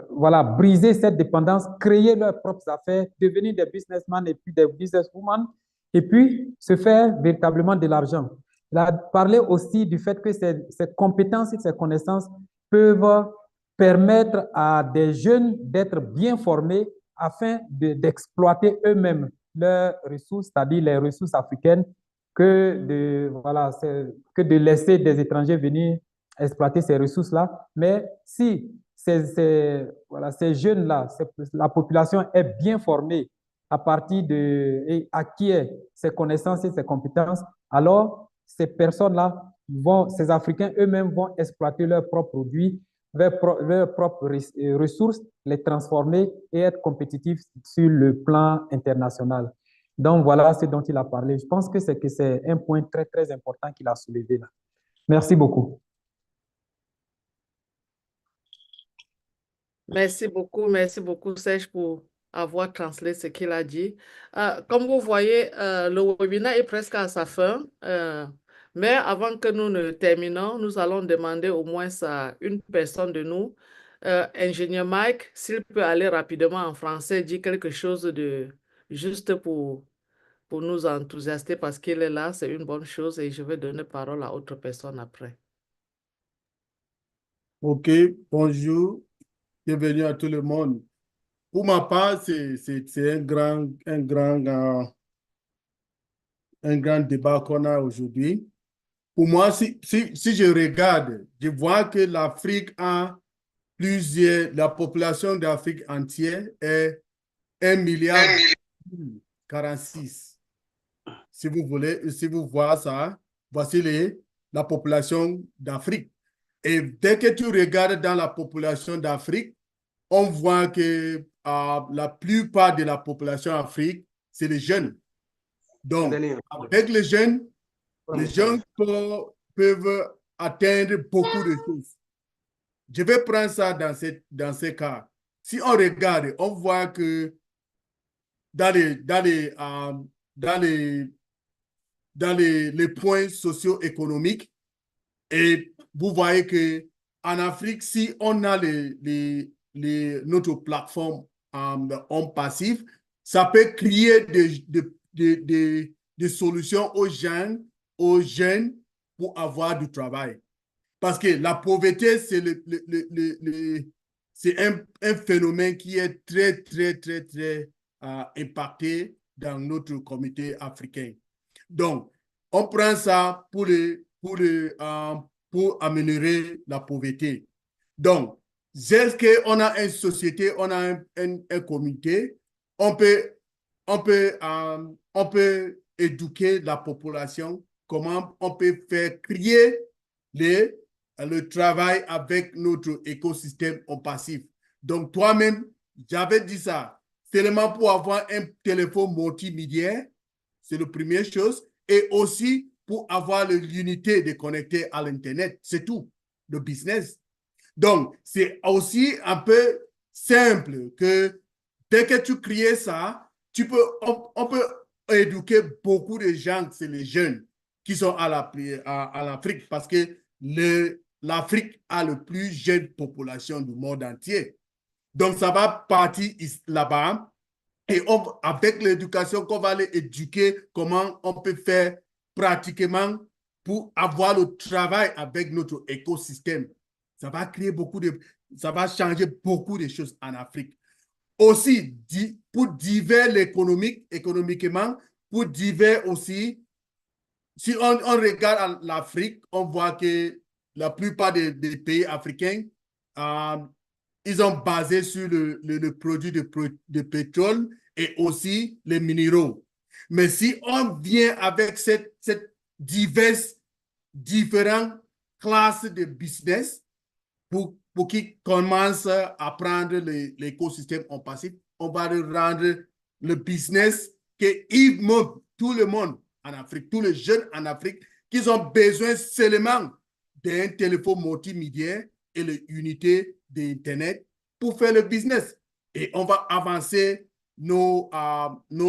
voilà, briser cette dépendance, créer leurs propres affaires, devenir des businessmen et puis des businesswomen, et puis se faire véritablement de l'argent. Il a parlé aussi du fait que ces compétences et ces connaissances peuvent permettre à des jeunes d'être bien formés afin d'exploiter eux-mêmes leurs ressources, c'est-à-dire les ressources africaines, voilà, que de laisser des étrangers venir exploiter ces ressources-là. Mais si voilà, ces jeunes-là, la population est bien formée à partir et acquiert ces connaissances et ces compétences, alors ces personnes-là ces Africains eux-mêmes vont exploiter leurs propres produits, leurs propres ressources, les transformer et être compétitifs sur le plan international. Donc voilà ce dont il a parlé. Je pense que c'est un point très, très important qu'il a soulevé là. Merci beaucoup. Merci beaucoup Serge pour avoir translé ce qu'il a dit. Comme vous voyez, le webinaire est presque à sa fin, mais avant que nous ne terminons, nous allons demander au moins à une personne de nous, ingénieur Mike, s'il peut aller rapidement en français, dire quelque chose de juste pour nous enthousiaster parce qu'il est là, c'est une bonne chose et je vais donner parole à autre personne après. Ok, bonjour, bienvenue à tout le monde. Pour ma part, c'est un grand débat qu'on a aujourd'hui. Pour moi, si je regarde, je vois que l'Afrique a la population d'Afrique entière est 1 milliard 46. Si vous voulez, si vous voyez ça, voici la population d'Afrique. Et dès que tu regardes dans la population d'Afrique, on voit que la plupart de la population d'Afrique, c'est les jeunes. Donc, avec les jeunes peuvent atteindre beaucoup de choses. Je vais prendre ça dans ces cas. Si on regarde, on voit que dans les points socio-économiques, et vous voyez que en Afrique, si on a notre plateforme ONPASSIVE, ça peut créer des solutions aux jeunes pour avoir du travail. Parce que la pauvreté, c'est un phénomène qui est très, très, très, très impacté dans notre comité africain. Donc, on prend ça pour améliorer la pauvreté. Donc, est-ce qu'on a une société, on a un comité, on peut éduquer la population, comment on peut faire créer le travail avec notre écosystème en passif. Donc, toi-même, j'avais dit ça, seulement pour avoir un téléphone multimédia, c'est la première chose, et aussi pour avoir l'unité de connecter à l'Internet, c'est tout, le business. Donc, c'est aussi un peu simple que dès que tu crées ça, on peut éduquer beaucoup de gens, c'est les jeunes qui sont à l'Afrique, parce que l'Afrique a la plus jeune population du monde entier. Donc, ça va partir là-bas. Et avec l'éducation qu'on va aller éduquer, comment on peut faire pratiquement pour avoir le travail avec notre écosystème. Ça va créer ça va changer beaucoup de choses en Afrique. Aussi, pour divers économiquement, pour divers aussi, si on regarde l'Afrique, on voit que la plupart des pays africains, ils ont basé sur le produit de pétrole et aussi les minéraux. Mais si on vient avec cette différentes classes de business pour qu'ils commencent à prendre l'écosystème en passif, on va rendre le business qu'ils montrent tout le monde en Afrique, tous les jeunes en Afrique, qu'ils ont besoin seulement d'un téléphone multimédia et l'unité d'Internet pour faire le business. Et on va avancer nos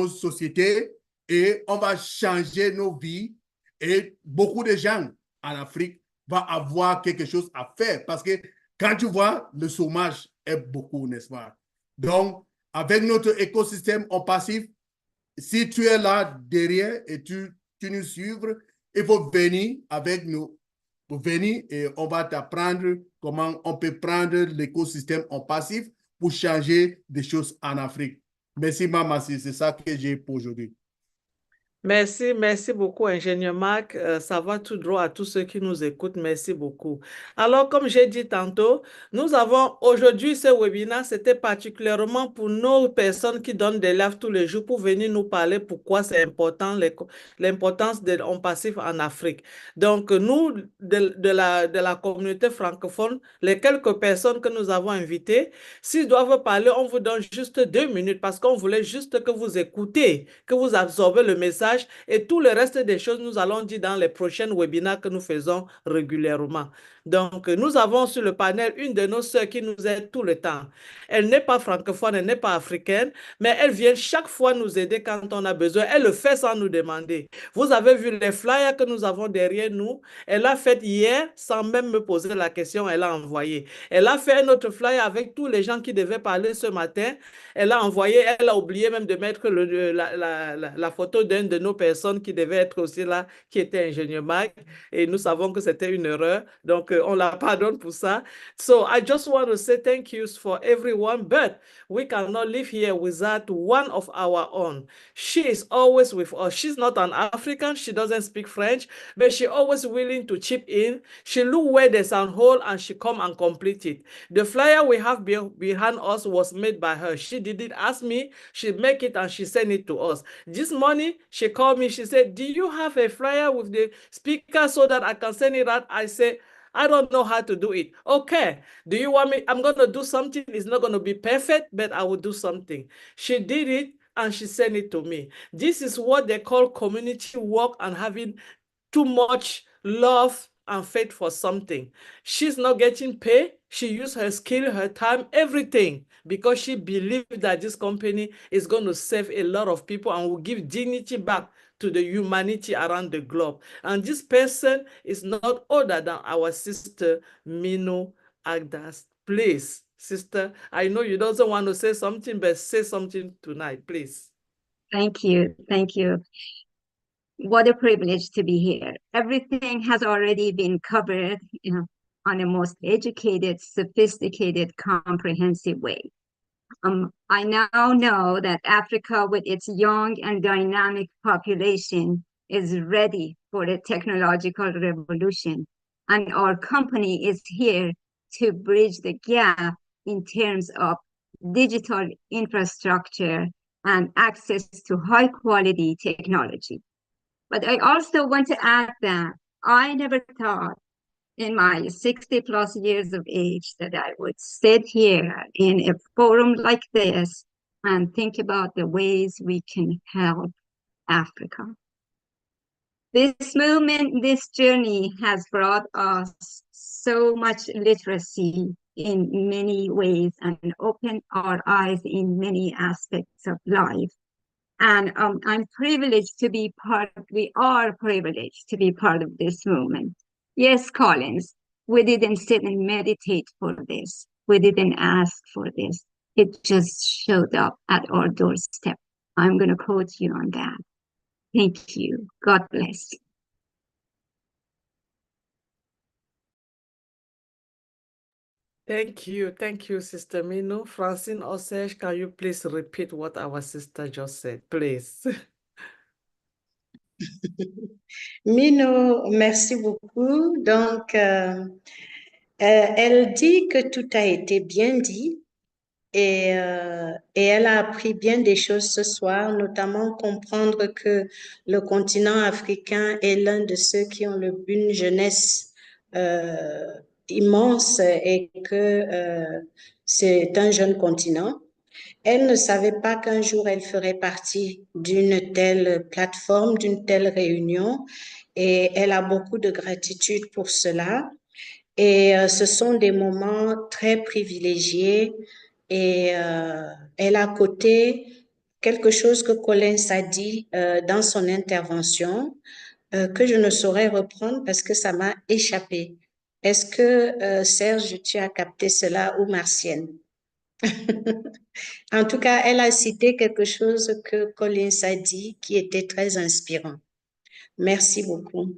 sociétés et on va changer nos vies. Et beaucoup de gens en Afrique vont avoir quelque chose à faire parce que quand tu vois, le chômage est beaucoup, n'est-ce pas? Donc, avec notre écosystème en passif, si tu es là derrière et tu nous suivres, il faut venir avec nous. Pour venir et on va t'apprendre comment on peut prendre l'écosystème en passif pour changer des choses en Afrique. Merci, Maman, c'est ça que j'ai pour aujourd'hui. Merci, merci beaucoup, ingénieur Marc. Ça va tout droit à tous ceux qui nous écoutent. Merci beaucoup. Alors, comme j'ai dit tantôt, nous avons aujourd'hui ce webinaire, c'était particulièrement pour nos personnes qui donnent des lives tous les jours pour venir nous parler pourquoi c'est important, l'importance de ONPASSIVE en Afrique. Donc, nous, de la communauté francophone, les quelques personnes que nous avons invitées, s'ils doivent parler, on vous donne juste 2 minutes parce qu'on voulait juste que vous écoutez, que vous absorbez le message et tout le reste des choses, nous allons dire dans les prochains webinaires que nous faisons régulièrement. Donc, nous avons sur le panel une de nos sœurs qui nous aide tout le temps. Elle n'est pas francophone, elle n'est pas africaine, mais elle vient chaque fois nous aider quand on a besoin. Elle le fait sans nous demander. Vous avez vu les flyers que nous avons derrière nous. Elle l'a fait hier sans même me poser la question, elle a envoyé. Elle a fait un autre flyer avec tous les gens qui devaient parler ce matin. Elle a envoyé, elle a oublié même de mettre la photo d'une de nos personnes qui devait être aussi là, qui était ingénieur Mike. Et nous savons que c'était une erreur. Donc, on la pardonne pour ça. So, I just want to say thank you for everyone, but we cannot live here without one of our own. She is always with us. She's not an African. She doesn't speak French, but she's always willing to chip in. She look where there's a hole and she come and complete it. The flyer we have behind us was made by her. She didn't ask me. She make it and she sent it to us. This morning, she called me. She said, do you have a flyer with the speaker so that I can send it out? I said, I don't know how to do it. Okay. Do you want me? I'm going to do something. It's not going to be perfect, but I will do something. She did it and she sent it to me. This is what they call community work and having too much love and faith for something. She's not getting paid. She used her skill, her time, everything, because she believed that this company is going to save a lot of people and will give dignity back to the humanity around the globe. And this person is not other than our sister, Mino Agdas. Please, sister, I know you don't want to say something, but say something tonight, please. Thank you. Thank you. What a privilege to be here. Everything has already been covered, on a most educated, sophisticated, comprehensive way. I now know that Africa, with its young and dynamic population, is ready for a technological revolution. And our company is here to bridge the gap in terms of digital infrastructure and access to high quality technology. But I also want to add that I never thought in my 60 plus years of age that I would sit here in a forum like this and think about the ways we can help Africa. This movement, this journey has brought us so much literacy in many ways and opened our eyes in many aspects of life. And I'm privileged to be we are privileged to be part of this movement. Yes, Collins, we didn't sit and meditate for this. We didn't ask for this. It just showed up at our doorstep. I'm going to quote you on that. Thank you. God bless. Thank you, Sister Mino. Francine Osage, can you please repeat what our sister just said, please? Mino, merci beaucoup. Donc, elle dit que tout a été bien dit Et elle a appris bien des choses ce soir, notamment comprendre que le continent africain est l'un de ceux qui ont une jeunesse immense et que c'est un jeune continent. Elle ne savait pas qu'un jour elle ferait partie d'une telle plateforme, d'une telle réunion, et elle a beaucoup de gratitude pour cela. Et ce sont des moments très privilégiés. Et elle a coté quelque chose que Collins a dit dans son intervention, que je ne saurais reprendre parce que ça m'a échappé. Est-ce que Serge, tu as capté cela ou Martienne? En tout cas, elle a cité quelque chose que Collins a dit qui était très inspirant. Merci beaucoup.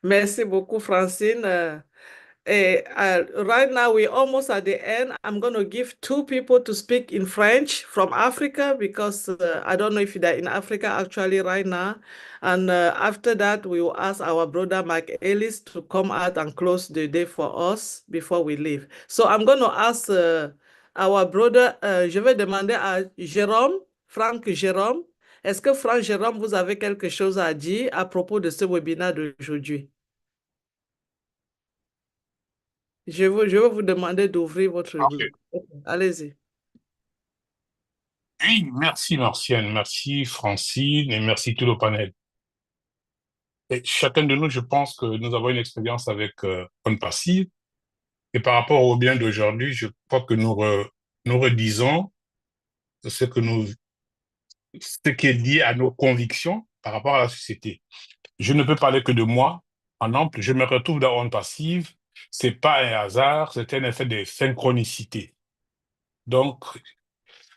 Merci beaucoup, Francine. Right now, we're almost at the end. I'm going to give two people to speak in French from Africa because I don't know if they're in Africa actually right now. And after that, we will ask our brother Mike Ellis to come out and close the day for us before we leave. So I'm going to ask our brother, je vais demander à Jérôme, Franck Jérôme. Est-ce que Franck Jérôme, vous avez quelque chose à dire à propos de ce webinaire d'aujourd'hui? Je vais vous demander d'ouvrir votre Parfait. micro. Allez-y. Oui, merci Martienne, merci Francine et merci tout le panel. Et chacun de nous, je pense que nous avons une expérience avec ONPASSIVE. Et par rapport au bien d'aujourd'hui, je crois que nous redisons ce qui est lié à nos convictions par rapport à la société. Je ne peux parler que de moi. En exemple, je me retrouve dans ONPASSIVE. C'est pas un hasard, c'est un effet de synchronicité. Donc,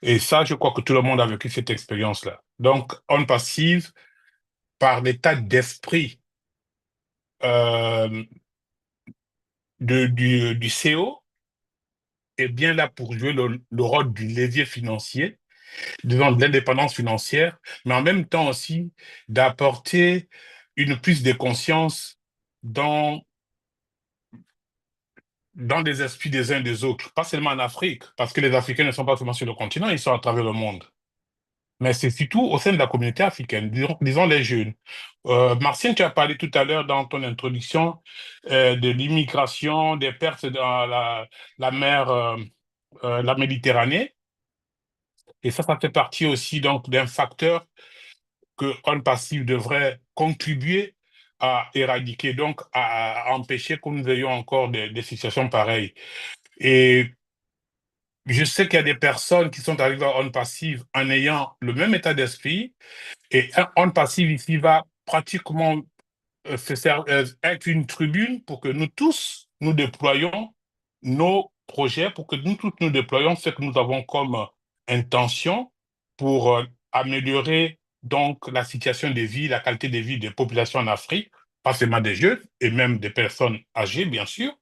et ça, je crois que tout le monde a vécu cette expérience-là. Donc, ONPASSIVE, par l'état d'esprit du CO, est bien là pour jouer le rôle du levier financier, disons de l'indépendance financière, mais en même temps aussi d'apporter une plus de conscience dans les esprits des uns et des autres, pas seulement en Afrique, parce que les Africains ne sont pas seulement sur le continent, ils sont à travers le monde. Mais c'est surtout au sein de la communauté africaine, disons les jeunes. Martine, tu as parlé tout à l'heure dans ton introduction de l'immigration, des pertes dans la mer, la Méditerranée. Et ça fait partie aussi donc d'un facteur que ONPASSIVE devrait contribuer à éradiquer, donc à empêcher que nous ayons encore des situations pareilles. Et je sais qu'il y a des personnes qui sont arrivées à ONPASSIVE en ayant le même état d'esprit, et ONPASSIVE ici va pratiquement être une tribune pour que nous tous, nous déployions nos projets, pour que nous tous, nous déployions ce que nous avons comme intention pour améliorer donc la situation de vie, la qualité de vie des populations en Afrique, pas seulement des jeunes et même des personnes âgées, bien sûr,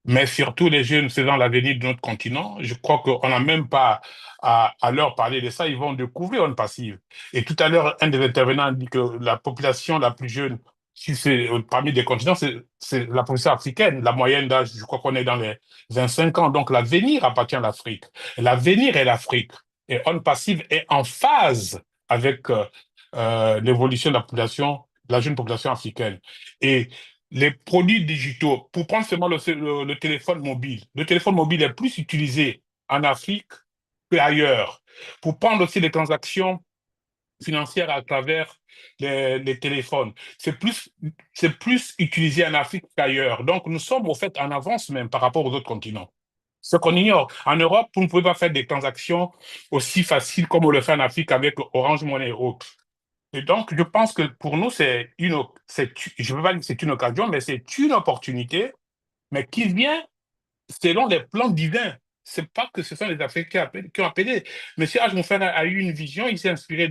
mais surtout les jeunes faisant l'avenir de notre continent. Je crois qu'on n'a même pas à leur parler de ça, ils vont découvrir ONPASSIVE. Et tout à l'heure, un des intervenants a dit que la population la plus jeune, si c'est parmi des continents, c'est la population africaine. La moyenne d'âge, je crois qu'on est dans les 25 ans. Donc l'avenir appartient à l'Afrique. L'avenir est l'Afrique. Et ONPASSIVE est en phase avec l'évolution de la population, de la jeune population africaine. Et les produits digitaux, pour prendre seulement le téléphone mobile, le téléphone mobile est plus utilisé en Afrique qu'ailleurs. Pour prendre aussi les transactions financières à travers les téléphones, c'est plus utilisé en Afrique qu'ailleurs. Donc, nous sommes au fait en avance même par rapport aux autres continents. Ce qu'on ignore, en Europe, vous ne pouvez pas faire des transactions aussi faciles comme on le fait en Afrique avec Orange Money et autres. Et donc, je pense que pour nous, je ne veux pas dire que c'est une occasion, mais c'est une opportunité, mais qui vient selon les plans divins. Ce n'est pas que ce sont les Africains qui ont appelé. Monsieur H. a eu une vision, il s'est inspiré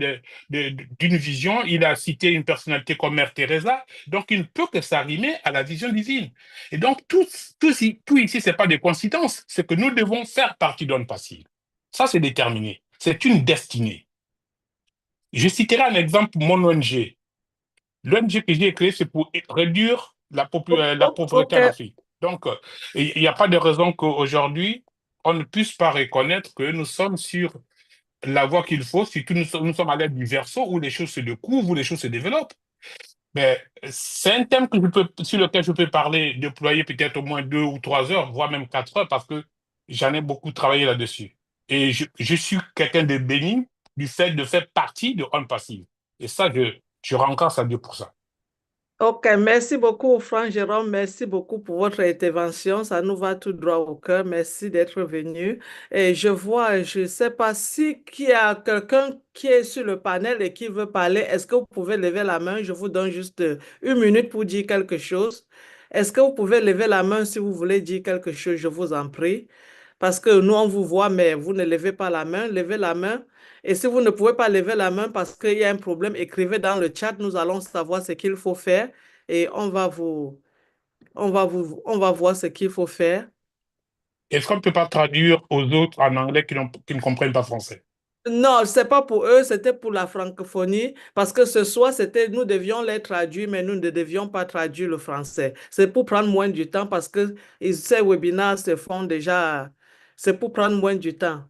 d'une vision, il a cité une personnalité comme Mère Teresa, donc il ne peut que s'arrimer à la vision divine. Et donc, tout ici, ce n'est pas des coïncidences, c'est que nous devons faire partie d'ONPASSIVE. Ça, c'est déterminé. C'est une destinée. Je citerai un exemple pour mon ONG. L'ONG que j'ai créée, c'est pour réduire la pauvreté en Afrique. Donc, il n'y a pas de raison qu'aujourd'hui, on ne puisse pas reconnaître que nous sommes sur la voie qu'il faut, surtout nous sommes à l'ère du verso où les choses se découvrent, où les choses se développent. Mais c'est un thème sur lequel je peux parler, déployer peut-être au moins 2 ou 3 heures, voire même 4 heures, parce que j'en ai beaucoup travaillé là-dessus. Et je suis quelqu'un de béni du fait de faire partie de ONPASSIVE. Et ça, je rends grâce à Dieu pour ça. Ok, merci beaucoup, Franck Jérôme. Merci beaucoup pour votre intervention. Ça nous va tout droit au cœur. Merci d'être venu. Et je vois, je ne sais pas si qu'il y a quelqu'un qui est sur le panel et qui veut parler. Est-ce que vous pouvez lever la main? Je vous donne juste 1 minute pour dire quelque chose. Est-ce que vous pouvez lever la main si vous voulez dire quelque chose? Je vous en prie. Parce que nous, on vous voit, mais vous ne levez pas la main. Levez la main. Et si vous ne pouvez pas lever la main parce qu'il y a un problème, écrivez dans le chat. Nous allons savoir ce qu'il faut faire et on va voir ce qu'il faut faire. Est-ce qu'on ne peut pas traduire aux autres en anglais qui ne comprennent pas français? Non, c'est pas pour eux, c'était pour la francophonie parce que ce soir, nous devions les traduire, mais nous ne devions pas traduire le français. C'est pour prendre moins du temps parce que ces webinaires se font déjà, c'est pour prendre moins du temps.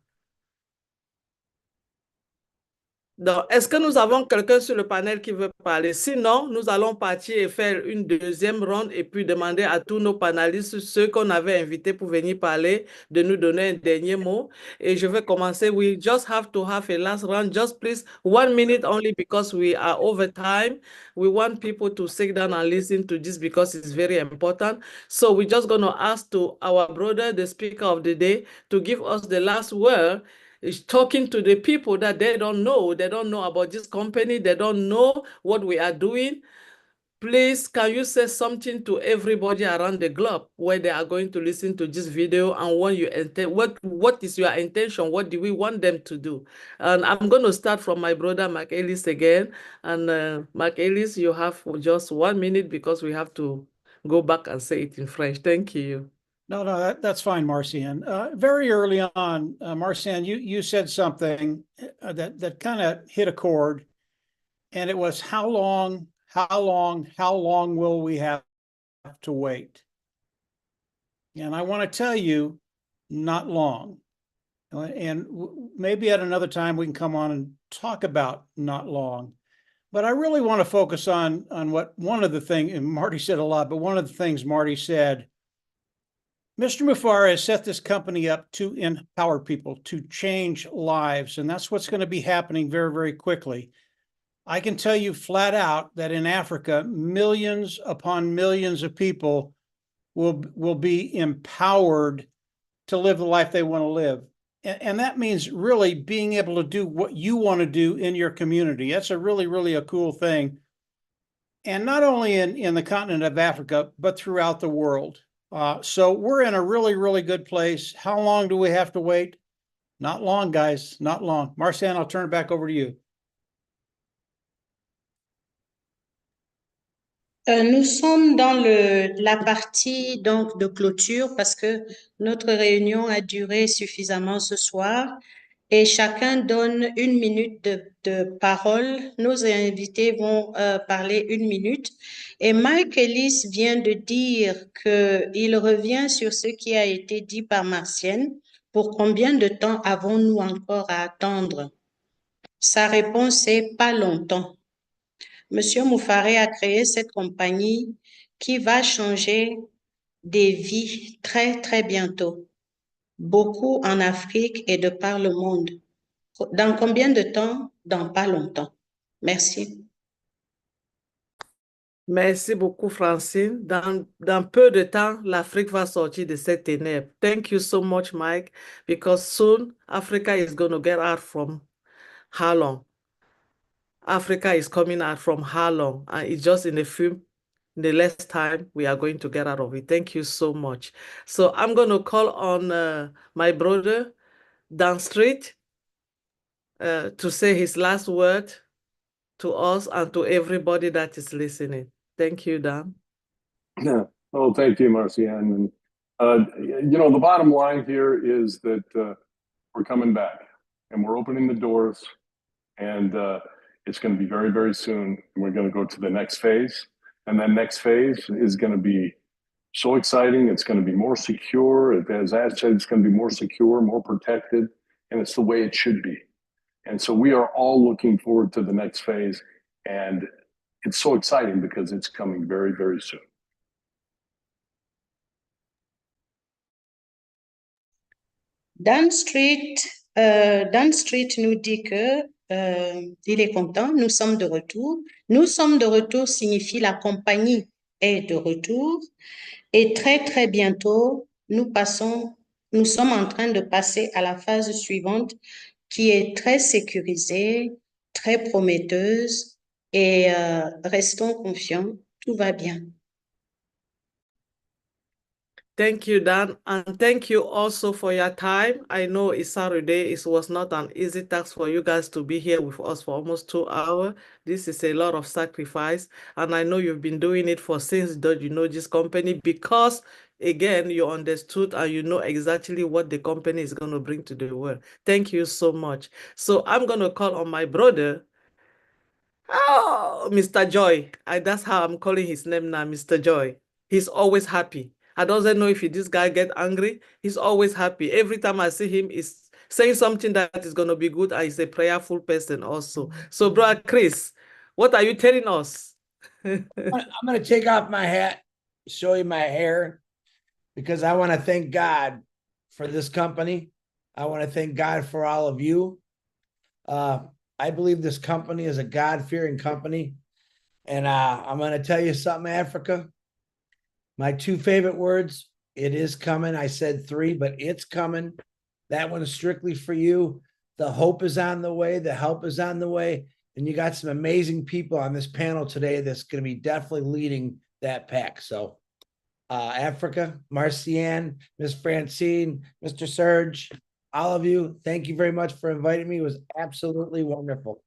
Donc, est-ce que nous avons quelqu'un sur le panel qui veut parler? Sinon, nous allons partir et faire une deuxième ronde et puis demander à tous nos panélistes, ceux qu'on avait invités pour venir parler, de nous donner un dernier mot. Et je vais commencer. We just have to have a last round. Just please, 1 minute only because we are over time. We want people to sit down and listen to this because it's very important. So we're just going to ask to our brother, the speaker of the day, to give us the last word. Is talking to the people that they don't know about this company, they don't know what we are doing. Please, can you say something to everybody around the globe where they are going to listen to this video and what is your intention? What do we want them to do? And I'm going to start from my brother, Mark Ellis again. And Mark Ellis, you have just 1 minute because we have to go back and say it in French. Thank you. No, that's fine, Marcian. Very early on, Marcian, you said something that kind of hit a chord, and it was how long will we have to wait? And I want to tell you, not long. And maybe at another time we can come on and talk about not long. But I really want to focus on what one of the things, and Marty said a lot, but one of the things Marty said, Mr. Mufara has set this company up to empower people, to change lives, and that's what's going to be happening very, very quickly. I can tell you flat out that in Africa, millions upon millions of people will be empowered to live the life they want to live. And that means really being able to do what you want to do in your community. That's a really, really a cool thing. And not only in the continent of Africa, but throughout the world. So we're in a really, really good place. How long do we have to wait? Not long, guys, not long. Marcian, I'll turn it back over to you. Nous sommes dans la partie donc de clôture parce que notre réunion a duré suffisamment ce soir et chacun donne 1 minute de parole. Nos invités vont parler 1 minute et Mike Ellis vient de dire qu'il revient sur ce qui a été dit par Marcienne. Pour combien de temps avons-nous encore à attendre? Sa réponse est pas longtemps. Monsieur Moufaré a créé cette compagnie qui va changer des vies très, très bientôt. Beaucoup en Afrique et de par le monde. Dans combien de temps? Dans pas longtemps. Merci. Merci beaucoup, Francine. Dans peu de temps, l'Afrique va sortir de cette ténèbre. Thank you so much, Mike, because soon Africa is going to get out from how long? Africa is coming out from how long? And it's just in the less time we are going to get out of it. Thank you so much. So I'm going to call on my brother, Dan Street, to say his last word to us and to everybody that is listening. Thank you, Dan. Yeah. Oh, thank you, Marcian. And, the bottom line here is that we're coming back and we're opening the doors and it's going to be very, very soon. And we're going to go to the next phase. And that next phase is going to be so exciting. It's going to be more secure. As Ash said, it's going to be more secure, more protected, and it's the way it should be. And so we are all looking forward to the next phase. And it's so exciting because it's coming very, very soon. Dan Street nous dit que il est content, nous sommes de retour. Nous sommes de retour signifie la compagnie est de retour. Et très, très bientôt, nous sommes en train de passer à la phase suivante qui est très sécurisée, très prometteuse et restons confiants, tout va bien. Thank you, Dan, and thank you also for your time. I know it's Saturday. It was not an easy task for you guys to be here with us for almost 2 hours. This is a lot of sacrifice, and I know you've been doing it for since you know this company because, again, you understood and you know exactly what the company is going to bring to the world. Thank you so much. So I'm going to call on my brother, Mr. Joy. That's how I'm calling his name now, Mr. Joy. He's always happy. I don't know if this guy get angry. He's always happy. Every time I see him, he's saying something that is going to be good. And he's a prayerful person also. So, brother Chris, what are you telling us? I'm going to take off my hat, show you my hair, because I want to thank God for this company. I want to thank God for all of you. I believe this company is a God-fearing company. And I'm going to tell you something, Africa. My 2 favorite words, it is coming. I said 3, but it's coming. That one is strictly for you. The hope is on the way. The help is on the way. And you got some amazing people on this panel today that's going to be definitely leading that pack. So Africa, Marcianne, Miss Francine, Mr. Serge, all of you, thank you very much for inviting me. It was absolutely wonderful.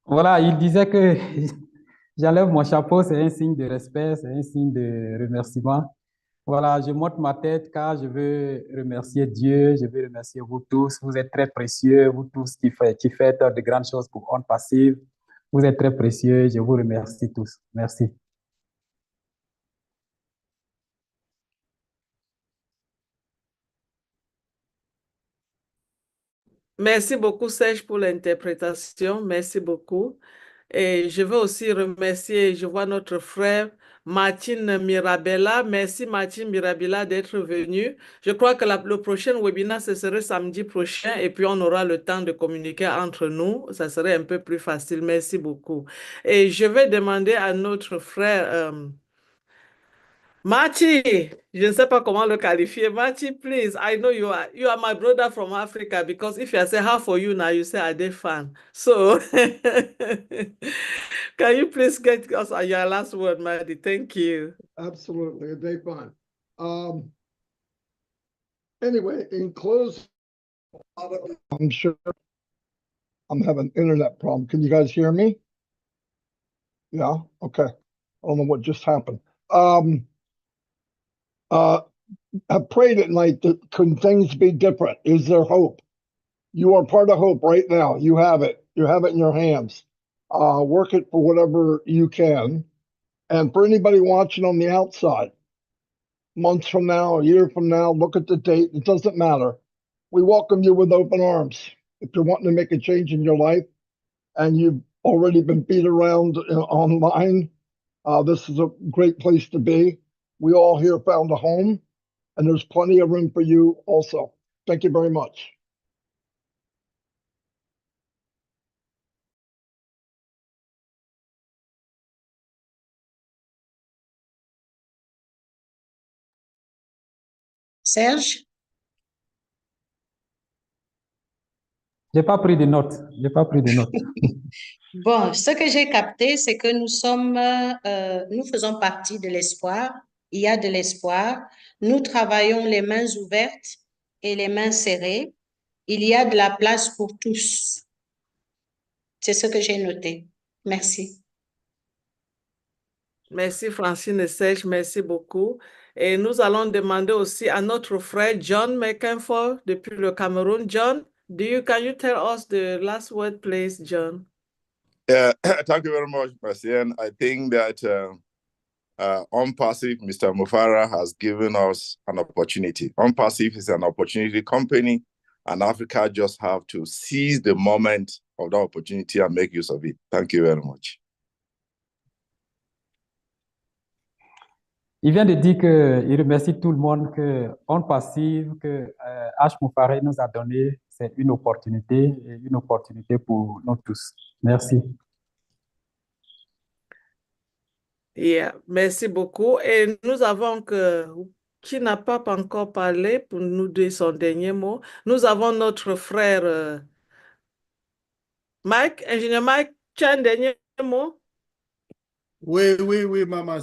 Voilà, il disait que j'enlève mon chapeau, c'est un signe de respect, c'est un signe de remerciement. Voilà, je monte ma tête car je veux remercier Dieu, je veux remercier vous tous. Vous êtes très précieux, vous tous qui faites de grandes choses pour ONPASSIVE. Vous êtes très précieux, je vous remercie tous. Merci. Merci beaucoup, Serge, pour l'interprétation. Merci beaucoup. Et je veux aussi remercier, je vois notre frère Martin Mirabella. Merci Martin Mirabella d'être venu. Je crois que le prochain webinaire, ce serait samedi prochain et puis on aura le temps de communiquer entre nous. Ça serait un peu plus facile. Merci beaucoup. Et je vais demander à notre frère Marty, je ne sais pas comment le qualifier. Marty, please, I know you are my brother from Africa because if I say how for you now, you say I did fan. So can you please get us your last word, Marty? Thank you. Absolutely, a day fun. Anyway, in close, I'm sure I'm having an internet problem. Can you guys hear me? Yeah, okay. I don't know what just happened. I prayed at night that could things be different? Is there hope? You are part of hope right now. You have it. You have it in your hands. Work it for whatever you can. And for anybody watching on the outside, months from now, a year from now, look at the date. It doesn't matter. We welcome you with open arms. If you're wanting to make a change in your life and you've already been beat around online, this is a great place to be. We all here found a home, and there's plenty of room for you also. Thank you very much. Serge? J'ai pas pris de notes. J'ai pas pris de notes. Bon, ce que j'ai capté, c'est que nous faisons partie de l'espoir. Il y a de l'espoir. Nous travaillons les mains ouvertes et les mains serrées. Il y a de la place pour tous. C'est ce que j'ai noté. Merci. Merci Francine et Serge, merci beaucoup. Et nous allons demander aussi à notre frère John McInfor depuis le Cameroun. John, can you tell us the last word, please, John? Thank you very much, Marcian. I think that ONPASSIVE, Mr. Mufara, has given us an opportunity. ONPASSIVE is an opportunity company, and Africa just have to seize the moment of the opportunity and make use of it. Thank you very much. Il vient de dire qu'il remercie tout le monde que ONPASSIVE, que H. Moufaré nous a donné, c'est une opportunité et une opportunité pour nous tous. Merci. Yeah, merci beaucoup. Et nous avons qui n'a pas encore parlé pour nous dire son dernier mot. Nous avons notre frère Mike, ingénieur Mike, tu as un dernier mot? Oui, Maman,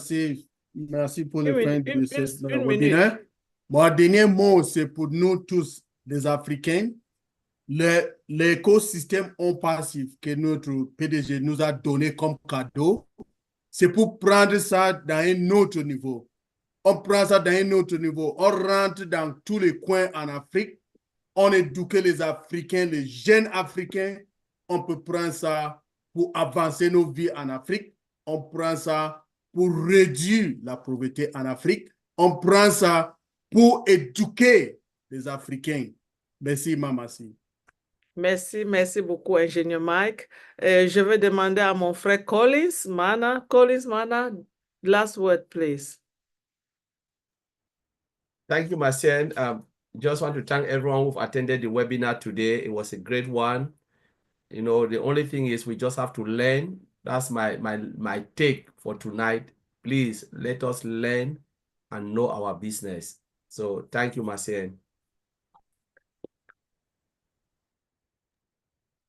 merci pour le fin de ce une webinaire. Mon dernier mot, c'est pour nous tous, les Africains, l'écosystème ONPASSIVE que notre PDG nous a donné comme cadeau, c'est pour prendre ça dans un autre niveau. On prend ça dans un autre niveau. On rentre dans tous les coins en Afrique. On éduque les Africains, les jeunes Africains. On peut prendre ça pour avancer nos vies en Afrique. On prend ça pour réduire la pauvreté en Afrique. On prend ça pour éduquer les Africains. Merci, Mamassi. Merci beaucoup, ingénieur Mike. Je vais demander à mon frère Collins Mana. Collins Mana, last word, please. Thank you, Marcien. Just want to thank everyone who attended the webinar today. It was a great one. You know, the only thing is we just have to learn. That's my take for tonight. Please let us learn and know our business. So thank you, Marcien.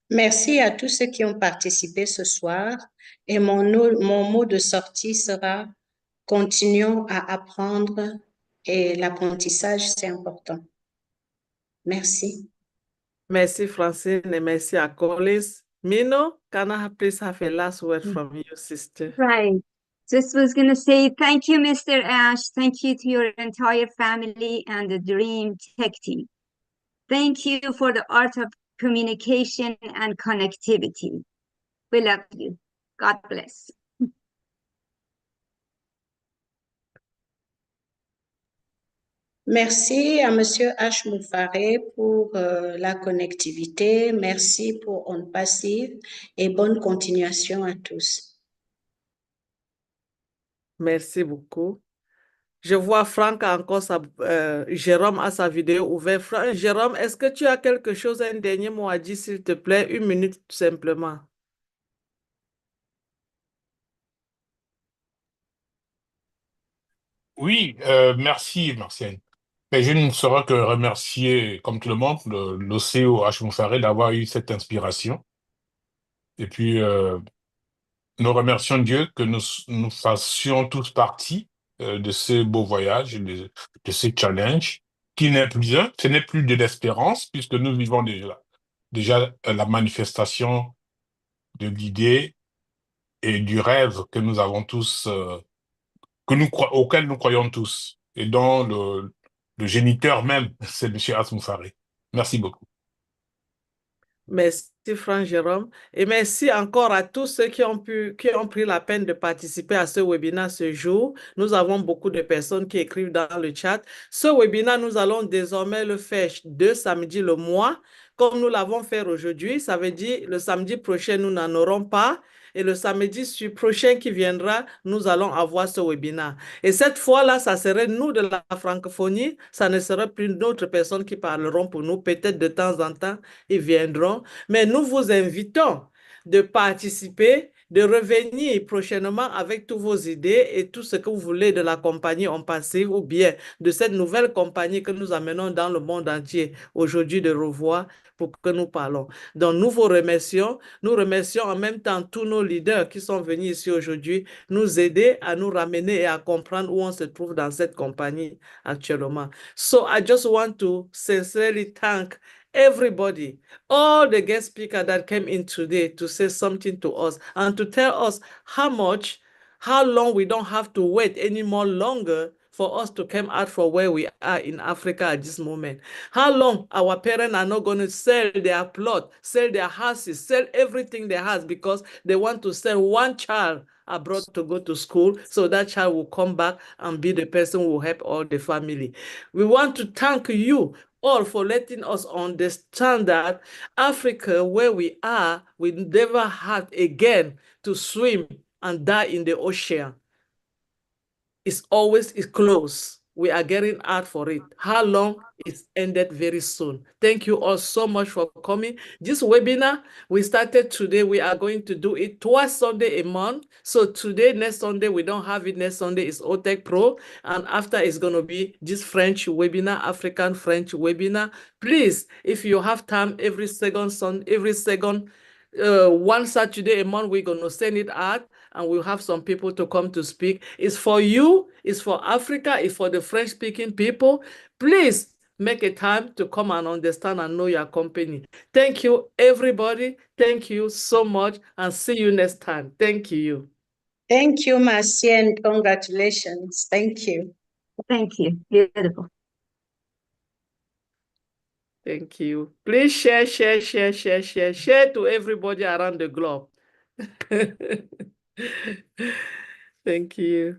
Merci à tous ceux qui ont participé ce soir. Et mon mot de sortie sera « Continuons à apprendre et l'apprentissage, c'est important. » Merci. Merci, Francine, et merci à Collins. Mino, can I please have a last word from you, sister? Right. Just was going to say thank you, Mr. Ash. Thank you to your entire family and the Dream Tech team. Thank you for the art of communication and connectivity. We love you. God bless. Merci à Monsieur H. Moufaré pour la connectivité. Merci pour ONPASSIVE et bonne continuation à tous. Merci beaucoup. Je vois Franck a encore Jérôme a sa vidéo ouverte. Jérôme, est-ce que tu as quelque chose, un dernier mot à dire, s'il te plaît? 1 minute tout simplement. Oui, merci, Martienne. Mais je ne saurais que remercier, comme tout le monde, l'OCO H. Moufaré d'avoir eu cette inspiration. Et puis, nous remercions Dieu que nous fassions tous partie de ce beau voyage, de ce challenge, qui n'est plus un, ce n'est plus de l'espérance, puisque nous vivons déjà la manifestation de l'idée et du rêve que nous avons tous, auquel nous croyons tous, et dont le géniteur même, c'est M. Asmoufaré. Merci beaucoup. Merci, Franck Jérôme. Et merci encore à tous ceux qui ont pris la peine de participer à ce webinaire ce jour. Nous avons beaucoup de personnes qui écrivent dans le chat. Ce webinaire, nous allons désormais le faire 2 samedis le mois, comme nous l'avons fait aujourd'hui. Ça veut dire le samedi prochain, nous n'en aurons pas. Et le samedi prochain qui viendra, nous allons avoir ce webinaire. Et cette fois-là, ça serait nous de la francophonie. Ça ne serait plus d'autres personnes qui parleront pour nous. Peut-être de temps en temps, ils viendront. Mais nous vous invitons de participer, de revenir prochainement avec toutes vos idées et tout ce que vous voulez de la compagnie ONPASSIVE ou bien de cette nouvelle compagnie que nous amenons dans le monde entier aujourd'hui de revoir pour que nous parlons. Donc, nous vous remercions. Nous remercions en même temps tous nos leaders qui sont venus ici aujourd'hui nous aider à nous ramener et à comprendre où on se trouve dans cette compagnie actuellement. So, I just want to sincerely thank everybody, all the guest speakers that came in today to say something to us and to tell us how long we don't have to wait any more longer for us to come out from where we are in Africa at this moment? How long our parents are not going to sell their plot, sell their houses, sell everything they have because they want to send one child abroad to go to school so that child will come back and be the person who will help all the family. We want to thank you all for letting us understand that Africa, where we are, we never have again to swim and die in the ocean. It's always close. We are getting out for it. How long? It's ended very soon. Thank you all so much for coming. This webinar, we started today. We are going to do it twice Sunday a month. So today, next Sunday, we don't have it. Next Sunday is OTEC Pro. And after it's going to be this French webinar, African French webinar. Please, if you have time, every second, one Saturday a month, we're going to send it out and we'll have some people to come to speak. It's for you, it's for Africa, it's for the French-speaking people. Please make a time to come and understand and know your company. Thank you, everybody. Thank you so much and see you next time. Thank you. Thank you, Marcy, and congratulations. Thank you. Thank you. Beautiful. Thank you. Please share to everybody around the globe. Thank you.